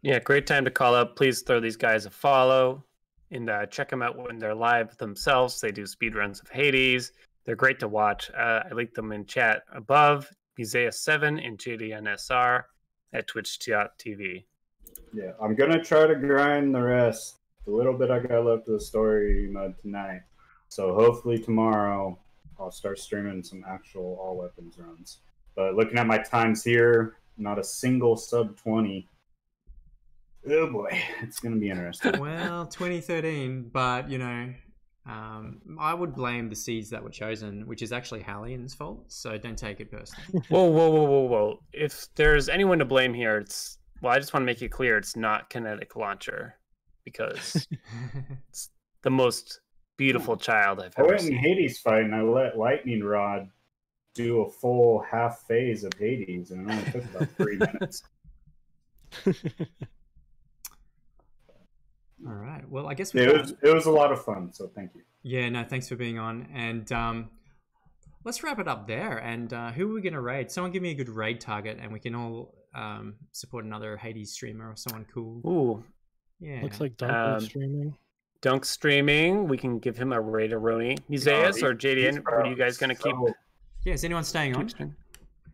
Yeah, great time to call up. Please throw these guys a follow and check them out when they're live themselves. They do speedruns of Hades. They're great to watch. I linked them in chat above. Museus7 and JDNsr at twitch.tv. yeah, I'm gonna try to grind the rest. The little bit I got left of the story mode tonight. So hopefully tomorrow I'll start streaming some actual all weapons runs. But looking at my times here, not a single sub 20. Oh boy, it's gonna be interesting. Well, 2013, but you know, I would blame the seeds that were chosen, which is actually Hallian's fault. So don't take it personally. Whoa. If there's anyone to blame here, I just want to make it clear it's not Kinetic Launcher, because it's the most beautiful child I've I ever went in seen. Hades fight and I let Lightning Rod do a full half phase of Hades, and it only took about 3 minutes. All right. Well, I guess It was a lot of fun, so thank you. Yeah, no, thanks for being on. And let's wrap it up there. And who are we going to raid? Someone give me a good raid target, and we can all support another Hades streamer or someone cool. Ooh, Yeah. Looks like Dunk was streaming. Dunk's streaming. We can give him a Raideroni. Museus or JDN, what are you guys going to keep? Yeah, is anyone staying on?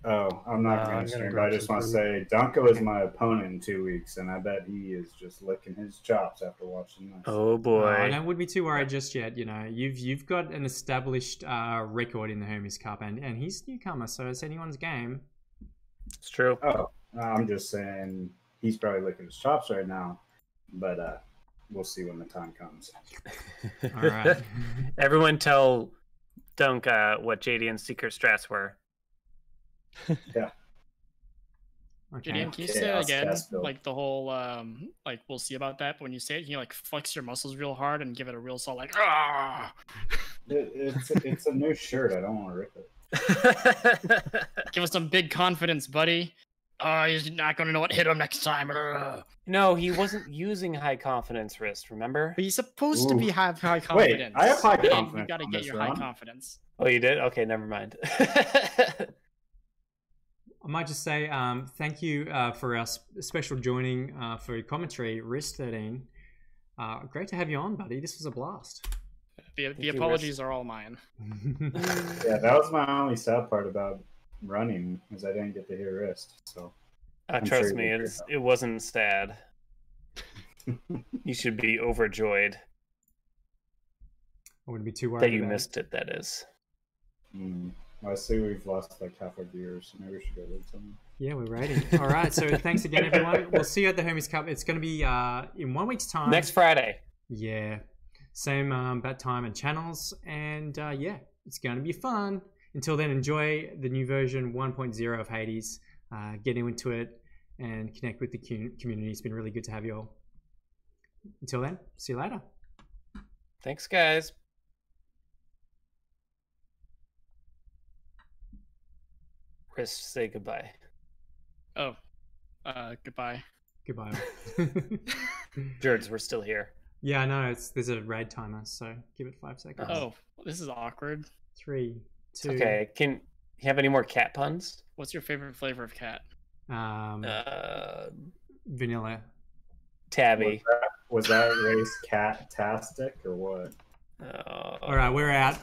Oh, I'm not going I'm to gonna stream, but grab I just some want to food. say Dunko is my opponent in 2 weeks, and I bet he is just licking his chops after watching this. Oh boy. I wouldn't be too worried just yet. You know, you've got an established record in the Hermes Cup, and he's newcomer, so it's anyone's game. It's true. Oh, I'm just saying he's probably licking his chops right now, but we'll see when the time comes. All right. Everyone tell Dunk what JDN's secret strats were. Okay. JDN, can you say that again? Like the whole, like we'll see about that. But when you say it, can you like flex your muscles real hard and give it a real solid like, ah! It's a new shirt. I don't want to rip it. Give us some big confidence, buddy. Oh, he's not gonna know what hit him next time. No, he wasn't using high confidence wrist, remember? But he's supposed to Ooh. be have high Wait, confidence. I have high And confidence You gotta on get this your high round. confidence. Oh, you did? Okay, never mind. I might just say thank you for our special joining for your commentary, Wrist 13. Great to have you on, buddy. This was a blast. The you, apologies are all mine. Yeah, that was my only sad part about running, is I didn't get to hear wrist. So Trust sure me, you it wasn't sad. You should be overjoyed I wouldn't be too worried that you about missed it, that is. I see we've lost like half our viewers, so maybe we should go with something. Yeah, we're rating. All right, so thanks again, everyone. We'll see you at the Hermes Cup. It's going to be in 1 week's time. Next Friday. Yeah, same bat time and channels, and yeah, it's going to be fun. Until then, enjoy the new version 1.0 of Hades. Get into it and connect with the community. It's been really good to have you all. Until then, see you later. Thanks, guys. Chris, say goodbye. Oh, goodbye. Goodbye. Jerds, we're still here. Yeah, I know. There's a raid timer, so give it 5 seconds. Oh, this is awkward. 3, 2. Okay, can you have any more cat puns? What's your favorite flavor of cat? Vanilla. Tabby. Was that race cat-tastic or what? All right, we're out.